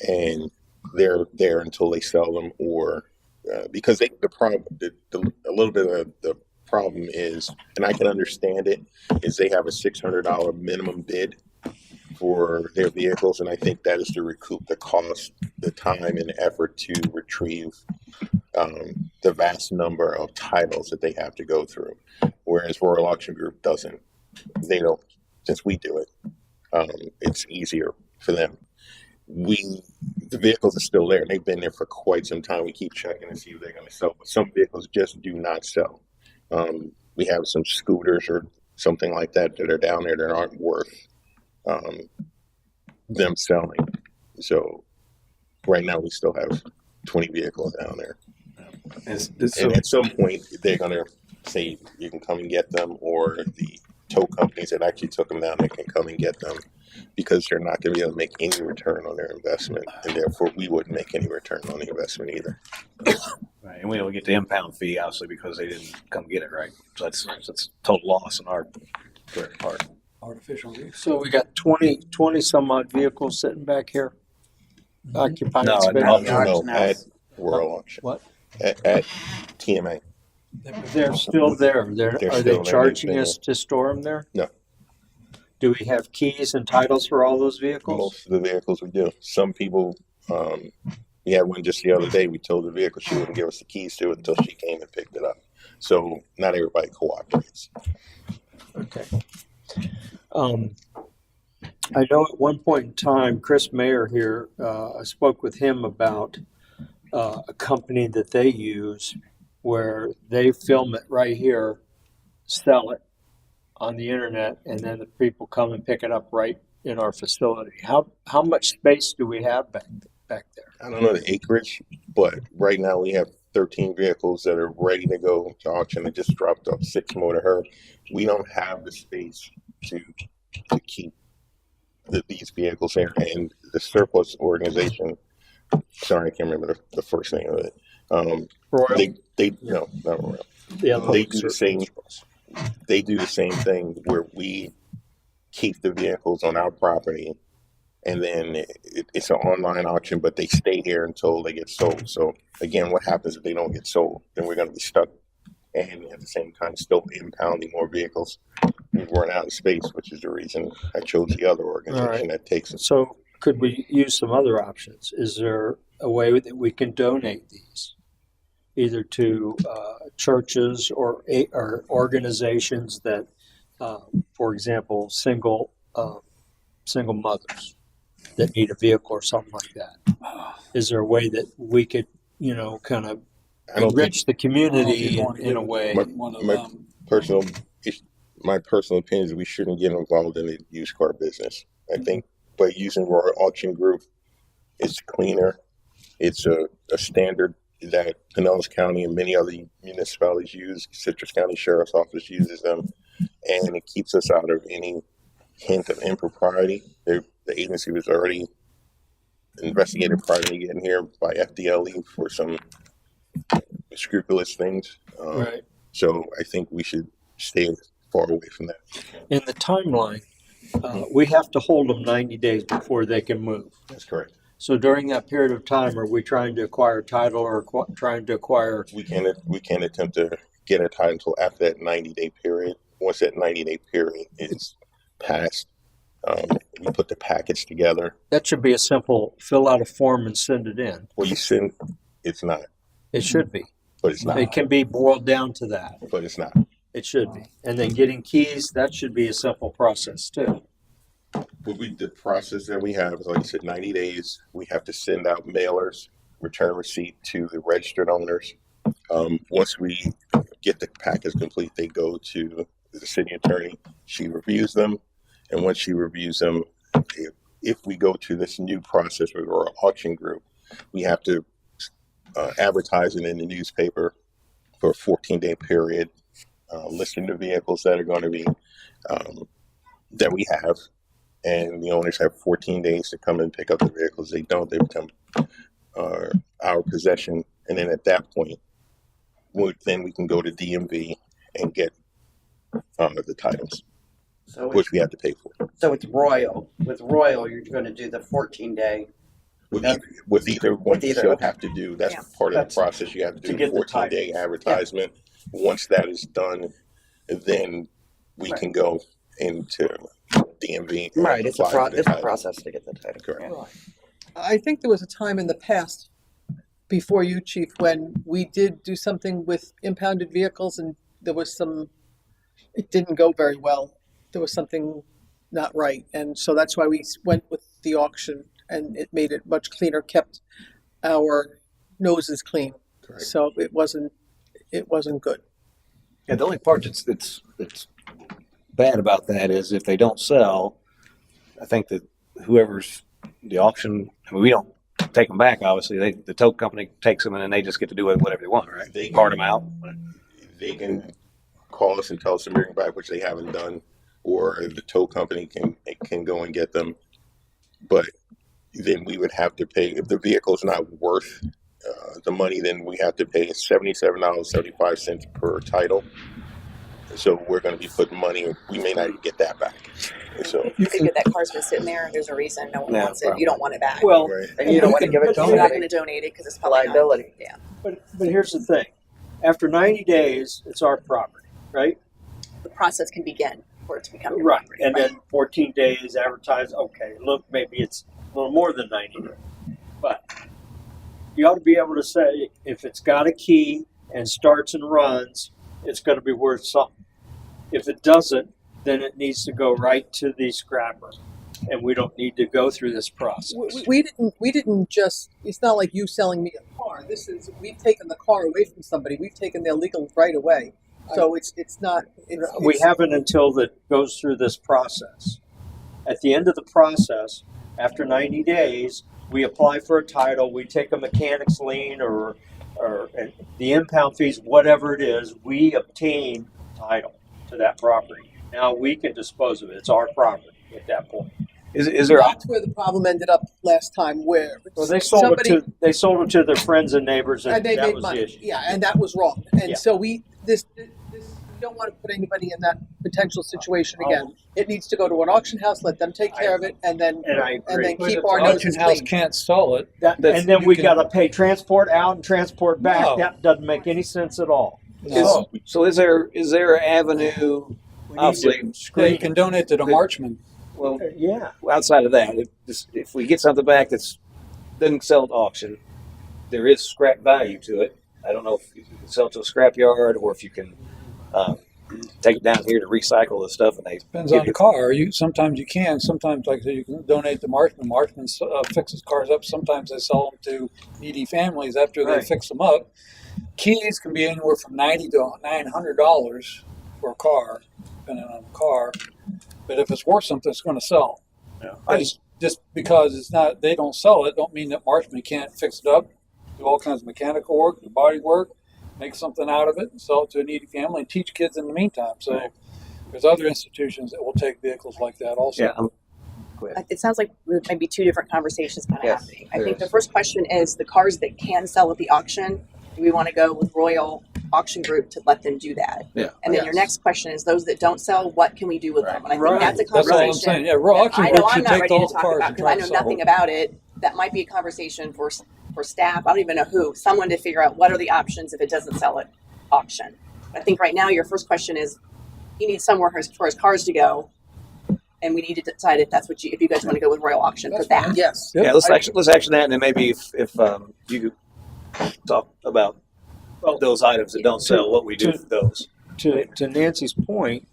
and they're there until they sell them, or because a little bit of the problem is, and I can understand it, is they have a $600 minimum bid for their vehicles, and I think that is to recoup the cost, the time, and effort to retrieve the vast number of titles that they have to go through. Whereas Royal Auction Group doesn't. They don't. Since we do it, it's easier for them. The vehicles are still there, and they've been there for quite some time. We keep checking to see if they're going to sell, but some vehicles just do not sell. We have some scooters or something like that are down there that aren't worth them selling. So right now we still have 20 vehicles down there. And at some point they're going to say you can come and get them, or the tow companies that actually took them down there can come and get them, because they're not going to be able to make any return on their investment, and therefore we wouldn't make any return on the investment either. Right, and we don't get the impound fee, obviously, because they didn't come get it, right? So that's total loss on our part. Artificial reef. So we got 20 some odd vehicles sitting back here, occupied No, space. No, at Royal Auction. What? At TMA. They're still there. They're Are still they there. charging They've us to store them there? No. Do we have keys and titles for all those vehicles? Most of the vehicles we do. Some people, we had one just the other day. We told the vehicle she wouldn't give us the keys to it until she came and picked it up. So not everybody cooperates. Okay. I know at one point in time, Chris Mayer here, I spoke with him about a company that they use where they film it right here, sell it on the internet, and then the people come and pick it up right in our facility. How much space do we have back there? I don't know the acreage, but right now we have 13 vehicles that are ready to go to auction. I just dropped off 6 more to her. We don't have the space to keep these vehicles here. And the surplus organization, sorry, I can't remember the first name of it. Royal? No, not Royal. Yeah, They do the same. They do the same thing where we keep the vehicles on our property, and then it's an online auction, but they stay here until they get sold. So again, what happens if they don't get sold? Then we're going to be stuck, and at the same time still impounding more vehicles. We run out of space, which is the reason I chose the other organization that takes it. So could we use some other options? Is there a way that we can donate these, either to churches or organizations that, for example, single mothers that need a vehicle or something like that? Is there a way that we could, kind of enrich the community in a way? My personal my personal opinion is we shouldn't get involved in the used car business. I think by using Royal Auction Group, it's cleaner. It's a standard that Pinellas County and many other municipalities use. Citrus County Sheriff's Office uses them, and it keeps us out of any hint of impropriety. The agency was already investigated prior to getting here by FDLE for some scrupulous things. Right. So I think we should stay far away from that. In the timeline, we have to hold them 90 days before they can move. That's correct. So during that period of time, are we trying to acquire title or trying to acquire? We can't attempt to get a title until after that 90-day period. Once that 90-day period is passed, we put the package together. That should be a simple fill out a form and send it in. Well, it's not. It should be. But it's not. It can be boiled down to that. But it's not. It should be. And then getting keys, that should be a simple process too. The process that we have is, like I said, 90 days. We have to send out mailers, return receipt to the registered owners. Once we get the package complete, they go to the city attorney. She reviews them. And once she reviews them, if we go to this new process with our auction group, we have to advertise it in the newspaper for a 14-day period, listing the vehicles that are going to be, that we have. And the owners have 14 days to come and pick up the vehicles. They don't, they become our possession. And then at that point, then we can go to DMV and get the titles, which we have to pay for. So with Royal, you're going to do the 14-day. With either one, you still have to do. That's part of the process. You have to do to the 14-day advertisement. Once that is done, then we can go into DMV. Right, it's a process to get the title. Correct. Right. I think there was a time in the past, before you, Chief, when we did do something with impounded vehicles, and there was it didn't go very well. There was something not right, and so that's why we went with the auction, and it made it much cleaner, kept our noses clean. Correct. So it wasn't good. Yeah, the only part that's bad about that is if they don't sell, I think that whoever's the auction, I mean, we don't take them back. Obviously, the tow company takes them and then they just get to do whatever they want, right? They part them out. They can call us and tell us to bring them back, which they haven't done, or the tow company can go and get them. But then we would have to pay, if the vehicle is not worth the money, then we have to pay $77.75 per title. So we're going to be putting money, we may not get that back. So You figure that car's been sitting there and there's a reason no one wants it. You don't want it back. Well, And you don't want to give it to You're not somebody. going to donate it because it's probably not- Liability. Yeah. but here's the thing. After 90 days, it's our property, right? The process can begin for it to become your Right. property. And then 14 days advertise, okay, look, maybe it's a little more than 90 days. But you ought to be able to say, if it's got a key and starts and runs, it's going to be worth something. If it doesn't, then it needs to go right to the scrapper. And we don't need to go through this process. We didn't just, it's not like you selling me a car. We've taken the car away from somebody. We've taken their legal right away. So it's not. We haven't until it goes through this process. At the end of the process, after 90 days, we apply for a title, we take a mechanic's lien or the impound fees, whatever it is, we obtain title to that property. Now we can dispose of it. It's our property at that point. Is there? That's where the problem ended up last time, where Well, they sold it to their friends and neighbors, and they that made was money. the issue. Yeah, and that was wrong. And Yeah. so we don't want to put anybody in that potential situation again. It needs to go to an auction house, let them take care of it, and then I agree. keep But our if the auction noses house clean. can't sell it. And then we got to pay transport out and transport back. No. That doesn't make any sense at all. So is there an avenue? Obviously, Yeah, you can donate to the Marchman. well, Yeah. outside of that, if we get something back that's doesn't sell at auction, there is scrap value to it. I don't know if you can sell it to a scrap yard or if you can take it down here to recycle the stuff. And they Depends on the car. Sometimes you can. Sometimes, like I said, you can donate to Marchman. Marchman fixes cars up. Sometimes they sell them to needy families after they Right. fix them up. Keys can be anywhere from $90 to $900 for a car. depending on the car. But if it's worth something, it's going to sell. Yeah. Just because it's not, they don't sell it, don't mean that Marshman can't fix it up, do all kinds of mechanical work, do body work, make something out of it, and sell it to a needy family, and teach kids in the meantime. So there's other institutions that will take vehicles like that also. Yeah, It sounds like there might be two different conversations kind of Yes, happening. I there think is. the first question is the cars that can sell at the auction, do we want to go with Royal Auction Group to let them do that? Yeah. And then your next question is those that don't sell, what can we do with them? And I think Right. that's a That's all I'm conversation. saying. Yeah, Royal Auction I know Group I'm should not take ready those to talk cars about and because try I to know sell nothing them. about it. That might be a conversation for staff. I don't even know who. Someone to figure out what are the options if it doesn't sell at auction. I think right now your first question is you need somewhere for his cars to go, and we need to decide if that's if you guys want to go with Royal Auction for that. Yes. Yeah, let's action that, and then maybe if you could talk about those items that don't sell, what we do for those. To Nancy's point,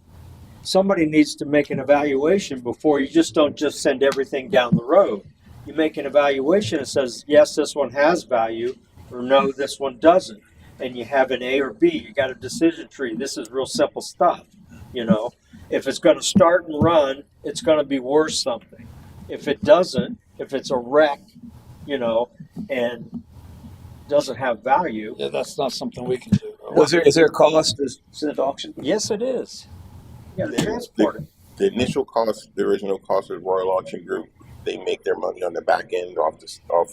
somebody needs to make an evaluation before you don't just send everything down the road. You make an evaluation that says, yes, this one has value, or no, this one doesn't. And you have an A or B. You got a decision tree. This is real simple stuff. You know, if it's going to start and run, it's going to be worth something. If it doesn't, if it's a wreck, you know, and doesn't have value. Yeah, that's not something we can do. Is there a cost to send it to auction? Yes, it is. You got to transport it. The initial cost, the original cost of Royal Auction Group, they make their money on the back end off the seller.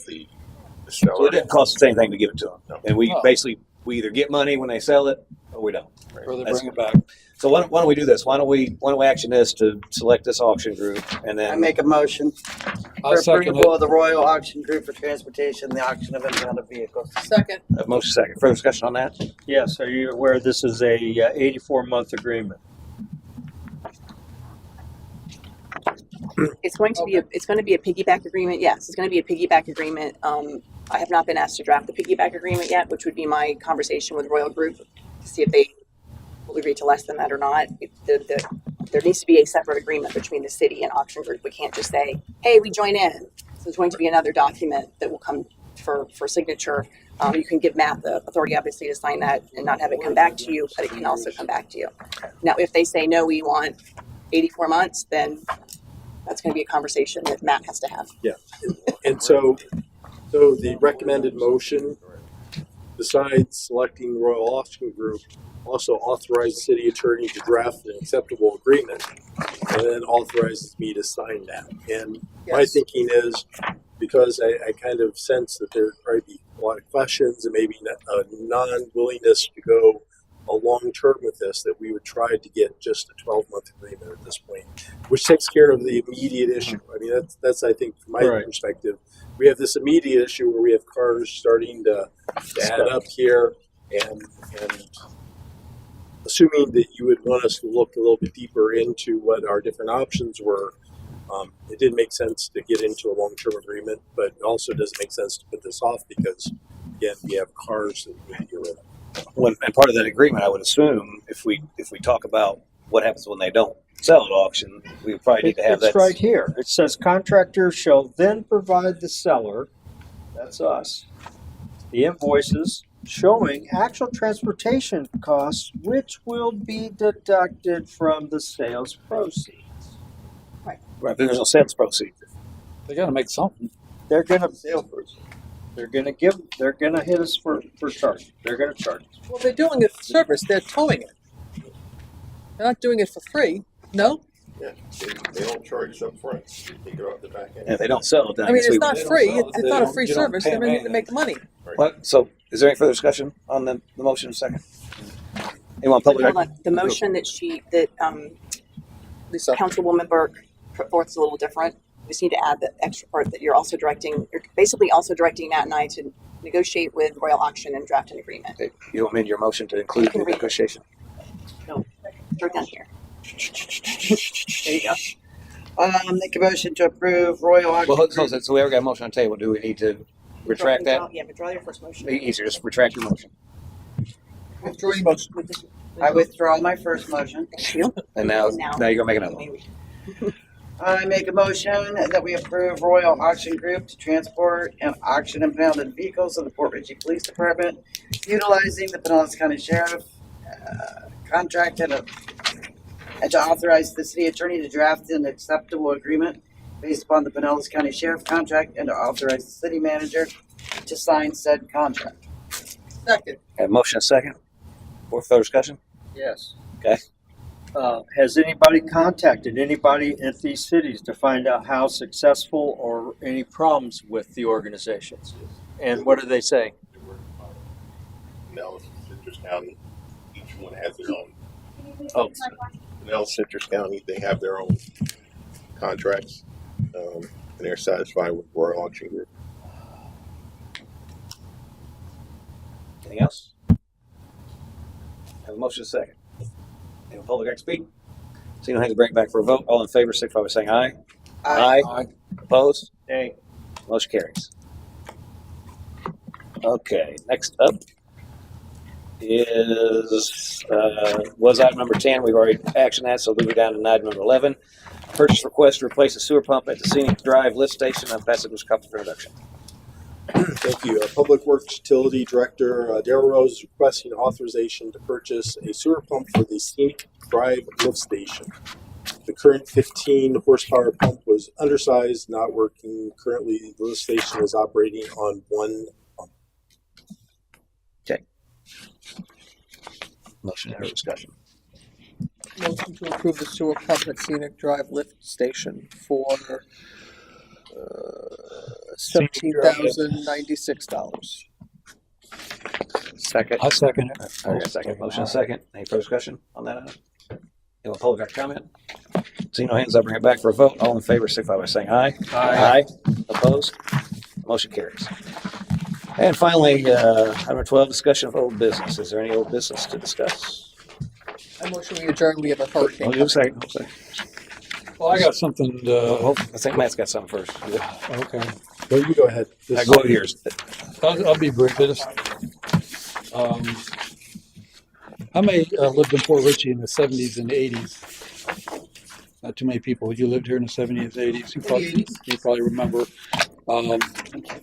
So it didn't cost the same thing to give it to them. No. And we No. basically, we either get money when they sell it or we don't. Or they That's- bring it back. So why don't we do this? Why don't we action this to select this auction group and I then make a motion I'll for second approval it. of the Royal Auction Group for transportation, the auction of impounded vehicles. Second. a motion second. Further discussion on that? Yes, are you aware this is a 84-month agreement? It's going to be a piggyback agreement. Yes, it's going to be a piggyback agreement. I have not been asked to draft the piggyback agreement yet, which would be my conversation with Royal Group to see if they will agree to less than that or not. There needs to be a separate agreement between the city and Auction Group. We can't just say, "Hey, we join in." So there's going to be another document that will come for signature. You can give Matt the authority, obviously, to sign that and not have it come back to you, but it can also come back to you. Now, if they say no, we want 84 months, then that's going to be a conversation that Matt has to have. Yeah. And so the recommended motion, besides selecting the Royal Auction Group, also authorizes the city attorney to draft an acceptable agreement and then authorizes me to sign that. And my thinking is, because I kind of sense that there'd probably be a lot of questions and maybe a non-willingness to go a long term with this, that we would try to get just a 12-month agreement at this point, which takes care of the immediate issue. I mean, that's I think from my Right. perspective, we have this immediate issue where we have cars starting to add up here, and assuming that you would want us to look a little bit deeper into what our different options were, it did make sense to get into a long-term agreement, but it also doesn't make sense to put this off because, again, we have cars that we need to get rid of. and part of that agreement, I would assume, if we talk about what happens when they don't sell at auction, we would probably need to have It's that. right here. It says contractor shall then provide the seller, that's us, the invoices showing actual transportation costs, which will be deducted from the sales proceeds. Right, there's no sales proceeds. They got to make something. They're gonna They're gonna hit us for charge. They're gonna charge us. Well, they're doing it for service. They're towing it. They're not doing it for free. No? Yeah, they don't charge us up front. They take it off the back end. And if they don't sell it, then I mean, guess it's we not would- free. sell it, It's they not a don't- free you don't service. pay They're them going to need to make the money. What? So, is there any further discussion on the motion in a second? Anyone public? Hold on. The motion that Lisa. Councilwoman Burke put forth is a little different. We just need to add the extra part that you're basically also directing Matt and I to negotiate with Royal Auction and draft an agreement. Okay, you amend your motion to include the negotiation. No, they're done here. There you go. Make a motion to approve Royal Auction Well, Group. so we already got a motion on the table. Do we need to retract that? Yeah, withdraw your first motion. Easier, just retract your motion. Withdraw your motion. I withdraw my first motion. And now you're gonna make another one. I make a motion that we approve Royal Auction Group to transport and auction impounded vehicles of the Port Richey Police Department, utilizing the Pinellas County Sheriff contract at a and to authorize the city attorney to draft an acceptable agreement based upon the Pinellas County Sheriff contract and to authorize the city manager to sign said contract. Second. Have a motion and a second. For further discussion? Yes. Okay. Has anybody contacted anybody at these cities to find out how successful or any problems with the organizations? And what do they say? Pinellas, Citrus County, each one has their own. Oh, Pinellas, Citrus County, they have their own contracts, and they're satisfied with Royal Auction Group. Anything else? Have a motion and a second. Any public like to speak? Seeing no hands, bring it back for a vote. All in favor, signify by saying aye. Aye. Opposed? hey, Motion carries. Okay, next up is was item number 10. We've already actioned that, so moving down to item number 11. Purchase request to replace a sewer pump at the Scenic Drive lift station. I'll pass it to Mr. Coppell for introduction. Thank you. Public Works Utility Director Darrell Rose is requesting authorization to purchase a sewer pump for the Scenic Drive lift station. The current 15 horsepower pump was undersized, not working. Currently, the lift station is operating on one pump. Okay. Motion and discussion. Motion to approve the sewer pump at Scenic Drive lift station for $17,096. Second. I second it. Okay, second. Motion and second. Any further discussion on that item? Anyone public like to comment? Seeing no hands, I'll bring it back for a vote. All in favor, signify by saying aye. Aye. Opposed? Motion carries. And finally, item 12, discussion of old business. Is there any old business to discuss? I motion we adjourn. We have a hurricane. Hold on a second. Well, I got something. I think Matt's got something first. Okay. Well, you go ahead. Go with yours. I'll be brief. How many lived in Port Richey in the 70s and 80s? Not too many people. You lived here in the 70s, 80s. You probably remember.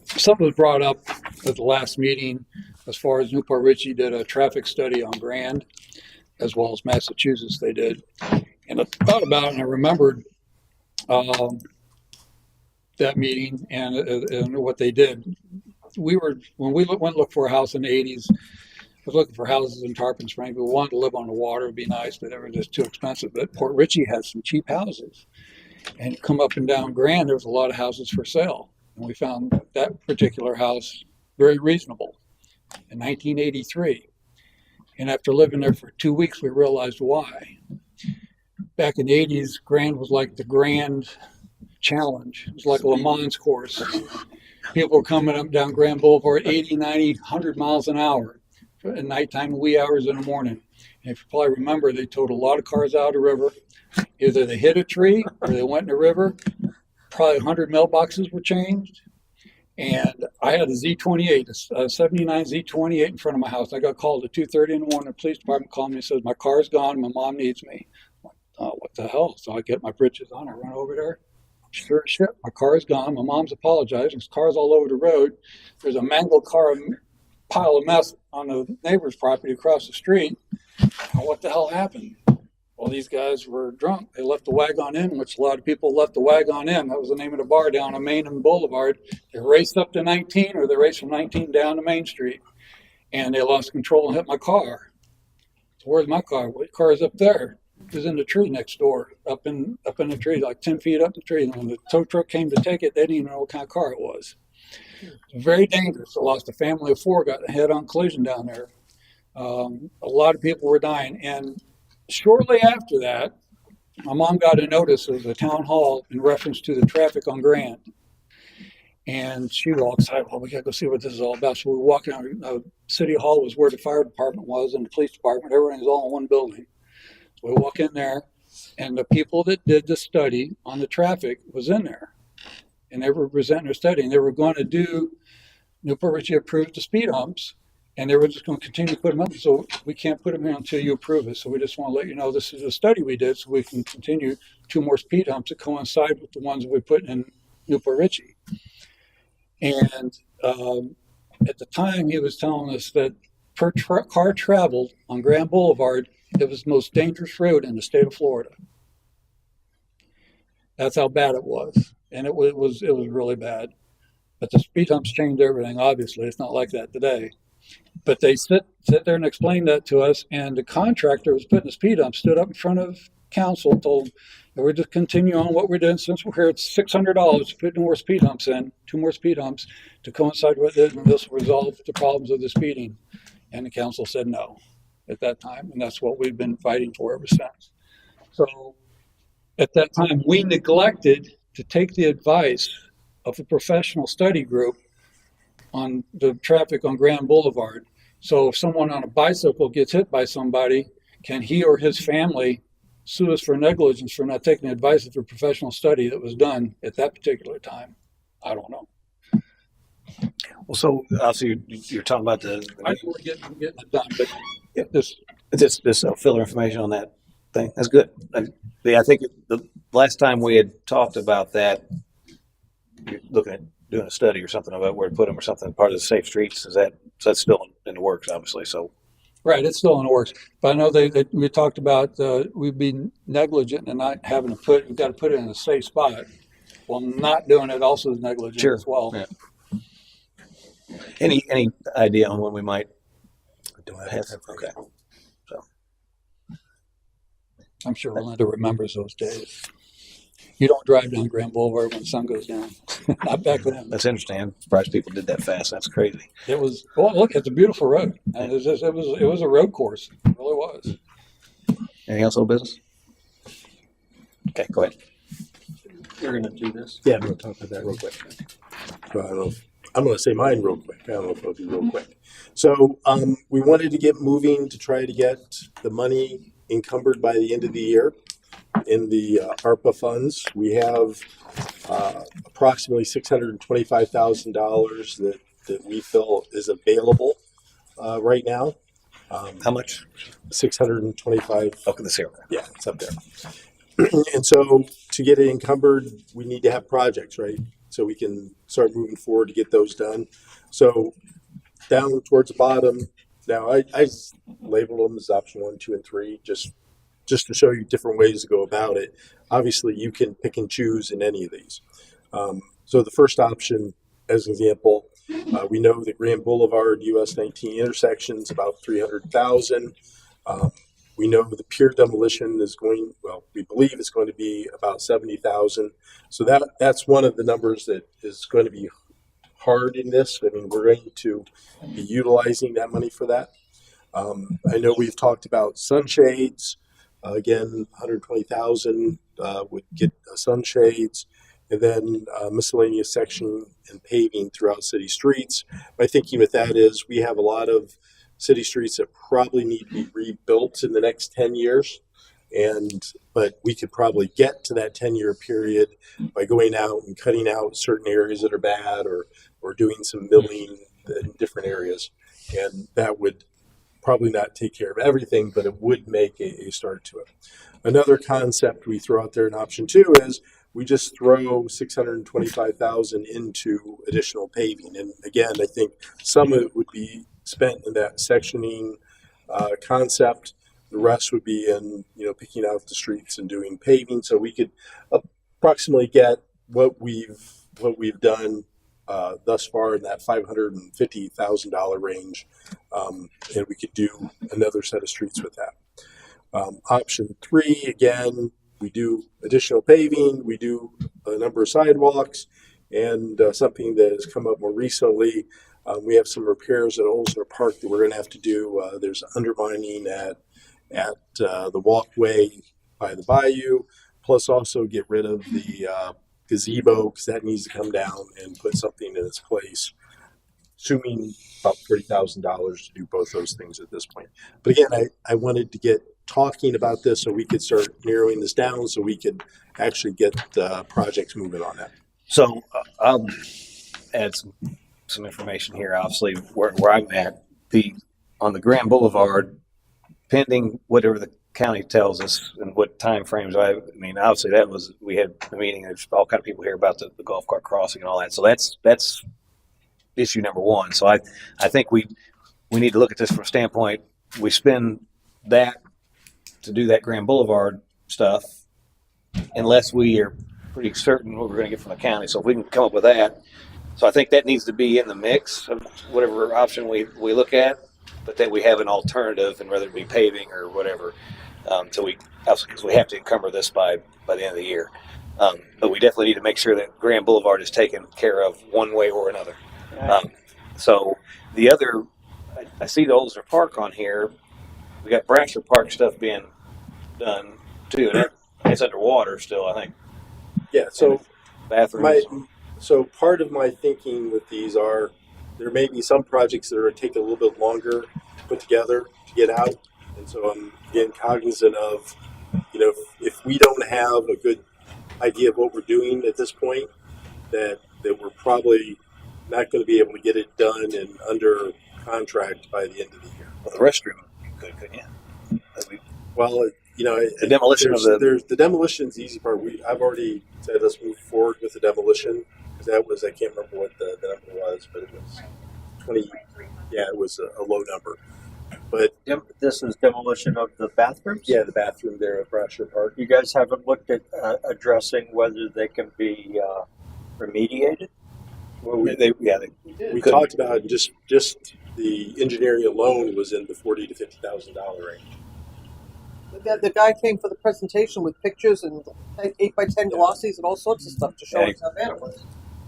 Something was brought up at the last meeting as far as Newport Richey did a traffic study on Grand, as well as Massachusetts they did. And I thought about it and I remembered that meeting and what they did. When we went and looked for a house in the 80s, I was looking for houses in Tarpon Springs. We wanted to live on the water, it'd be nice, but they were just too expensive. But Port Richey had some cheap houses. And come up and down Grand, there was a lot of houses for sale. And we found that particular house very reasonable in 1983. And after living there for 2 weeks, we realized why. Back in the 80s, Grand was like the Grand Challenge. It was like a Le Mans course. People were coming up down Grand Boulevard 80, 90, 100 miles an hour at nighttime, wee hours in the morning. And if you probably remember, they towed a lot of cars out of the river. Either they hit a tree or they went in the river. Probably 100 mailboxes were changed. And I had a Z28, a 79 Z28 in front of my house. I got called at 2:30 in the morning. The police department called me and says, my car's gone. My mom needs me. What the hell? So I get my britches on. I run over there. Sure as shit, my car is gone. My mom's apologizing. There's cars all over the road. There's a mangled car, pile of mess on the neighbor's property across the street. What the hell happened? Well, these guys were drunk. They left the Wagon Inn, which a lot of people left the Wagon Inn. That was the name of the bar down on Main and Boulevard. They raced up to 19, or they raced from 19 down to Main Street. And they lost control and hit my car. So where's my car? What car is up there? It was in the tree next door, up in the tree, like 10 feet up the tree. And when the tow truck came to take it, they didn't even know what kind of car it was. It was very dangerous. I lost a family of 4, got a head-on collision down there. A lot of people were dying. And shortly after that, my mom got a notice of the town hall in reference to the traffic on Grand. And she was all excited, well, we got to go see what this is all about. So we were walking out. City Hall was where the fire department was and the police department. Everything was all in one building. So we walk in there, and the people that did the study on the traffic was in there. And they were presenting their study, and they were going to do, Newport Richey approved the speed humps, and they were just going to continue to put them up. So we can't put them in until you approve it. So we just want to let you know this is a study we did, so we can continue 2 more speed humps that coincide with the ones we put in Newport Richey. And at the time, he was telling us that per car traveled on Grand Boulevard, It was the most dangerous road in the state of Florida. That's how bad it was, and it was really bad. But the speed humps changed everything. Obviously, it's not like that today. But they sit there and explain that to us, and the contractor who was putting the speed hump stood up in front of council, told them, we're just continue on what we're doing. Since we're here, it's $600 to put more speed humps in, 2 more speed humps to coincide with it, and this will resolve the problems of the speeding. And the council said no at that time, and that's what we've been fighting for ever since. So at that time, we neglected to take the advice of a professional study group on the traffic on Grand Boulevard. So if someone on a bicycle gets hit by somebody, can he or his family sue us for negligence for not taking the advice of a professional study that was done at that particular time? I don't know. Well, so obviously you're talking about the. I know we're getting it done, but Yeah. this This filler information on that thing. That's good. I think the last time we had talked about that, you're looking at doing a study or something about where to put them or something, part of the safe streets. So that's still in the works, obviously. So right, it's still in the works. But I know we talked about we'd be negligent and not having to we've got to put it in a safe spot. Well, not doing it also is negligent as well. Yeah. Any idea on when we might do it? Okay. So I'm sure Melinda remembers those days. You don't drive down Grand Boulevard when the sun goes down. Not back then. that's interesting. I'm surprised people did that fast. That's crazy. It was. Well, look, it's a beautiful road, and it was a road course. It really was. Anything else, old business? Okay, go ahead. You're gonna do this? Yeah, I'm going to talk about that real quick. So I don't know if, I'm going to say mine real quick. I don't know if it'll be real quick. So we wanted to get moving to try to get the money encumbered by the end of the year in the ARPA funds. We have approximately $625,000 that we feel is available right now. How much? 625. Okay, this here. Yeah, it's up there. And so to get it encumbered, we need to have projects, right? So we can start moving forward to get those done. So down towards the bottom, now I labeled them as option 1, 2, and 3, just to show you different ways to go about it. Obviously, you can pick and choose in any of these. So the first option, as an example, we know that Grand Boulevard, US 19 intersections, about 300,000. We know the pier demolition is we believe it's going to be about 70,000. So that's one of the numbers that is going to be hard in this. I mean, we're going to be utilizing that money for that. I know we've talked about sunshades. Again, 120,000 would get sunshades, and then miscellaneous section and paving throughout city streets. My thinking with that is we have a lot of city streets that probably need to be rebuilt in the next 10 years. But we could probably get to that 10-year period by going out and cutting out certain areas that are bad or doing some milling in different areas. And that would probably not take care of everything, but it would make a start to it. Another concept we throw out there in option 2 is we just throw $625,000 into additional paving. And again, I think some of it would be spent in that sectioning concept. The rest would be in, picking out the streets and doing paving. So we could approximately get what we've done thus far in that $550,000 range, and we could do another set of streets with that. Option 3, again, we do additional paving, we do a number of sidewalks, and something that has come up more recently. We have some repairs at Olsner Park that we're going to have to do. There's undermining at the walkway by the bayou, plus also get rid of the gazebo because that needs to come down and put something in its place, assuming about $40,000 to do both those things at this point. But again, I wanted to get talking about this so we could start narrowing this down so we could actually get projects moving on that. So I'll add some information here. Obviously, where I'm at, on the Grand Boulevard, pending whatever the county tells us and what time frames. Obviously we had a meeting. There's all kind of people here about the golf cart crossing and all that. So that's issue number 1. So I think we need to look at this from a standpoint. We spend that to do that Grand Boulevard stuff unless we are pretty certain what we're going to get from the county. So if we can come up with that, so I think that needs to be in the mix of whatever option we look at, but that we have an alternative, and whether it be paving or whatever, because we have to encumber this by the end of the year. But we definitely need to make sure that Grand Boulevard is taken care of one way or another. So the other, I see the Oldsner Park on here. We got Brasher Park stuff being done too, and it's underwater still, I think. Yeah. So bathrooms. So part of my thinking with these are there may be some projects that are taking a little bit longer to put together to get out, and so I'm again cognizant of, if we don't have a good idea of what we're doing at this point, that we're probably not going to be able to get it done and under contract by the end of the year. Well, the restroom, you couldn't you? Well, the demolition of there's the demolition's the easy part. I've already said let's move forward with the demolition, because that was, I can't remember what the number was, but it was 20. Yeah, it was a low number. But This is demolition of the bathrooms? yeah, the bathroom there at Brasher Park. You guys haven't looked at addressing whether they can be remediated? Well, we they talked about just the engineering alone was in the $40,000 to $50,000 range. The guy came for the presentation with pictures and 8x10 glossies and all sorts of stuff to show us how bad it was.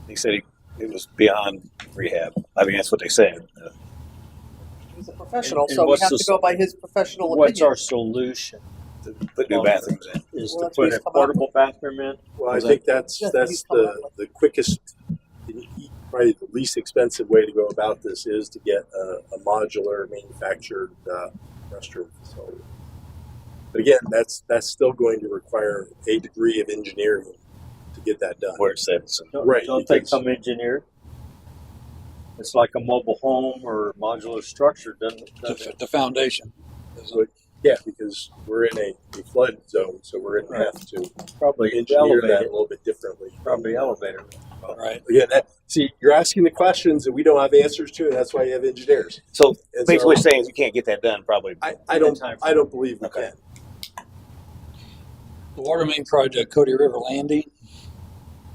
He said it was beyond rehab. I mean, that's what they said. He's a professional, And so we what's have the- to go by his professional What's opinion. our solution? To put new bathrooms in. Is Well, to that's what put he's a come up portable bathroom in? Well, I think that's the quickest, probably the least expensive way to go about this is to get a modular manufactured restroom facility. But again, that's still going to require a degree of engineering to get that done. Where it says, Right, Don't they because- come engineered? It's like a mobile home or modular structure, doesn't it? The foundation. So, yeah, because we're in a flood zone, so we're going to have to Probably engineer that elevated. a little bit differently. Probably elevator. Right. Again, you're asking the questions that we don't have answers to, and that's why you have engineers. So And basically, so- what you're saying is you can't get that done probably. I don't believe we can. The water main project, Cody River Landing,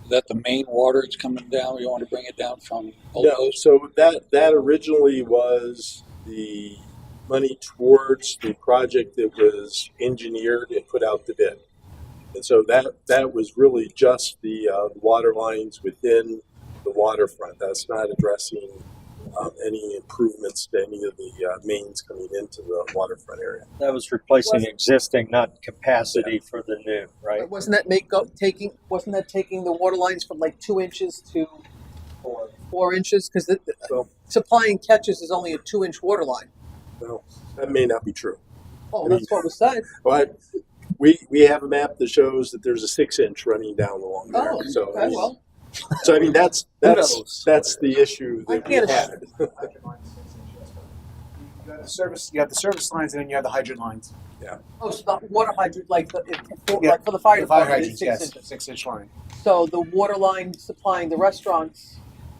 is that the main water that's coming down? You want to bring it down from Old No, Post? so that originally was the money towards the project that was engineered and put out the bid. And so that was really just the water lines within the waterfront. That's not addressing any improvements to any of the mains coming into the waterfront area. That was replacing existing, not capacity for the new, right? Wasn't that taking the water lines from like 2 inches to 4 inches? Because supplying catches is only a 2-inch water line. Well, that may not be true. Oh, that's what was said. But we have a map that shows that there's a 6-inch running down along there. Oh, So, okay, well. so I mean that's knows? the issue that we can't- had. You have the service lines, and then you have the hydrant lines. Yeah. Oh, so the water hydrant, like for the The fire fire department, hydrants, is 6 yes, inches. 6-inch line. So the water line supplying the restaurants,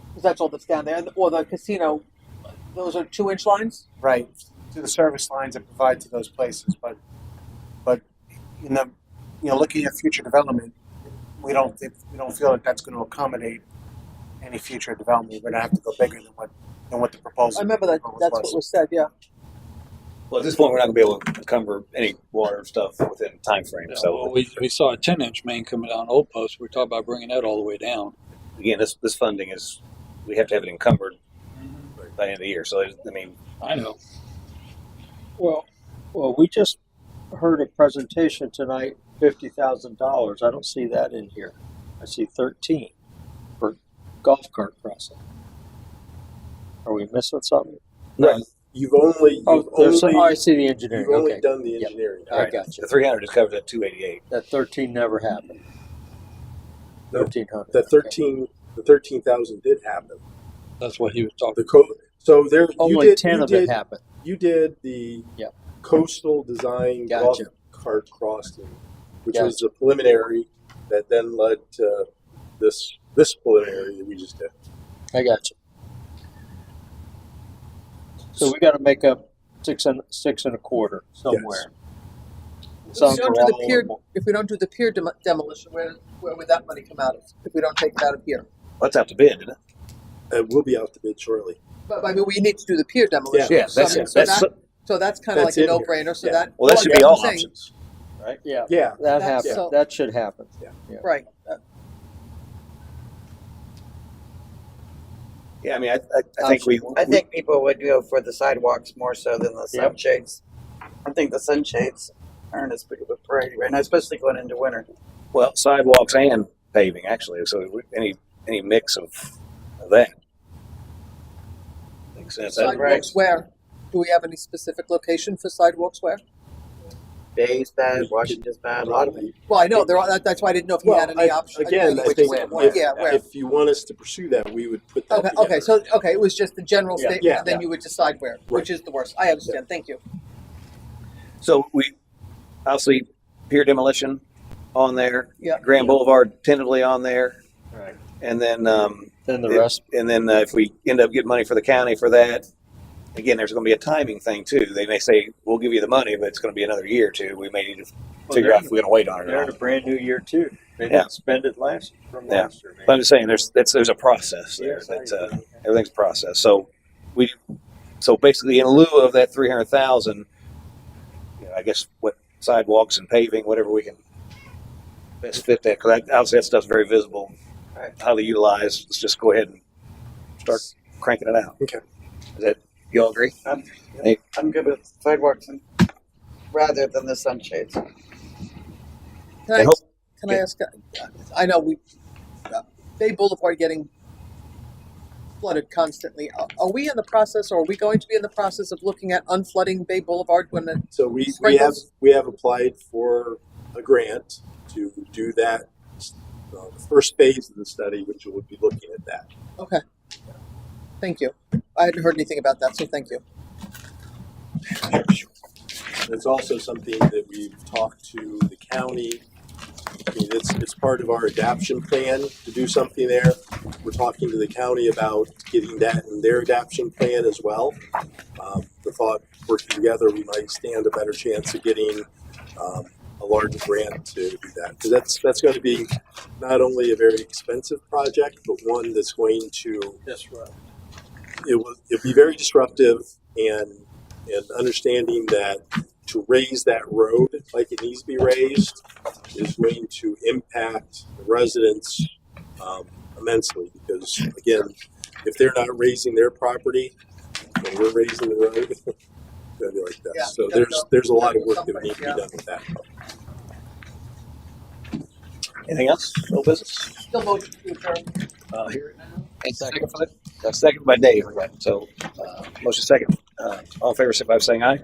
because that's all that's down there, or the casino, those are 2-inch lines? Right, to the service lines that provide to those places, but in the, looking at future development, we don't feel that that's going to accommodate any future development. We're going to have to go bigger than what the proposal. I remember that's what was said, yeah. Well, at this point, we're not going to be able to encumber any water stuff within time frame. So Well, we saw a 10-inch main coming down Old Post. We talked about bringing that all the way down. again, this funding is, we have to have it encumbered by the end of the year. So I mean, I know. Well, we just heard a presentation tonight, $50,000. I don't see that in here. I see 13 for golf cart crossing. Are we missing something? No, you've only I see the engineering. You've only Okay. done the engineering. I got you. the 300 is covered at 288. That 13 never happened. No, 1,300. The 13,000 did happen. That's what he was talking. So there, Only 10 of it happened. You did the coastal design golf cart crossing, which was a preliminary that then led to this preliminary that we just did. I got you. So we got to make up six and a quarter somewhere. some If we don't for do the all pier, of them. if we don't do the pier demolition, where would that money come out of? If we don't take it out of here? That's out to bid, isn't it? It will be out to bid shortly. But I mean, we need to do the pier demolition. Yeah, So, I that's mean, it. So that's kind of like That's a in here. no-brainer. So Yeah. that. Well, that should I be guess all I'm saying- options, right? Yeah, Yeah. that That's- happens. so- That should happen. Yeah. Right. Yeah, I mean, I think we. I think people would go for the sidewalks more so than the Yep. sunshades. I think the sunshades aren't as big of a priority right now, especially going into winter. Well, sidewalks and paving, actually. So any mix of that makes sense. Sidewalks where? Do we have any specific location for sidewalks where? Bay's bad, Washington's bad, a lot of them. Well, I know they're all, that's why I didn't know if you had any option. Again, I which think way. if, Yeah, where? if you want us to pursue that, we would put that Okay, together. okay, so, okay, it was just the general Yeah. statement, Yeah, and then yeah. you would decide where, which is the worst. I understand, thank you. So we obviously pier demolition on there. Yeah. Grand Boulevard tentatively on there, Right. and then Then the rest. And then if we end up getting money for the county for that, again, there's going to be a timing thing too. They may say we'll give you the money, but it's going to be another year or two. We may need to figure out if we're going to wait on it They're or in a not. brand new year too. They Yeah. didn't spend it last year. Yeah. But I'm just saying there's a process there. Yes, I That, agree. everything's a process. So so basically in lieu of that 300,000, I guess what sidewalks and paving, whatever we can best fit that, because obviously that stuff's very visible, highly utilized. Let's just go ahead and start cranking it out. Okay. Is that, you all agree? Hey. I'm good with sidewalks and rather than the sunshades. Can I, hope- can I ask, I know Bay Boulevard getting flooded constantly. Are we in the process, or are we going to be in the process of looking at unflooding Bay Boulevard when the So we sprinkles? have applied for a grant to do that, the first phase of the study, which would be looking at that. Okay. Thank you. I hadn't heard anything about that, so thank you. It's also something that we've talked to the county. I mean, it's part of our adaption plan to do something there. We're talking to the county about getting that in their adaption plan as well. The thought, working together, we might stand a better chance of getting a larger grant to do that. Because that's going to be not only a very expensive project, but one that's going to it'll be very disruptive, and understanding that to raise that road like it needs to be raised is going to impact the residents immensely, because again, if they're not raising their property and we're raising the road, it's going to be like that. Yeah, So you gotta there's a go- lot of you work gotta that go needs to be somewhere, done with that. Anything else? No business? Still motion to adjourn. Here it now. Second by Dave. So motion second. All in favor, signify by saying aye.